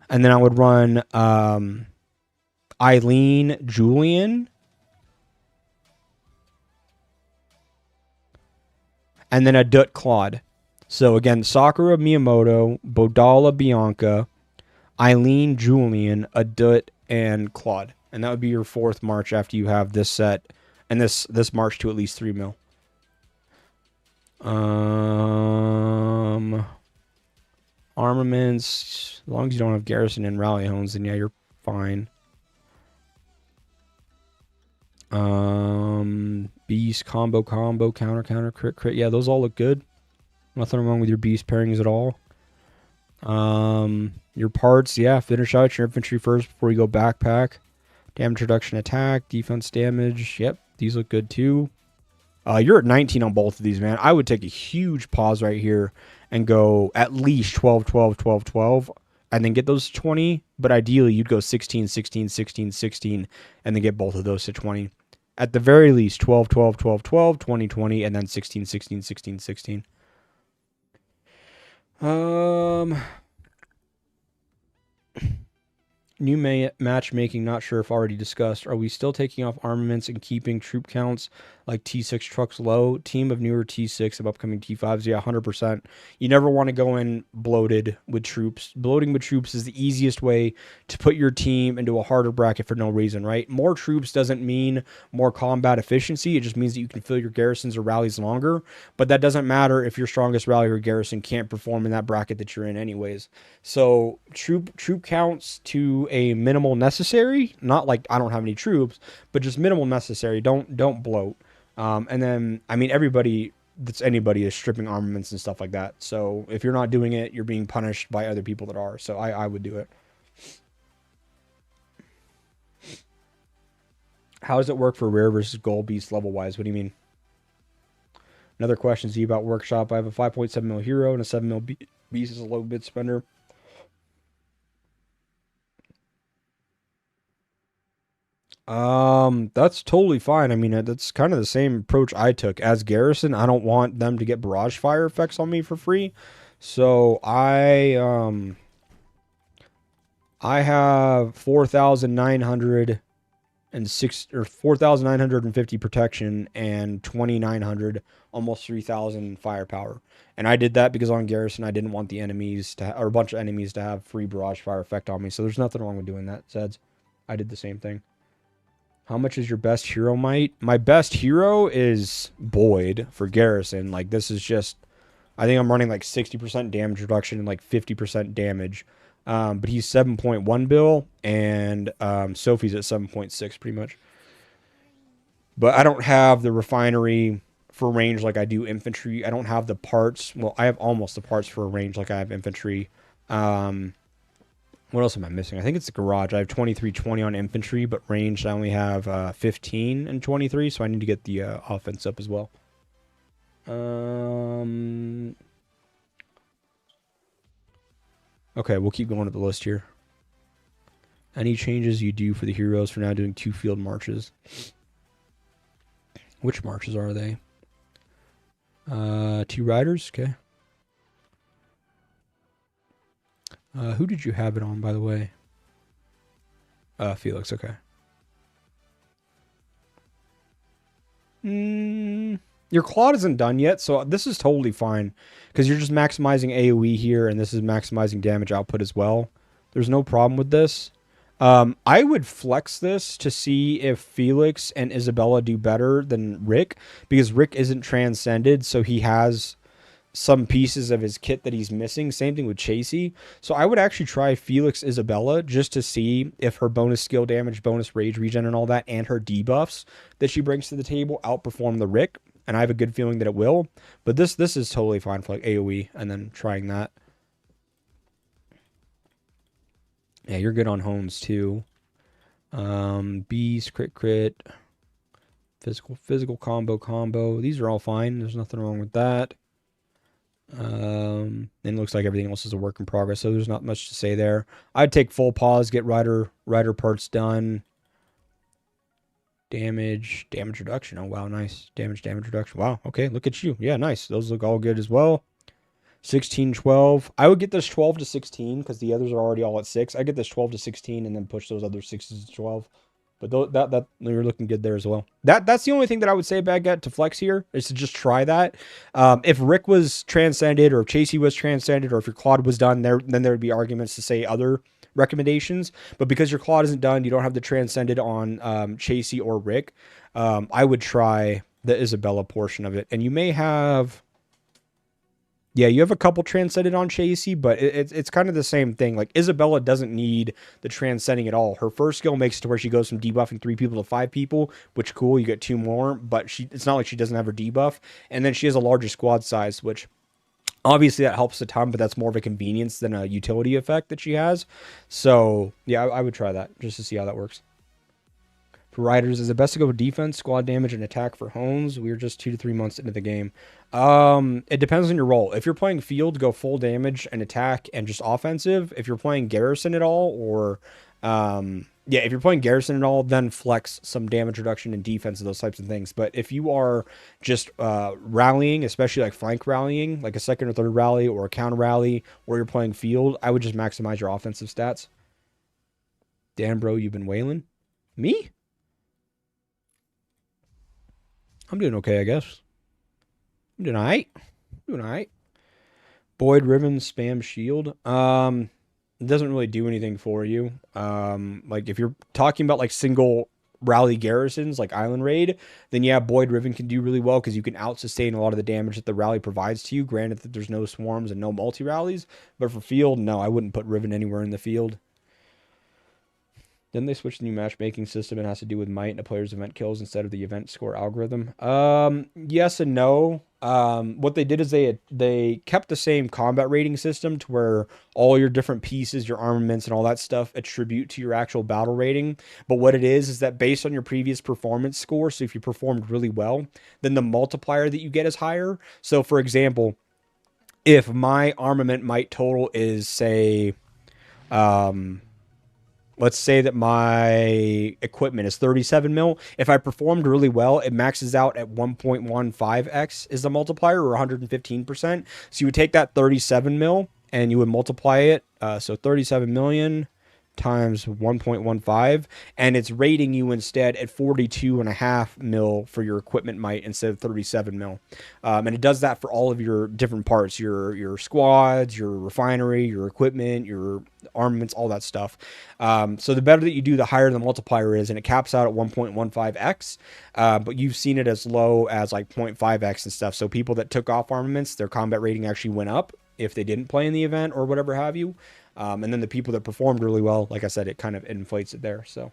and then I would run Eileen, Julian, and then a Dut Claude. So again, Sakura Miyamoto, Bodala Bianca, Eileen Julian, Adut, and Claude. and that would be your 4th march after you have this set, and this march to at least 3 mil. Armaments, as long as you don't have garrison and rally hones, then yeah, you're fine. Beast, combo, counter, crit. Yeah, those all look good. Nothing wrong with your beast pairings at all. Your parts, yeah, finish out your infantry first before you go backpack. Damage reduction, attack, defense damage. Yep, these look good too. You're at 19 on both of these, man. I would take a huge pause right here and go at least 12, 12, 12, 12, and then get those to 20. But ideally, you'd go 16, 16, 16, 16, and then get both of those to 20. At the very least, 12, 12, 12, 12, 20, 20, and then 16, 16, 16, 16. New matchmaking, not sure if already discussed. Are we still taking off armaments and keeping troop counts like T6 trucks low? Team of newer T6 of upcoming T5s. Yeah, 100%. You never want to go in bloated with troops. Bloating with troops is the easiest way to put your team into a harder bracket for no reason, right? More troops doesn't mean more combat efficiency. It just means that you can fill your garrisons or rallies longer. But that doesn't matter if your strongest rally or garrison can't perform in that bracket that you're in anyways. So troop counts to a minimal necessary, not like I don't have any troops, but just minimal necessary. Don't bloat. And then, I mean, anybody is stripping armaments and stuff like that. So if you're not doing it, you're being punished by other people that are. So I would do it. How does it work for rare versus gold beast level wise? What do you mean? Another question is about workshop. I have a 5.7 mil hero and a 7 mil beast as a low bid spender. That's totally fine. I mean, that's kind of the same approach I took as garrison. I don't want them to get barrage fire effects on me for free. So I have 4,906 or 4,950 protection and 2,900, almost 3,000 firepower. And I did that because on garrison I didn't want the enemies to or a bunch of enemies to have free barrage fire effect on me. So there's nothing wrong with doing that, Zeds. I did the same thing. How much is your best hero might? My best hero is Boyd for garrison. Like, this is just, I think I'm running like 60% damage reduction and like 50% damage. But he's 7.1 bill, and Sophie's at 7.6 pretty much. But I don't have the refinery for range like I do infantry. I don't have the parts. Well, I have almost the parts for range like I have infantry. What else am I missing? I think it's the garage. I have 2320 on infantry, but range I only have 15 and 23, so I need to get the offense up as well. Okay, we'll keep going to the list here. Any changes you do for the heroes for now doing 2 field marches? Which marches are they? 2 riders? Okay. Who did you have it on, by the way? Felix, okay. Your Claude isn't done yet, so this is totally fine. Because you're just maximizing AoE here, and this is maximizing damage output as well. There's no problem with this. I would flex this to see if Felix and Isabella do better than Rick. Because Rick isn't transcended, so he has some pieces of his kit that he's missing. Same thing with Chasey. So I would actually try Felix Isabella just to see if her bonus skill damage, bonus rage regen and all that, and her debuffs that she brings to the table outperform the Rick. And I have a good feeling that it will. But this is totally fine for like AoE and then trying that. Yeah, you're good on hones too. Beast, crit, physical combo. These are all fine. There's nothing wrong with that. And it looks like everything else is a work in progress, so there's not much to say there. I'd take full pause, get rider parts done. Damage reduction. Oh wow, nice. Damage reduction. Wow, okay, look at you. Yeah, nice. Those look all good as well. 16, 12. I would get this 12 to 16 because the others are already all at 6. I get this 12 to 16 and then push those other 6s to 12. But that you're looking good there as well. That's the only thing that I would say Baguette to flex here is to just try that. If Rick was transcended or if Chasey was transcended or if your Claude was done, then there would be arguments to say other recommendations. But because your Claude isn't done, you don't have the Transcended on Chasey or Rick. I would try the Isabella portion of it, and you may have. Yeah, you have a couple transcended on Chasey, but it's kind of the same thing. Like Isabella doesn't need the transcending at all. Her first skill makes it to where she goes from debuffing 3 people to 5 people, which cool, you get 2 more, but it's not like she doesn't have her debuff. And then she has a larger squad size, which obviously that helps a ton, but that's more of a convenience than a utility effect that she has. So yeah, I would try that just to see how that works. For riders, is it best to go with defense, squad damage, and attack for hones? We're just 2 to 3 months into the game. It depends on your role. If you're playing field, go full damage and attack and just offensive. If you're playing garrison at all, or yeah, if you're playing garrison at all, then flex some damage reduction and defense and those types of things. But if you are just rallying, especially like flank rallying, like a second or third rally or a counter rally, or you're playing field, I would just maximize your offensive stats. Dan, bro, you've been wailing? Me? I'm doing okay, I guess. I'm doing all right. Boyd, Riven, spam, shield. It doesn't really do anything for you. Like if you're talking about like single rally garrisons, like Island Raid, then yeah, Boyd, Riven can do really well because you can out-sustain a lot of the damage that the rally provides to you. Granted that there's no swarms and no multi-rallies, but for field, no, I wouldn't put Riven anywhere in the field. Then they switched the new matchmaking system. It has to do with might and a player's event kills instead of the event score algorithm. Yes and no. What they did is they kept the same combat rating system to where all your different pieces, your armaments, and all that stuff attribute to your actual battle rating. But what it is that based on your previous performance score, so if you performed really well, then the multiplier that you get is higher. So for example, if my armament might total is say, let's say that my equipment is 37 mil. If I performed really well, it maxes out at 1.15x is the multiplier, or 115%. So you would take that 37 mil and you would multiply it. So 37 million times 1.15, and it's rating you instead at 42.5 mil for your equipment might instead of 37 mil. And it does that for all of your different parts, your squads, your refinery, your equipment, your armaments, all that stuff. So the better that you do, the higher the multiplier is, and it caps out at 1.15x. But you've seen it as low as like 0.5x and stuff. So people that took off armaments, their combat rating actually went up if they didn't play in the event or whatever have you. And then the people that performed really well, like I said, it kind of inflates it there. So,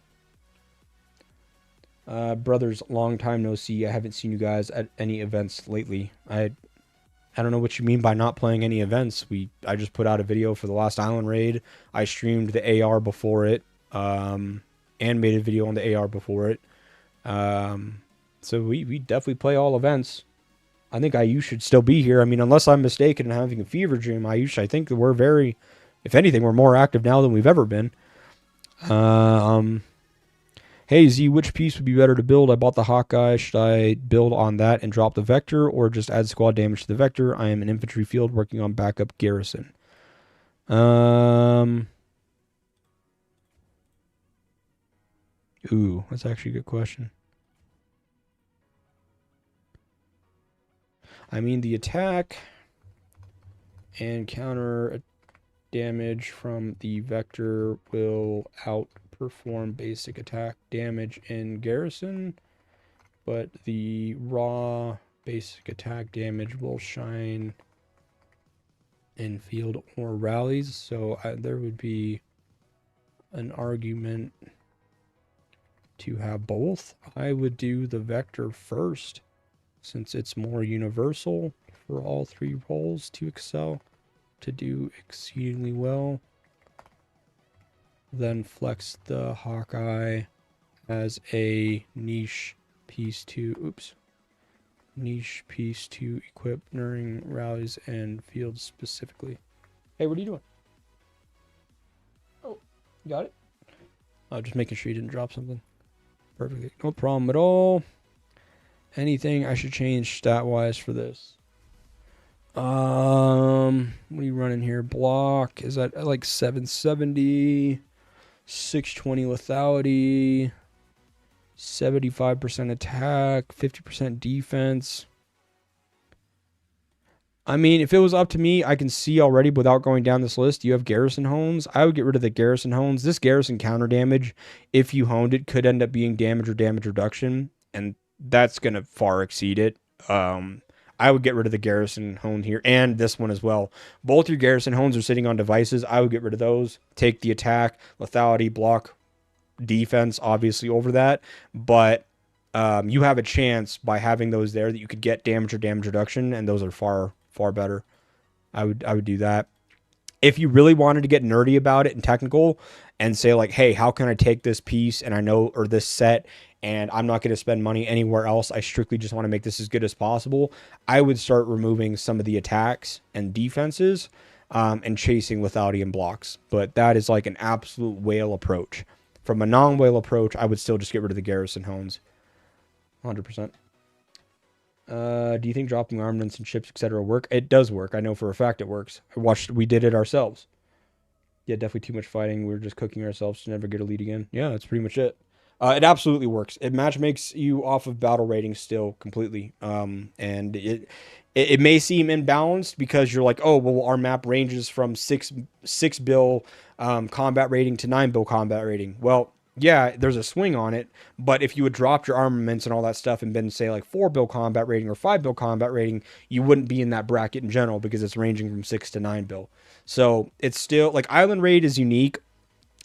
brothers, long time no see. I haven't seen you guys at any events lately. I don't know what you mean by not playing any events. I just put out a video for the last Island Raid. I streamed the AR before it, and made a video on the AR before it. So we definitely play all events. I think IU should still be here. I mean, unless I'm mistaken and having a fever dream, I think that we're very, if anything, we're more active now than we've ever been. Hey, Z, which piece would be better to build? I bought the Hawkeye. Should I build on that and drop the Vector, or just add squad damage to the Vector? I am an infantry field working on backup garrison. Ooh, that's actually a good question. I mean, the attack and counter damage from the Vector will outperform basic attack damage in garrison, but the raw basic attack damage will shine in field or rallies. So there would be an argument to have both. I would do the Vector first, since it's more universal for all 3 roles to excel, to do exceedingly well. Then flex the Hawkeye as a niche piece to equip during rallies and fields specifically. Hey, what are you doing? Oh, you got it? Oh, just making sure you didn't drop something. Perfectly. No problem at all. Anything I should change stat-wise for this? What are you running here? Block is at like 770, 620 lethality, 75% attack, 50% defense. I mean, if it was up to me, I can see already without going down this list. You have Garrison Hones. I would get rid of the Garrison Hones. This Garrison counter damage, if you honed it, could end up being damage or damage reduction, and that's going to far exceed it. I would get rid of the Garrison Hone here and this one as well. Both your Garrison Hones are sitting on devices. I would get rid of those. Take the attack, lethality, block, defense, obviously, over that. But you have a chance by having those there that you could get damage or damage reduction, and those are far better. I would do that. If you really wanted to get nerdy about it and technical and say like, hey, how can I take this piece and I know, or this set, and I'm not going to spend money anywhere else, I strictly just want to make this as good as possible, I would start removing some of the attacks and defenses and chasing lethality and blocks. But that is like an absolute whale approach. From a non-whale approach, I would still just get rid of the Garrison Hones. 100%. Do you think dropping armaments and ships, etc. work? It does work. I know for a fact it works. We did it ourselves. Yeah, definitely too much fighting. We're just cooking ourselves to never get a lead again. Yeah, that's pretty much it. It absolutely works. It match makes you off of battle rating still completely. And it may seem imbalanced because you're like, oh, well, our map ranges from six bill combat rating to 9 bill combat rating. Well, yeah, there's a swing on it, but if you had dropped your armaments and all that stuff and been, say, like 4 bill combat rating or 5 bill combat rating, you wouldn't be in that bracket in general because it's ranging from 6 to 9 bill. So it's still like Island Raid is unique.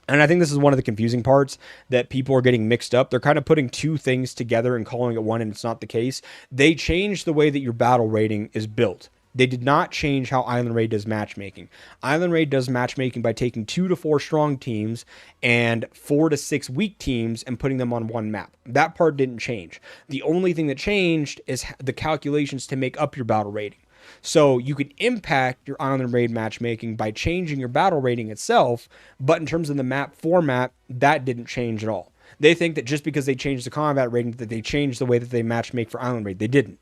And I think this is one of the confusing parts that people are getting mixed up. They're kind of putting two things together and calling it one, and it's not the case. They changed the way that your battle rating is built. They did not change how Island Raid does matchmaking. Island Raid does matchmaking by taking 2 to 4 strong teams and 4 to 6 weak teams and putting them on one map. That part didn't change. The only thing that changed is the calculations to make up your battle rating. So you can impact your Island Raid matchmaking by changing your battle rating itself, but in terms of the map format, that didn't change at all. They think that just because they changed the combat rating, that they changed the way that they matchmake for Island Raid. They didn't.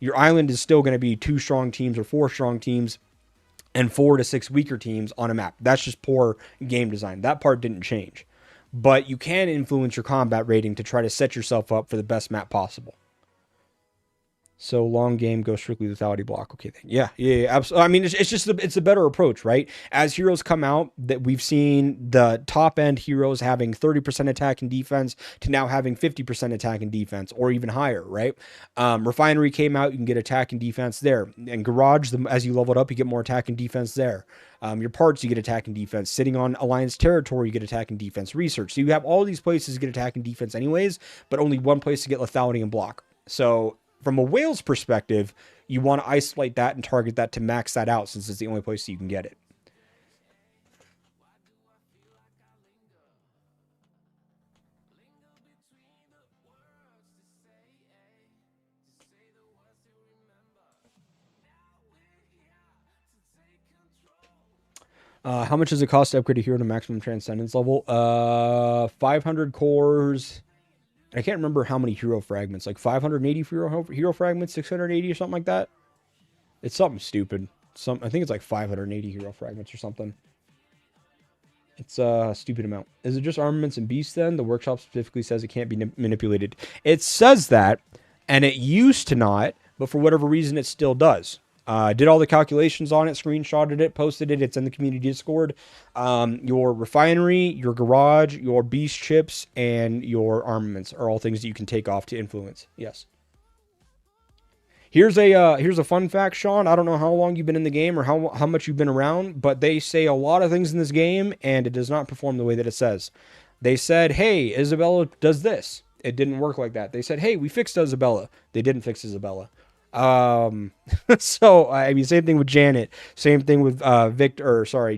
Your island is still going to be 2 strong teams or 4 strong teams and 4 to 6 weaker teams on a map. That's just poor game design. That part didn't change. But you can influence your combat rating to try to set yourself up for the best map possible. So long game, go strictly lethality block. Okay, then. Yeah, absolutely. I mean, it's a better approach, right? As heroes come out, that we've seen the top end heroes having 30% attack and defense to now having 50% attack and defense, or even higher, right? Refinery came out, you can get attack and defense there. And Garage, as you level it up, you get more attack and defense there. Your parts, you get attack and defense. Sitting on Alliance territory, you get attack and defense. Research, so you have all these places to get attack and defense anyways, but only one place to get lethality and block. So from a whale's perspective, you want to isolate that and target that to max that out, since it's the only place you can get it. How much does it cost to upgrade a hero to maximum transcendence level? 500 cores. I can't remember how many hero fragments, like 580 hero fragments, 680 or something like that. It's something stupid. I think it's like 580 hero fragments or something. It's a stupid amount. Is it just armaments and beasts then? The workshop specifically says it can't be manipulated. It says that, and it used to not, but for whatever reason it still does. Did all the calculations on it, screenshotted it, posted it. It's in the community Discord. Your refinery, your garage, your beast chips, and your armaments are all things that you can take off to influence. Yes. Here's a fun fact, Sean. I don't know how long you've been in the game or how much you've been around, but they say a lot of things in this game, and it does not perform the way that it says. They said, hey, Isabella does this. It didn't work like that. They said, hey, we fixed Isabella. They didn't fix Isabella. So I mean, same thing with Janet, same thing with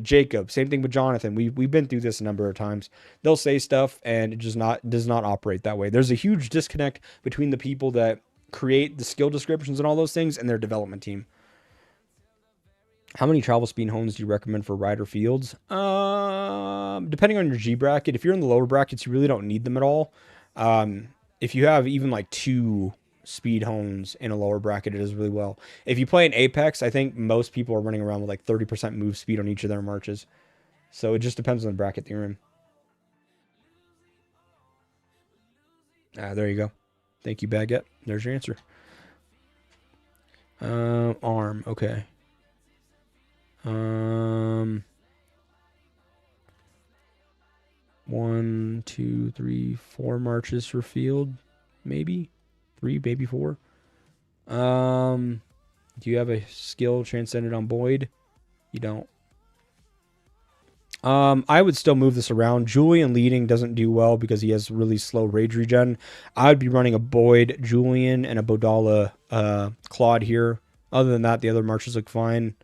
Jacob, same thing with Jonathan. We've been through this a number of times. They'll say stuff and it does not operate that way. There's a huge disconnect between the people that create the skill descriptions and all those things and their development team. How many travel speed hones do you recommend for rider fields? Depending on your G bracket. If you're in the lower brackets, you really don't need them at all. If you have even like 2 speed hones in a lower bracket, it does really well. If you play in Apex, I think most people are running around with like 30% move speed on each of their marches. So it just depends on the bracket that you're in. There you go. Thank you, Baguette. There's your answer. Arm. Okay. Um, 1, 2, 3, 4 marches for field, maybe 3, maybe 4. Do you have a skill transcendent on Boyd? You don't. I would still move this around. Julian leading doesn't do well because he has really slow rage regen. I'd be running a Boyd, Julian, and a Bodala Claude here. Other than that, the other marches look fine.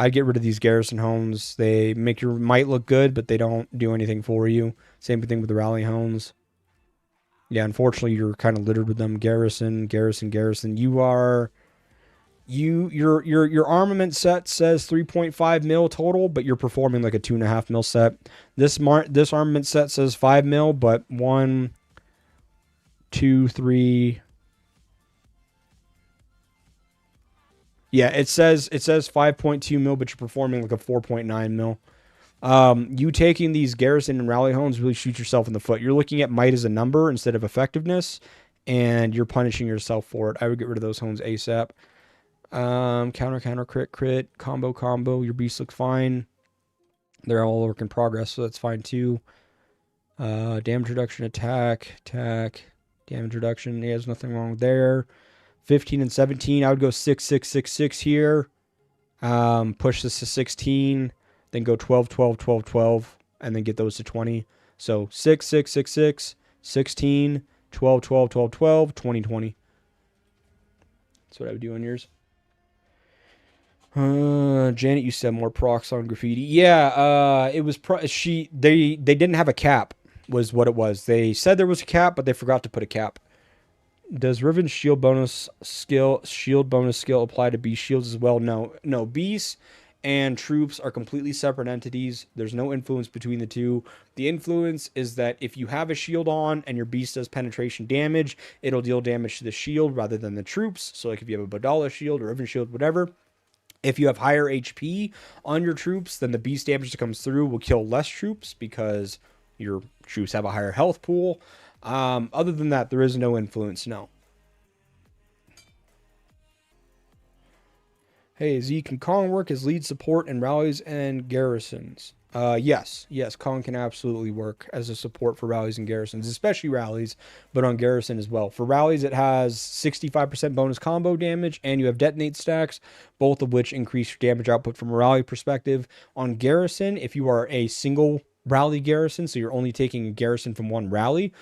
I'd get rid of these garrison homes. They make your might look good, but they don't do anything for you. Same thing with the rally homes. Yeah, unfortunately, you're kind of littered with them. Garrison, garrison, garrison. Your armament set says 3.5 mil total, but you're performing like a 2.5 mil set. This armament set says 5 mil, but 1, 2, 3. Yeah, it says 5.2 mil, but you're performing like a 4.9 mil. You taking these garrison and rally homes really shoot yourself in the foot. You're looking at might as a number instead of effectiveness, and you're punishing yourself for it. I would get rid of those homes ASAP. Counter, crit, combo. Your beast looks fine. They're all work in progress, so that's fine too. Damage reduction, attack, damage reduction. Yeah, there's nothing wrong there. 15 and 17. I would go 6, 6, 6, 6 here. Push this to 16. Then go 12, 12, 12, 12, and then get those to 20. So 6, 6, 6, 6, 16, 12, 12, 12, 12, 20, 20. That's what I would do on yours. Janet used to have more procs on graffiti. Yeah, it was they didn't have a cap was what it was. They said there was a cap, but they forgot to put a cap. Does Riven's shield bonus skill apply to beast shields as well? No. Beasts and troops are completely separate entities. There's no influence between the two. The influence is that if you have a shield on and your beast does penetration damage, it'll deal damage to the shield rather than the troops. So like if you have a Bodala shield or Riven shield, whatever. If you have higher HP on your troops, then the beast damage that comes through will kill less troops because your troops have a higher health pool. Other than that, there is no influence, no. Hey, Z, can Kong work as lead support in rallies and garrisons? Yes, Kong can absolutely work as a support for rallies and garrisons, especially rallies, but on garrison as well. For rallies, it has 65% bonus combo damage, and you have detonate stacks, both of which increase your damage output from a rally perspective. On garrison, if you are a single rally garrison, so you're only taking a garrison from one rally,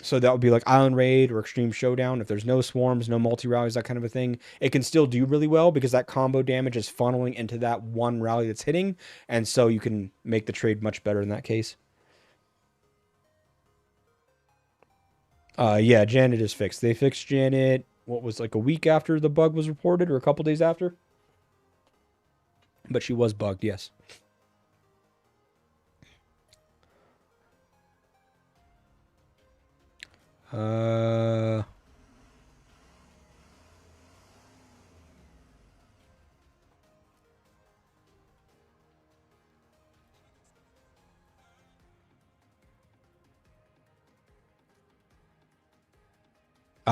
so that would be like Island Raid or Extreme Showdown. If there's no swarms, no multi-rallies, that kind of a thing, it can still do really well because that combo damage is funneling into that one rally that's hitting. And so you can make the trade much better in that case. Yeah, Janet is fixed. They fixed Janet, what was like a week after the bug was reported or a couple days after? But she was bugged, yes. I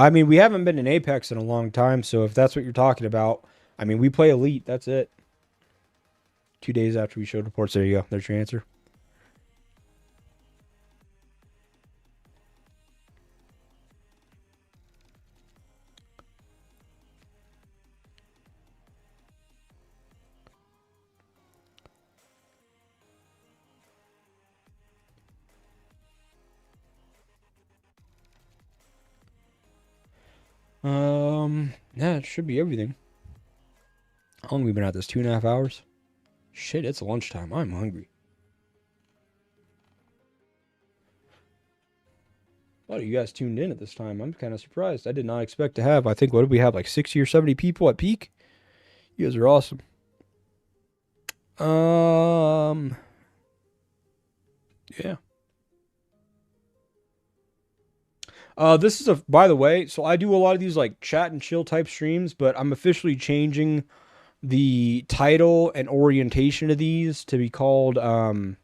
mean, we haven't been in Apex in a long time, so if that's what you're talking about, I mean, we play Elite, that's it. 2 days after we showed reports, there you go. There's your answer. Yeah, it should be everything. How long have we been at this? 2.5 hours? Shit, it's lunchtime. I'm hungry. A lot of you guys tuned in at this time. I'm kind of surprised. I did not expect to have, I think, what did we have, like 60 or 70 people at peak? You guys are awesome. Yeah. This is by the way, so I do a lot of these like chat and chill type streams, but I'm officially changing the title and orientation of these to be called the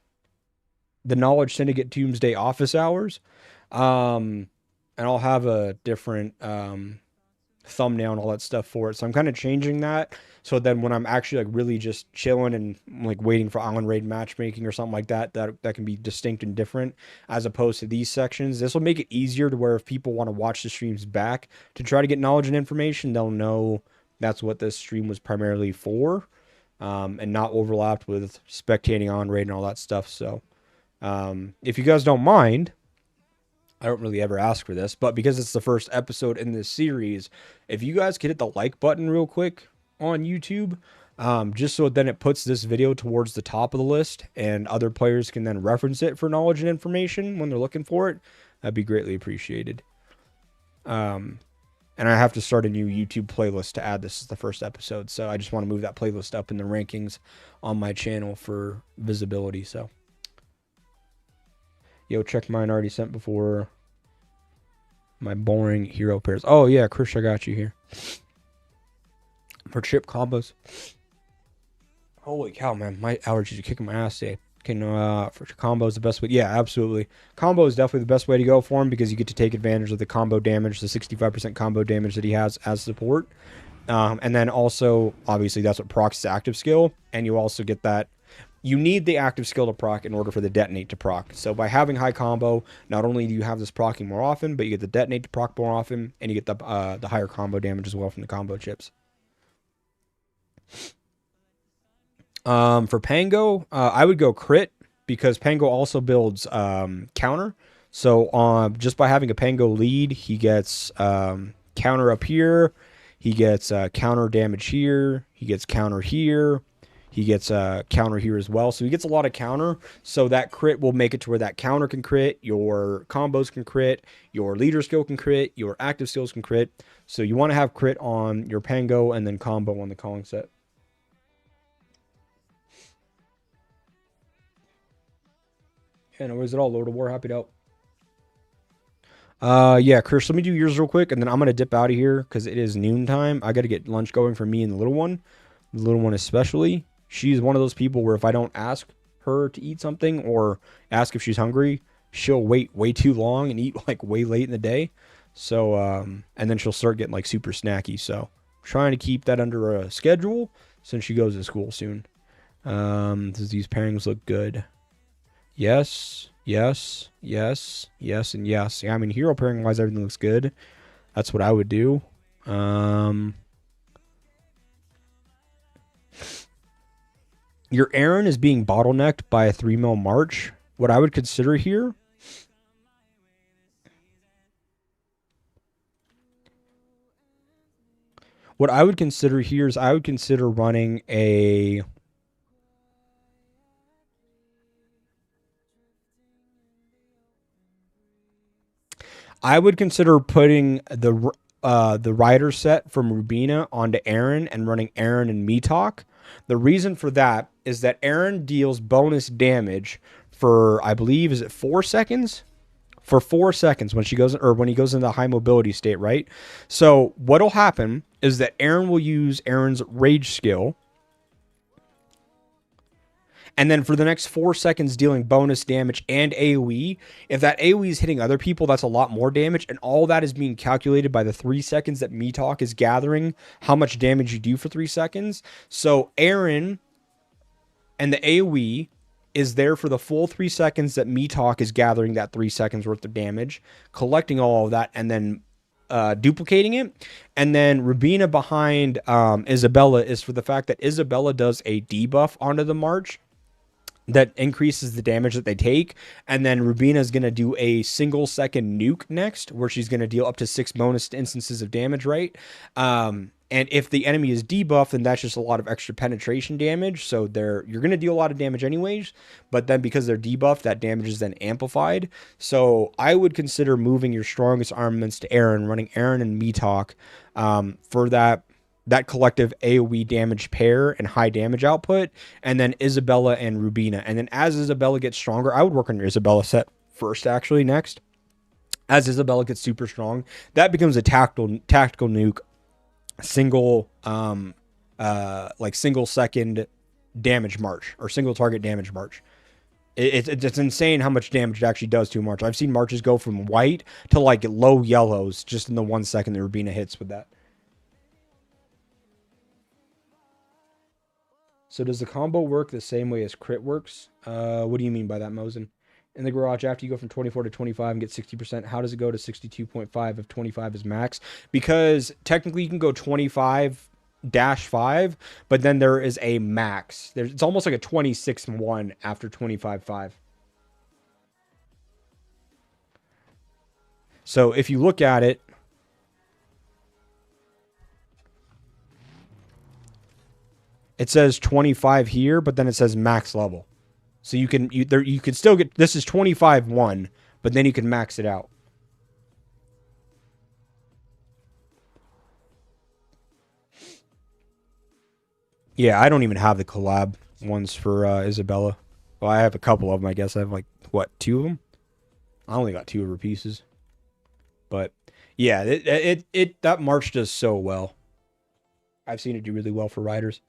Knowledge Syndicate Doomsday Office Hours. and I'll have a different thumbnail and all that stuff for it. So I'm kind of changing that. So then when I'm actually like really just chilling and like waiting for Island Raid matchmaking or something like that, that can be distinct and different as opposed to these sections. This will make it easier to where if people want to watch the streams back to try to get knowledge and information, they'll know that's what this stream was primarily for, and not overlapped with spectating on raid and all that stuff. So if you guys don't mind, I don't really ever ask for this, but because it's the first episode in this series, if you guys could hit the like button real quick on YouTube, just so then it puts this video towards the top of the list and other players can then reference it for knowledge and information when they're looking for it, that'd be greatly appreciated. And I have to start a new YouTube playlist to add this as the first episode, so I just want to move that playlist up in the rankings on my channel for visibility. So, yo, check mine already sent before. My boring hero pairs. Oh yeah, Chris, I got you here for chip combos. Holy cow, man, my allergies are kicking my ass today. Can for combos the best way? Yeah, absolutely. Combo is definitely the best way to go for him because you get to take advantage of the combo damage, the 65% combo damage that he has as support, and then also obviously that's what procs his active skill, and you also get that. You need the active skill to proc in order for the detonate to proc. So by having high combo, not only do you have this procking more often, but you get the detonate to proc more often, and you get the higher combo damage as well from the combo chips. For Pango, I would go crit because Pango also builds counter. So just by having a Pango lead, he gets counter up here, he gets counter damage here, he gets counter here. He gets counter here as well. So he gets a lot of counter. So that crit will make it to where that counter can crit, your combos can crit, your leader skill can crit, your active skills can crit. So you want to have crit on your Pango and then combo on the calling set. Yeah, no worries at all. Lord of War, happy to help. Yeah, Chris, let me do yours real quick, and then I'm going to dip out of here because it is noontime. I got to get lunch going for me and the little one especially. She's one of those people where if I don't ask her to eat something or ask if she's hungry, she'll wait way too long and eat like way late in the day. So, and then she'll start getting like super snacky. So, trying to keep that under a schedule since she goes to school soon. Does these pairings look good? Yes, yes, yes, yes, and yes. Yeah, I mean, hero pairing wise, everything looks good. That's what I would do. Your Aaron is being bottlenecked by a 3 mil March. What I would consider here is I would consider running a I would consider putting the rider set from Rubina onto Aaron and running Aaron and Metalk. The reason for that is that Aaron deals bonus damage for, I believe, is it 4 seconds? For 4 seconds when she goes, or when he goes into the high mobility state, right? So what'll happen is that Aaron will use Aaron's rage skill, and then for the next 4 seconds dealing bonus damage and AoE. If that AoE is hitting other people, that's a lot more damage, and all that is being calculated by the 3 seconds that Metalk is gathering how much damage you do for 3 seconds. So Aaron and the AoE is there for the full 3 seconds that Metalk is gathering that 3 seconds worth of damage, collecting all of that, and then duplicating it. And then Rubina behind Isabella is for the fact that Isabella does a debuff onto the March that increases the damage that they take. And then Rubina is going to do a single second nuke next, where she's going to deal up to 6 bonus instances of damage, right? And if the enemy is debuffed, then that's just a lot of extra penetration damage. So you're going to deal a lot of damage anyways, but then because they're debuffed, that damage is then amplified. So I would consider moving your strongest armaments to Aaron, running Aaron and Metalk for that collective AoE damage pair and high damage output, and then Isabella and Rubina. And then as Isabella gets stronger, I would work on your Isabella set first, actually, next. As Isabella gets super strong, that becomes a tactical nuke, single single second damage march, or single target damage march. It's insane how much damage it actually does to a march. I've seen marches go from white to like low yellows just in the 1 second that Rubina hits with that. So does the combo work the same way as crit works? What do you mean by that, Mosen? In the garage, after you go from 24 to 25 and get 60%, how does it go to 62.5 if 25 is max? Because technically you can go 25 dash 5, but then there is a max. It's almost like a 26-1 after 25.5. So if you look at it, it says 25 here, but then it says max level. So you could still get, this is 25-1, but then you can max it out. Yeah, I don't even have the collab ones for Isabella. Well, I have a couple of them, I guess. I have like, what, 2 of them? I only got 2 of her pieces. But yeah, that March does so well. I've seen it do really well for riders.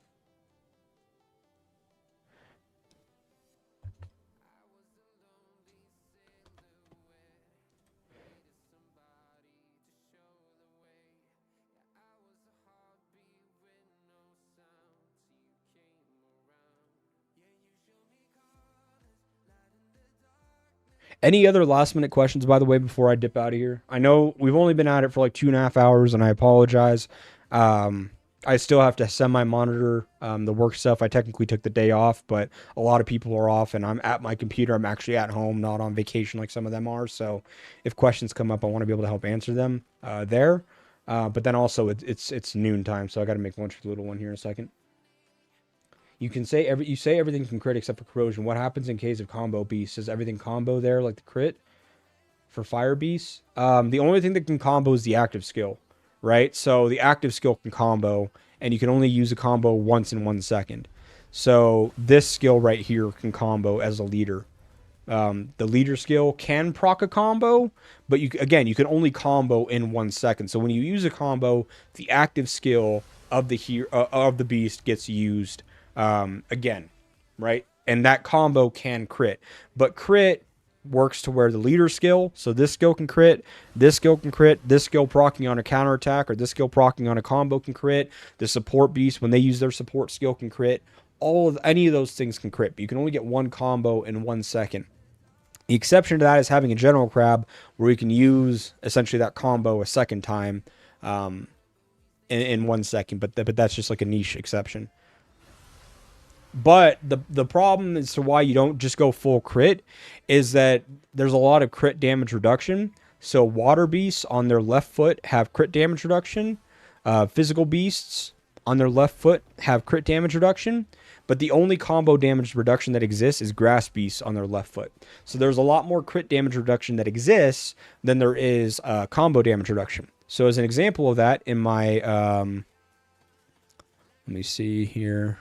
Any other last minute questions, by the way, before I dip out of here? I know we've only been at it for like 2.5 hours, and I apologize. I still have to semi monitor the work stuff. I technically took the day off, but a lot of people are off, and I'm at my computer. I'm actually at home, not on vacation like some of them are. So if questions come up, I want to be able to help answer them there. But then also it's noon time, so I got to make lunch for the little one here in a second. You say everything can crit except for corrosion. What happens in case of combo beasts? Is everything combo there like the crit for fire beasts? The only thing that can combo is the active skill, right? So the active skill can combo, and you can only use a combo once in 1 second. So this skill right here can combo as a leader. The leader skill can proc a combo, but you can only combo in 1 second. So when you use a combo, the active skill of the beast gets used again, right? And that combo can crit, but crit works to where the leader skill, so this skill can crit, this skill can crit, this skill proccing on a counterattack, or this skill proccing on a combo can crit. The support beast, when they use their support skill, can crit. Any of those things can crit, but you can only get one combo in 1 second. The exception to that is having a general crab, where you can use essentially that combo a second time in 1 second, but that's just like a niche exception. But the problem as to why you don't just go full crit is that there's a lot of crit damage reduction. So water beasts on their left foot have crit damage reduction. Physical beasts on their left foot have crit damage reduction. But the only combo damage reduction that exists is grass beasts on their left foot. So there's a lot more crit damage reduction that exists than there is combo damage reduction. So as an example of that, in my let me see here.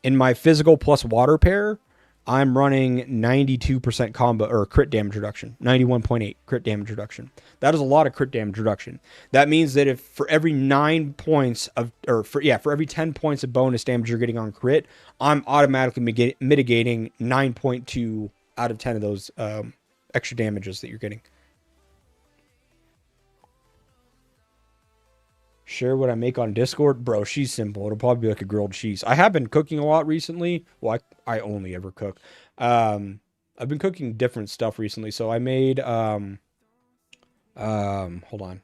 In my physical plus water pair, I'm running 92% combo or crit damage reduction, 91.8 crit damage reduction. That is a lot of crit damage reduction. That means that if for every 9 points of, for every 10 points of bonus damage you're getting on crit, I'm automatically mitigating 9.2 out of 10 of those extra damages that you're getting. Share what I make on Discord. Bro, she's simple. It'll probably be like a grilled cheese. I have been cooking a lot recently. Well, I only ever cook. I've been cooking different stuff recently. So I made, hold on.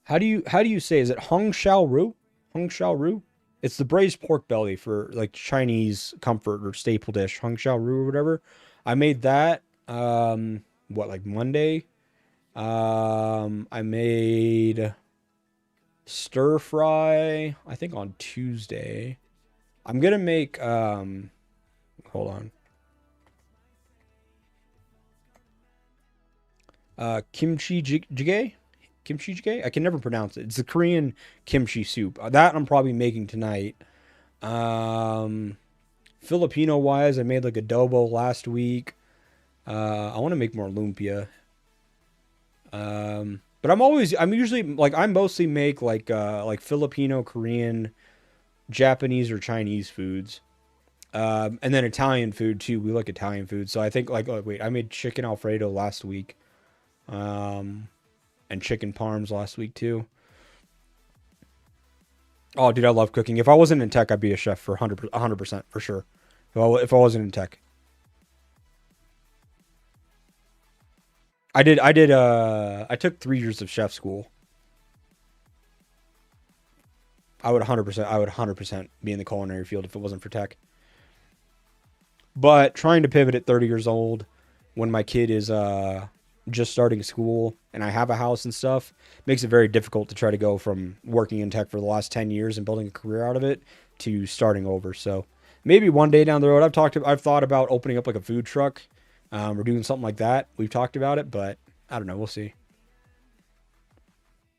How do you say, is it Hong Shao Ru? Hong Shao Ru? It's the braised pork belly for like Chinese comfort or staple dish. Hong Shao Ru or whatever. I made that, like Monday? I made stir fry, I think on Tuesday. I'm gonna make, hold on. Kimchi jjigae? Kimchi jjigae? I can never pronounce it. It's a Korean kimchi soup. That I'm probably making tonight. Filipino wise, I made like adobo last week. I want to make more lumpia. But I mostly make like Filipino, Korean, Japanese or Chinese foods. And then Italian food too. We like Italian food. So I think like, oh, wait, I made chicken Alfredo last week. Um, and chicken parms last week too. Oh, dude, I love cooking. If I wasn't in tech, I'd be a chef for 100% for sure. If I wasn't in tech, I took 3 years of chef school. I would 100% be in the culinary field if it wasn't for tech. But trying to pivot at 30 years old when my kid is just starting school and I have a house and stuff makes it very difficult to try to go from working in tech for the last 10 years and building a career out of it to starting over. So maybe one day down the road, I've thought about opening up like a food truck, or doing something like that. We've talked about it, but I don't know. We'll see.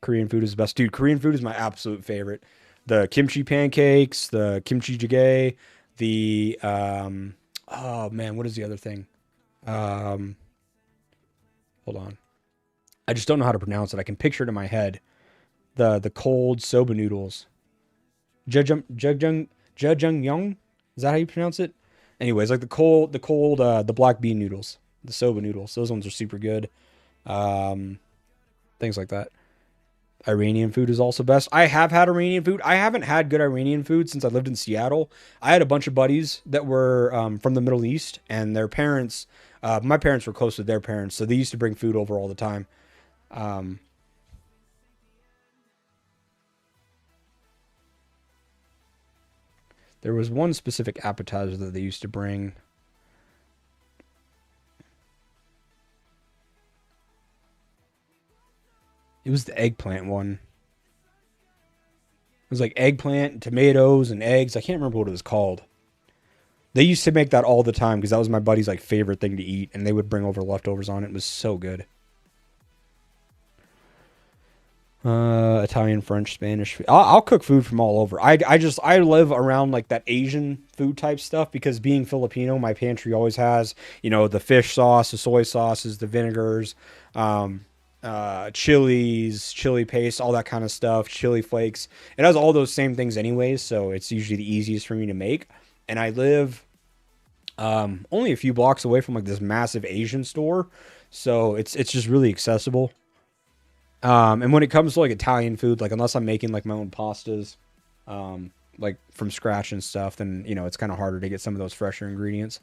Korean food is the best. Dude, Korean food is my absolute favorite. The kimchi pancakes, the kimchi jjigae, the oh man, what is the other thing? Um Hold on. I just don't know how to pronounce it. I can picture it in my head. The cold soba noodles. Jjajangmyeon? Is that how you pronounce it? Anyways, like the black bean noodles, the soba noodles. Those ones are super good. Um, Things like that. Iranian food is also best. I have had Iranian food. I haven't had good Iranian food since I lived in Seattle. I had a bunch of buddies that were from the Middle East, and their parents, my parents were close with their parents, so they used to bring food over all the time. Um, there was one specific appetizer that they used to bring. It was the eggplant one. It was like eggplant, tomatoes, and eggs. I can't remember what it was called. They used to make that all the time because that was my buddy's like favorite thing to eat, and they would bring over leftovers on it. It was so good. Italian, French, Spanish. I'll cook food from all over. I live around like that Asian food type stuff because being Filipino, my pantry always has, the fish sauce, the soy sauces, the vinegars, um, chilies, chili paste, all that kind of stuff, chili flakes. It has all those same things anyways, so it's usually the easiest for me to make. And I live only a few blocks away from like this massive Asian store, so it's just really accessible. And when it comes to like Italian food, like unless I'm making like my own pastas, like from scratch and stuff, then it's kind of harder to get some of those fresher ingredients.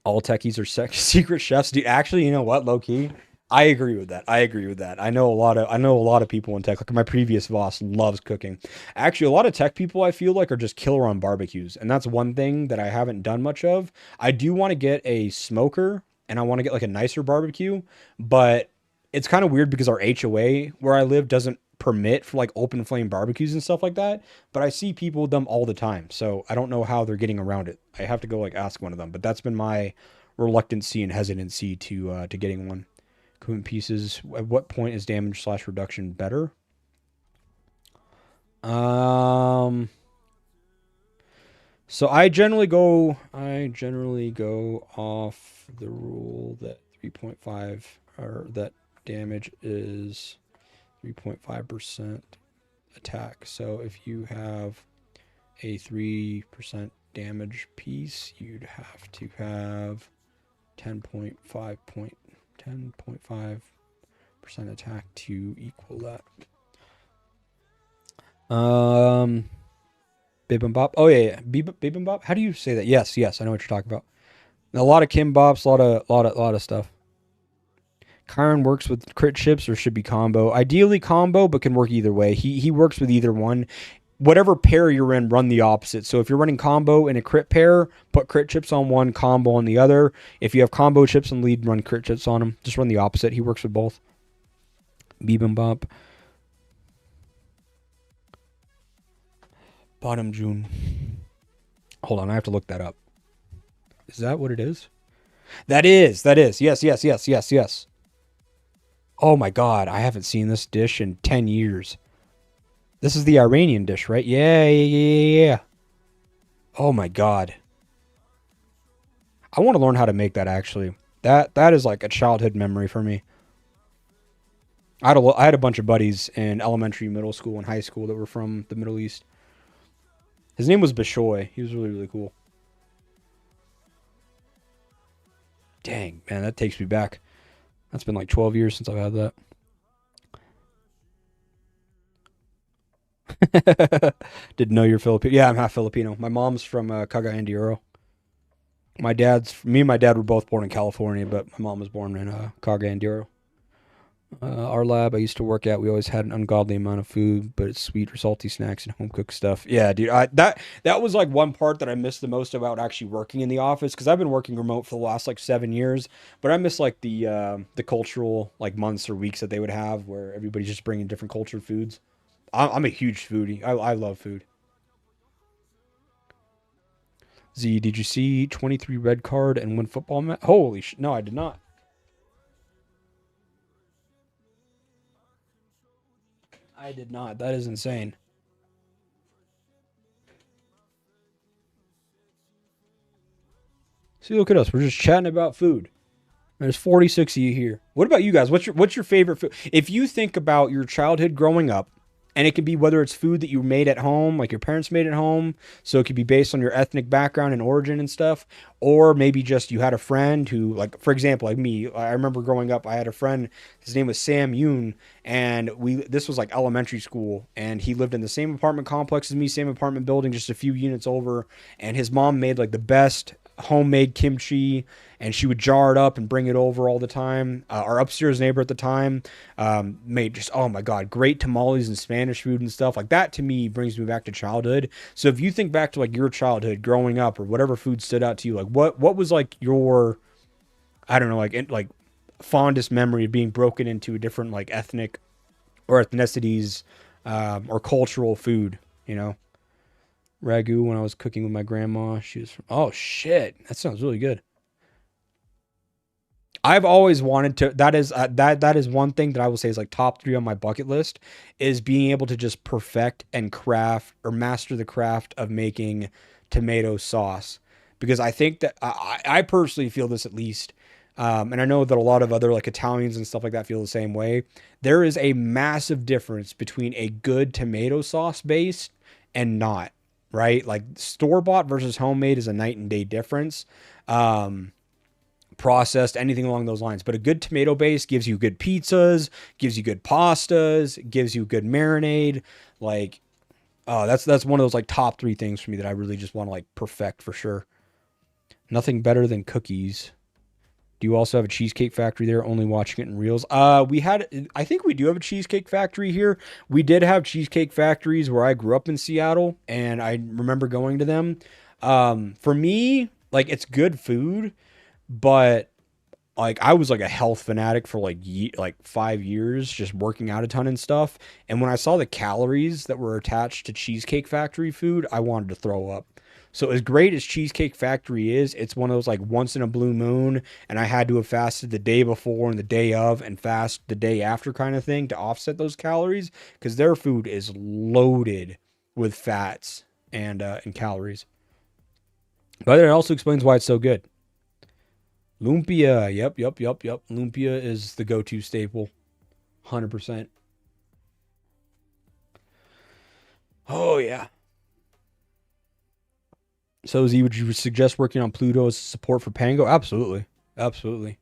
All techies are secret chefs, dude. Actually, you know what, low key, I agree with that. I agree with that. I know a lot of people in tech. Like my previous boss loves cooking. Actually, a lot of tech people I feel like are just killer on barbecues, and that's one thing that I haven't done much of. I do want to get a smoker, and I want to get like a nicer barbecue, but it's kind of weird because our HOA where I live doesn't permit for like open flame barbecues and stuff like that. But I see people with them all the time, so I don't know how they're getting around it. I have to go like ask one of them. But that's been my reluctancy and hesitancy to getting one. Equipment pieces. At what point is damage slash reduction better? Um. So I generally go off the rule that 3.5 or that damage is 3.5% attack. So if you have a 3% damage piece, you'd have to have 10.5% attack to equal that. Bibimbap. Oh yeah. Bibimbap. How do you say that? Yes, I know what you're talking about. A lot of kimbops, a lot of stuff. Kyron works with crit chips or should be combo. Ideally combo, but can work either way. He works with either one. Whatever pair you're in, run the opposite. So if you're running combo in a crit pair, put crit chips on one, combo on the other. If you have combo chips and lead, run crit chips on them. Just run the opposite. He works with both. Bibimbap. Bottom June. Hold on, I have to look that up. Is that what it is? That is. Yes. Oh my god, I haven't seen this dish in 10 years. This is the Iranian dish, right? Yeah. Oh my god. I want to learn how to make that actually. That is like a childhood memory for me. I had a bunch of buddies in elementary, middle school, and high school that were from the Middle East. His name was Bishoy. He was really, really cool. Dang, man, that takes me back. That's been like 12 years since I've had that. Didn't know you're Filipino. Yeah, I'm half Filipino. My mom's from Cagayan de Oro. Me and my dad were both born in California, but my mom was born in Cagayan de Oro. Our lab I used to work at, we always had an ungodly amount of food, but it's sweet or salty snacks and home cooked stuff. Yeah, dude, that was like one part that I missed the most about actually working in the office because I've been working remote for the last like 7 years, but I miss like the cultural like months or weeks that they would have where everybody's just bringing different cultured foods. I'm a huge foodie. I love food. Z, did you see 23 red card and win football match? Holy sh! No, I did not. I did not. That is insane. See, look at us. We're just chatting about food. There's 46 of you here. What about you guys? What's your favorite food? If you think about your childhood growing up, and it can be whether it's food that you made at home, like your parents made at home, so it could be based on your ethnic background and origin and stuff, or maybe just you had a friend who, like for example, like me, I remember growing up, I had a friend, his name was Sam Yoon, and this was like elementary school, and he lived in the same apartment complex as me, same apartment building, just a few units over, and his mom made like the best homemade kimchi, and she would jar it up and bring it over all the time. Our upstairs neighbor at the time made just, oh my god, great tamales and Spanish food and stuff like that. To me brings me back to childhood. So if you think back to like your childhood growing up or whatever food stood out to you, like what was like your, I don't know, like fondest memory of being broken into a different like ethnic or ethnicities or cultural food, you know? Ragu when I was cooking with my grandma. She was from, oh shit, that sounds really good. I've always wanted to. That is one thing that I will say is like top three on my bucket list is being able to just perfect and craft or master the craft of making tomato sauce. Because I think that I personally feel this at least, and I know that a lot of other like Italians and stuff like that feel the same way. There is a massive difference between a good tomato sauce base and not, right? Like store bought versus homemade is a night and day difference. Um, Processed, anything along those lines. But a good tomato base gives you good pizzas, gives you good pastas, gives you good marinade. Like, oh, that's one of those like top three things for me that I really just want to like perfect for sure. Nothing better than cookies. Do you also have a cheesecake factory there? Only watching it in reels. I think we do have a cheesecake factory here. We did have cheesecake factories where I grew up in Seattle, and I remember going to them. For me, like it's good food, but like I was like a health fanatic for like like 5 years, just working out a ton and stuff. And when I saw the calories that were attached to Cheesecake Factory food, I wanted to throw up. So as great as Cheesecake Factory is, it's one of those like once in a blue moon, and I had to have fasted the day before and the day of, and fast the day after kind of thing to offset those calories because their food is loaded with fats and calories. But it also explains why it's so good. Lumpia. Yep, yep, yep, yep. Lumpia is the go-to staple. 100%. Oh, yeah. So, Z, would you suggest working on Pluto as support for Pango? Absolutely. Absolutely.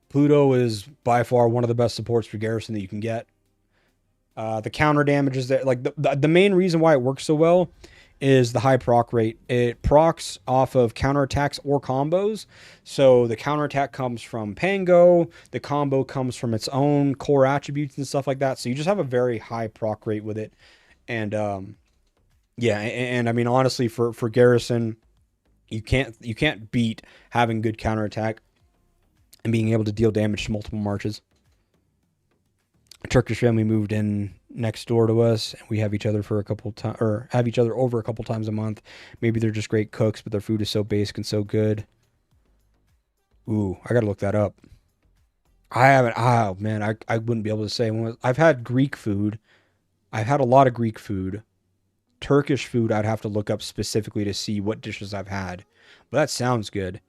Pluto is by far one of the best supports for Garrison that you can get. The counter damage is that, like, the main reason why it works so well is the high proc rate. It procs off of counterattacks or combos. So the counterattack comes from Pango, the combo comes from its own core attributes and stuff like that. So you just have a very high proc rate with it. And yeah, and I mean honestly for Garrison, you can't beat having good counterattack and being able to deal damage to multiple marches. A Turkish family moved in next door to us, and we have each other for a couple times, or have each other over a couple times a month. Maybe they're just great cooks, but their food is so basic and so good. Ooh, I gotta look that up. I haven't. Oh man, I wouldn't be able to say. I've had Greek food. I've had a lot of Greek food. Turkish food, I'd have to look up specifically to see what dishes I've had. But that sounds good.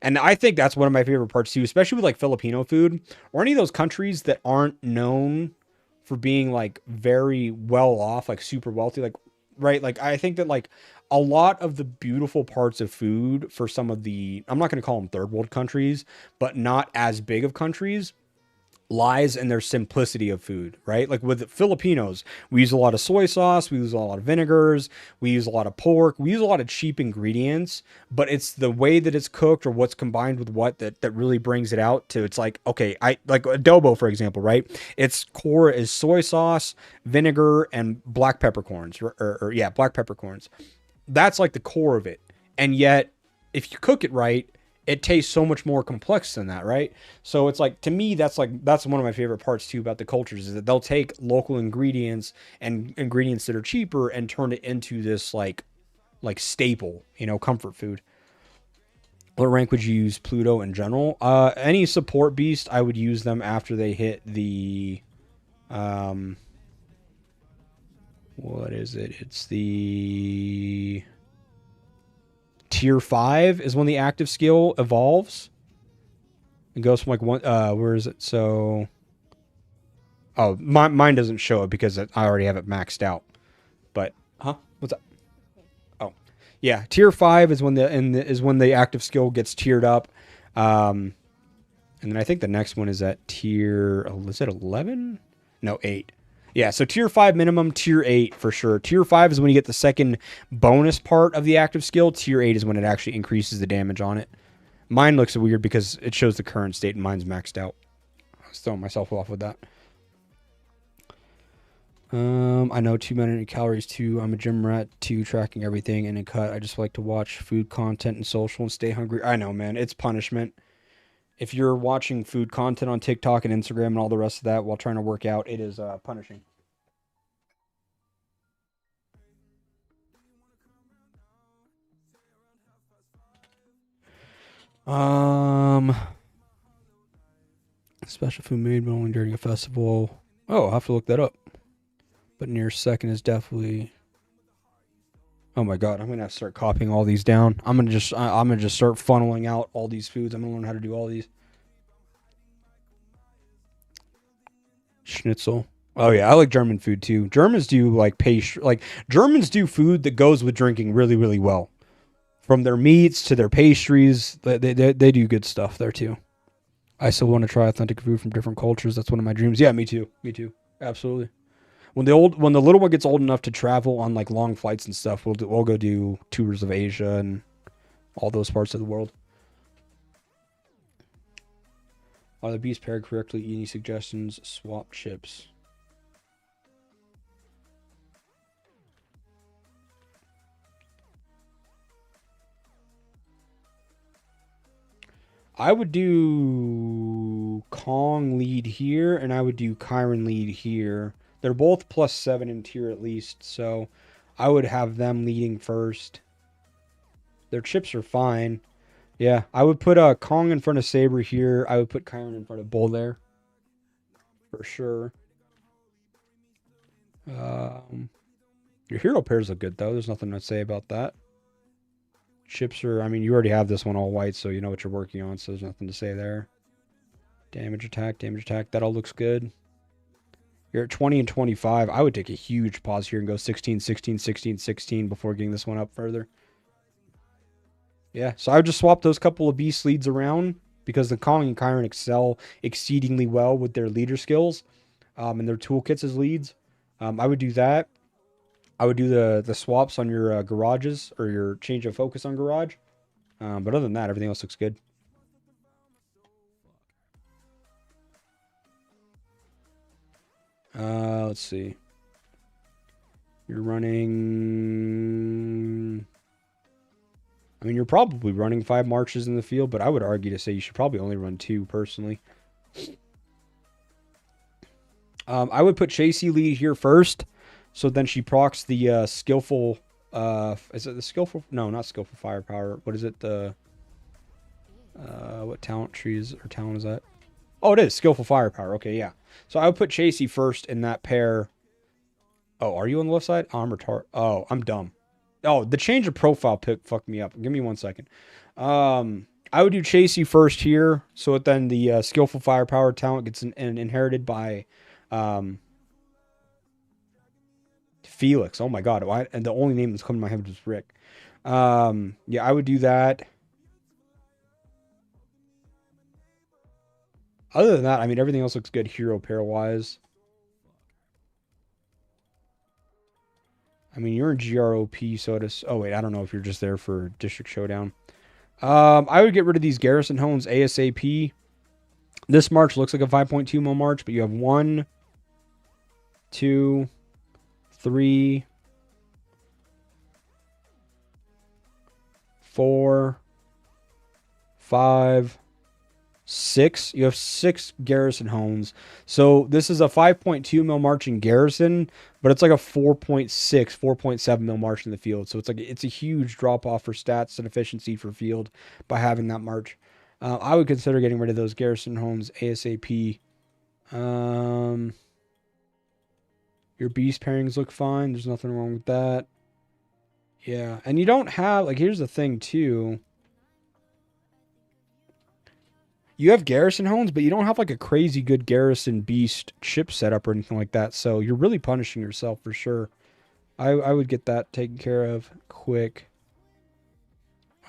And I think that's one of my favorite parts too, especially with like Filipino food or any of those countries that aren't known for being like very well off, like super wealthy. Like right? Like I think that like a lot of the beautiful parts of food for some of the, I'm not going to call them third world countries, but not as big of countries, lies in their simplicity of food, right? Like with the Filipinos, we use a lot of soy sauce, we use a lot of vinegars, we use a lot of pork, we use a lot of cheap ingredients, but it's the way that it's cooked or what's combined with what that really brings it out to, it's like, okay, I like adobo, for example, right? Its core is soy sauce, vinegar, and black peppercorns, or yeah, black peppercorns. That's like the core of it. And yet, if you cook it right, it tastes so much more complex than that, right? So it's like, to me, that's one of my favorite parts too about the cultures, is that they'll take local ingredients and ingredients that are cheaper and turn it into this like staple, comfort food. What rank would you use Pluto in general? Any support beast, I would use them after they hit the um what is it? It's the tier 5 is when the active skill evolves. It goes from like one, where is it? So, oh, mine doesn't show it because I already have it maxed out. But, huh? What's that? Oh, yeah. Tier 5 is when the active skill gets tiered up. And then I think the next one is at tier, oh, is it 11? No, 8. Yeah, so tier 5 minimum, tier 8 for sure. Tier 5 is when you get the second bonus part of the active skill. Tier 8 is when it actually increases the damage on it. Mine looks weird because it shows the current state and mine's maxed out. I was throwing myself off with that. I know too many calories too. I'm a gym rat too, tracking everything and a cut. I just like to watch food content and social and stay hungry. I know, man. It's punishment. If you're watching food content on TikTok and Instagram and all the rest of that while trying to work out, it is punishing. Um, Special food made but only during a festival. Oh, I'll have to look that up. But near second is definitely. Oh my god, I'm gonna have to start copying all these down. I'm gonna just start funneling out all these foods. I'm gonna learn how to do all these. Schnitzel. Oh yeah, I like German food too. Germans do like pastry, like Germans do food that goes with drinking really, really well. From their meats to their pastries, they do good stuff there too. I still want to try authentic food from different cultures. That's one of my dreams. Yeah, me too. Me too. Absolutely. When the little one gets old enough to travel on like long flights and stuff, we'll go do tours of Asia and all those parts of the world. Are the bees paired correctly? Any suggestions? Swap chips. I would do Kong lead here, and I would do Kyron lead here. They're both +7 in tier at least, so I would have them leading first. Their chips are fine. Yeah, I would put Kong in front of Saber here. I would put Kyron in front of Bull there. For sure. Um, your hero pairs look good, though. There's nothing to say about that. Chips are, I mean, you already have this one all white, so you know what you're working on, so there's nothing to say there. Damage attack, damage attack. That all looks good. You're at 20 and 25. I would take a huge pause here and go 16, 16, 16, 16 before getting this one up further. Yeah, so I would just swap those couple of beast leads around because the Kong and Kyron excel exceedingly well with their leader skills and their toolkits as leads. I would do that. I would do the swaps on your garages or your change of focus on garage. But other than that, everything else looks good. Let's see. You're running. I mean, you're probably running 5 marches in the field, but I would argue to say you should probably only run 2 personally. I would put Chasey lead here first, so then she procs the skillful. Is it the skillful? No, not skillful firepower. What is it? The what talent trees or talent is that? Oh, it is skillful firepower. Okay, yeah. So I would put Chasey first in that pair. Oh, are you on the left side? Armor tar. Oh, I'm dumb. Oh, the change of profile pick fucked me up. Give me 1 second. I would do Chasey first here, so then the skillful firepower talent gets inherited by Felix. Oh my God. And the only name that's coming to my head was Rick. Yeah, I would do that. Other than that, I mean, everything else looks good hero pair wise. I mean, you're in GROP, so it is. Oh wait, I don't know if you're just there for District Showdown. I would get rid of these Garrison Homes ASAP. This march looks like a 5.2 mil march, but you have 1, 2, 3, 4, 5, 6. You have 6 Garrison Homes. So this is a 5.2 mil march in Garrison, but it's like a 4.6, 4.7 mil march in the field. So it's a huge drop off for stats and efficiency for field by having that march. I would consider getting rid of those Garrison Homes ASAP. Your beast pairings look fine. There's nothing wrong with that. Yeah, and you don't have, like, here's the thing too. You have Garrison Homes, but you don't have like a crazy good Garrison Beast chip setup or anything like that. So you're really punishing yourself for sure. I would get that taken care of quick.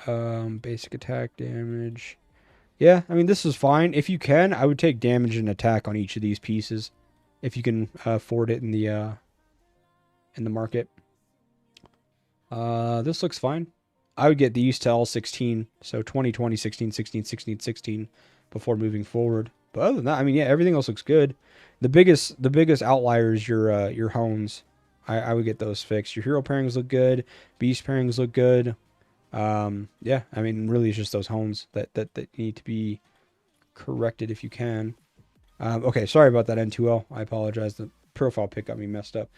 Basic attack damage. Yeah, I mean, this is fine. If you can, I would take damage and attack on each of these pieces. If you can afford it in the market. This looks fine. I would get these to L16. So 20, 20, 16, 16, 16, 16 before moving forward. But other than that, I mean, yeah, everything else looks good. The biggest outlier is your hones. I would get those fixed. Your hero pairings look good. Beast pairings look good. Yeah, I mean, really, it's just those hones that need to be corrected if you can. Okay, sorry about that N2L. I apologize. The profile pic got me messed up.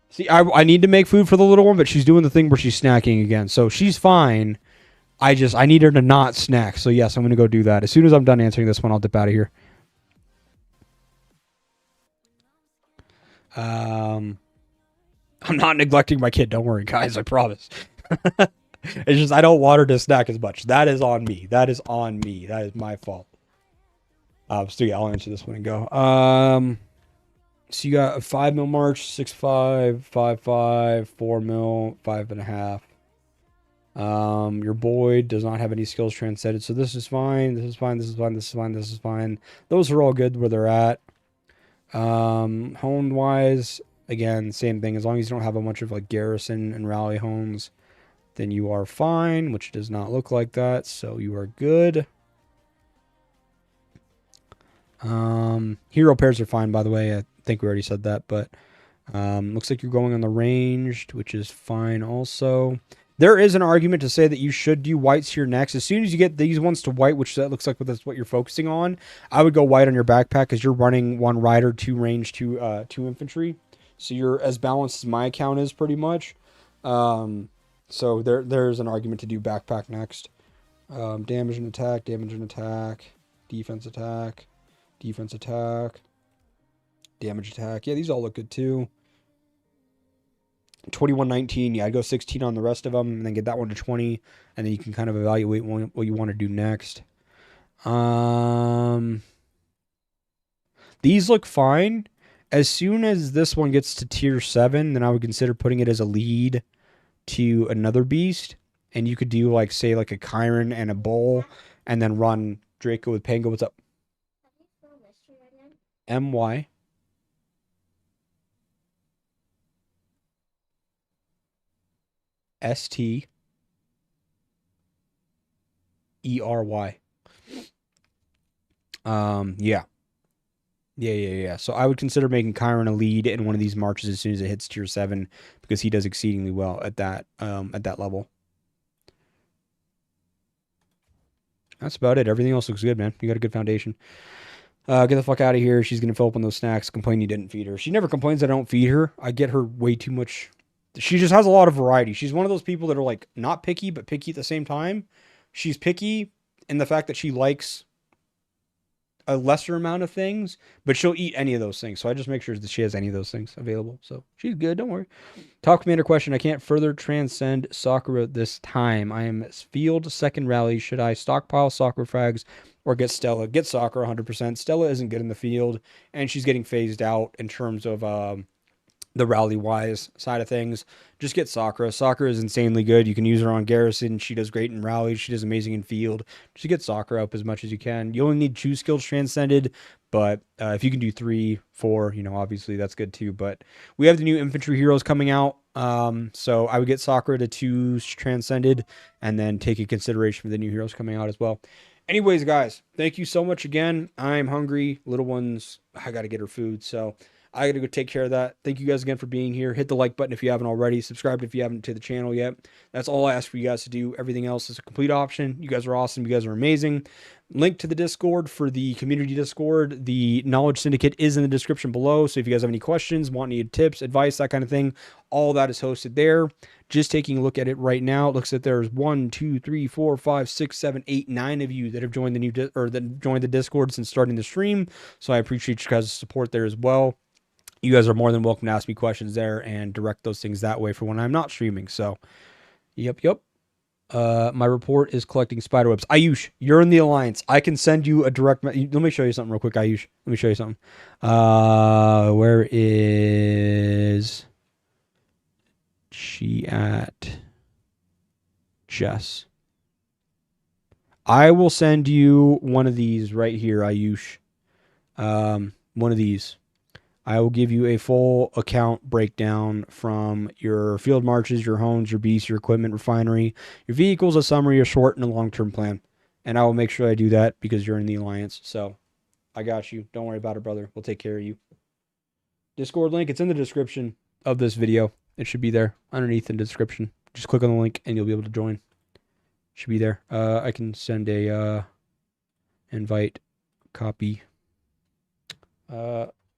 See, I need to make food for the little one, but she's doing the thing where she's snacking again. So she's fine. I need her to not snack. So yes, I'm going to go do that. As soon as I'm done answering this one, I'll dip out of here. I'm not neglecting my kid. Don't worry, guys. I promise. It's just I don't want her to snack as much. That is on me. That is on me. That is my fault. So yeah, I'll answer this one and go. So you got a 5 mil march, 6.5, 5.5, 4 mil, 5.5. Your Boyd does not have any skills transcended, so this is fine. This is fine. This is fine. This is fine. This is fine. Those are all good where they're at. Hone wise, again, same thing. As long as you don't have a bunch of like Garrison and Rally hones, then you are fine, which does not look like that, so you are good. Hero pairs are fine, by the way. I think we already said that, but looks like you're going on the ranged, which is fine also. There is an argument to say that you should do whites here next. As soon as you get these ones to white, which that looks like that's what you're focusing on, I would go white on your backpack because you're running 1 rider, 2 range, 2 infantry. So you're as balanced as my account is pretty much. So there's an argument to do backpack next. Damage and attack, damage and attack, defense attack, defense attack, damage attack. Yeah, these all look good too. 2119, yeah, I'd go 16 on the rest of them and then get that one to 20, and then you can kind of evaluate what you want to do next. These look fine. As soon as this one gets to tier 7, then I would consider putting it as a lead to another beast, and you could do like, say, like a Chiron and a Bull, and then run Draco with Pango. What's up? MY. STERY. Yeah. Yeah. So I would consider making Chiron a lead in one of these marches as soon as it hits tier 7, because he does exceedingly well at that level. That's about it. Everything else looks good, man. You got a good foundation. Get the fuck out of here. She's gonna fill up on those snacks. Complain you didn't feed her. She never complains that I don't feed her. I get her way too much. She just has a lot of variety. She's one of those people that are like not picky, but picky at the same time. She's picky in the fact that she likes a lesser amount of things, but she'll eat any of those things. So I just make sure that she has any of those things available. So she's good. Don't worry. Talk commander question. I can't further transcend Sakura this time. I am field second rally. Should I stockpile Sakura frags or get Stella? Get Sakura 100%. Stella isn't good in the field, and she's getting phased out in terms of the rally-wise side of things. Just get Sakura. Sakura is insanely good. You can use her on Garrison. She does great in rallies. She does amazing in field. Just get Sakura up as much as you can. You only need 2 skills transcended, but if you can do 3, 4, obviously that's good too. But we have the new infantry heroes coming out, so I would get Sakura to 2 transcended, and then take in consideration for the new heroes coming out as well. Anyways, guys, thank you so much again. I'm hungry. Little one's, I got to get her food, so I got to go take care of that. Thank you guys again for being here. Hit the like button if you haven't already. Subscribe if you haven't to the channel yet. That's all I ask for you guys to do. Everything else is a complete option. You guys are awesome. You guys are amazing. Link to the Discord for the community Discord. The Knowledge Syndicate is in the description below. So if you guys have any questions, want any tips, advice, that kind of thing, all that is hosted there. Just taking a look at it right now, it looks like there's 1, 2, 3, 4, 5, 6, 7, 8, 9 of you that have joined the new that joined the Discord since starting the stream. So I appreciate you guys' support there as well. You guys are more than welcome to ask me questions there and direct those things that way for when I'm not streaming. So, yep. My report is collecting spiderwebs. Ayush, you're in the alliance. I can send you a direct. Let me show you something real quick, Ayush. Let me show you something. Where is she at? Jess. I will send you one of these right here, Ayush. One of these. I will give you a full account breakdown from your field marches, your homes, your beasts, your equipment, refinery, your vehicles, a summary, a short, and a long-term plan. And I will make sure I do that because you're in the alliance. So I got you. Don't worry about it, brother. We'll take care of you. Discord link, it's in the description of this video. It should be there underneath in the description. Just click on the link and you'll be able to join. It should be there. I can send a invite copy.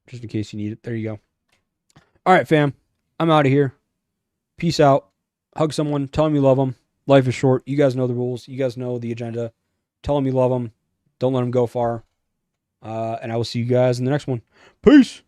Just in case you need it. There you go. All right, fam. I'm out of here. Peace out. Hug someone. Tell them you love them. Life is short. You guys know the rules. You guys know the agenda. Tell them you love them. Don't let them go far. And I will see you guys in the next one. Peace.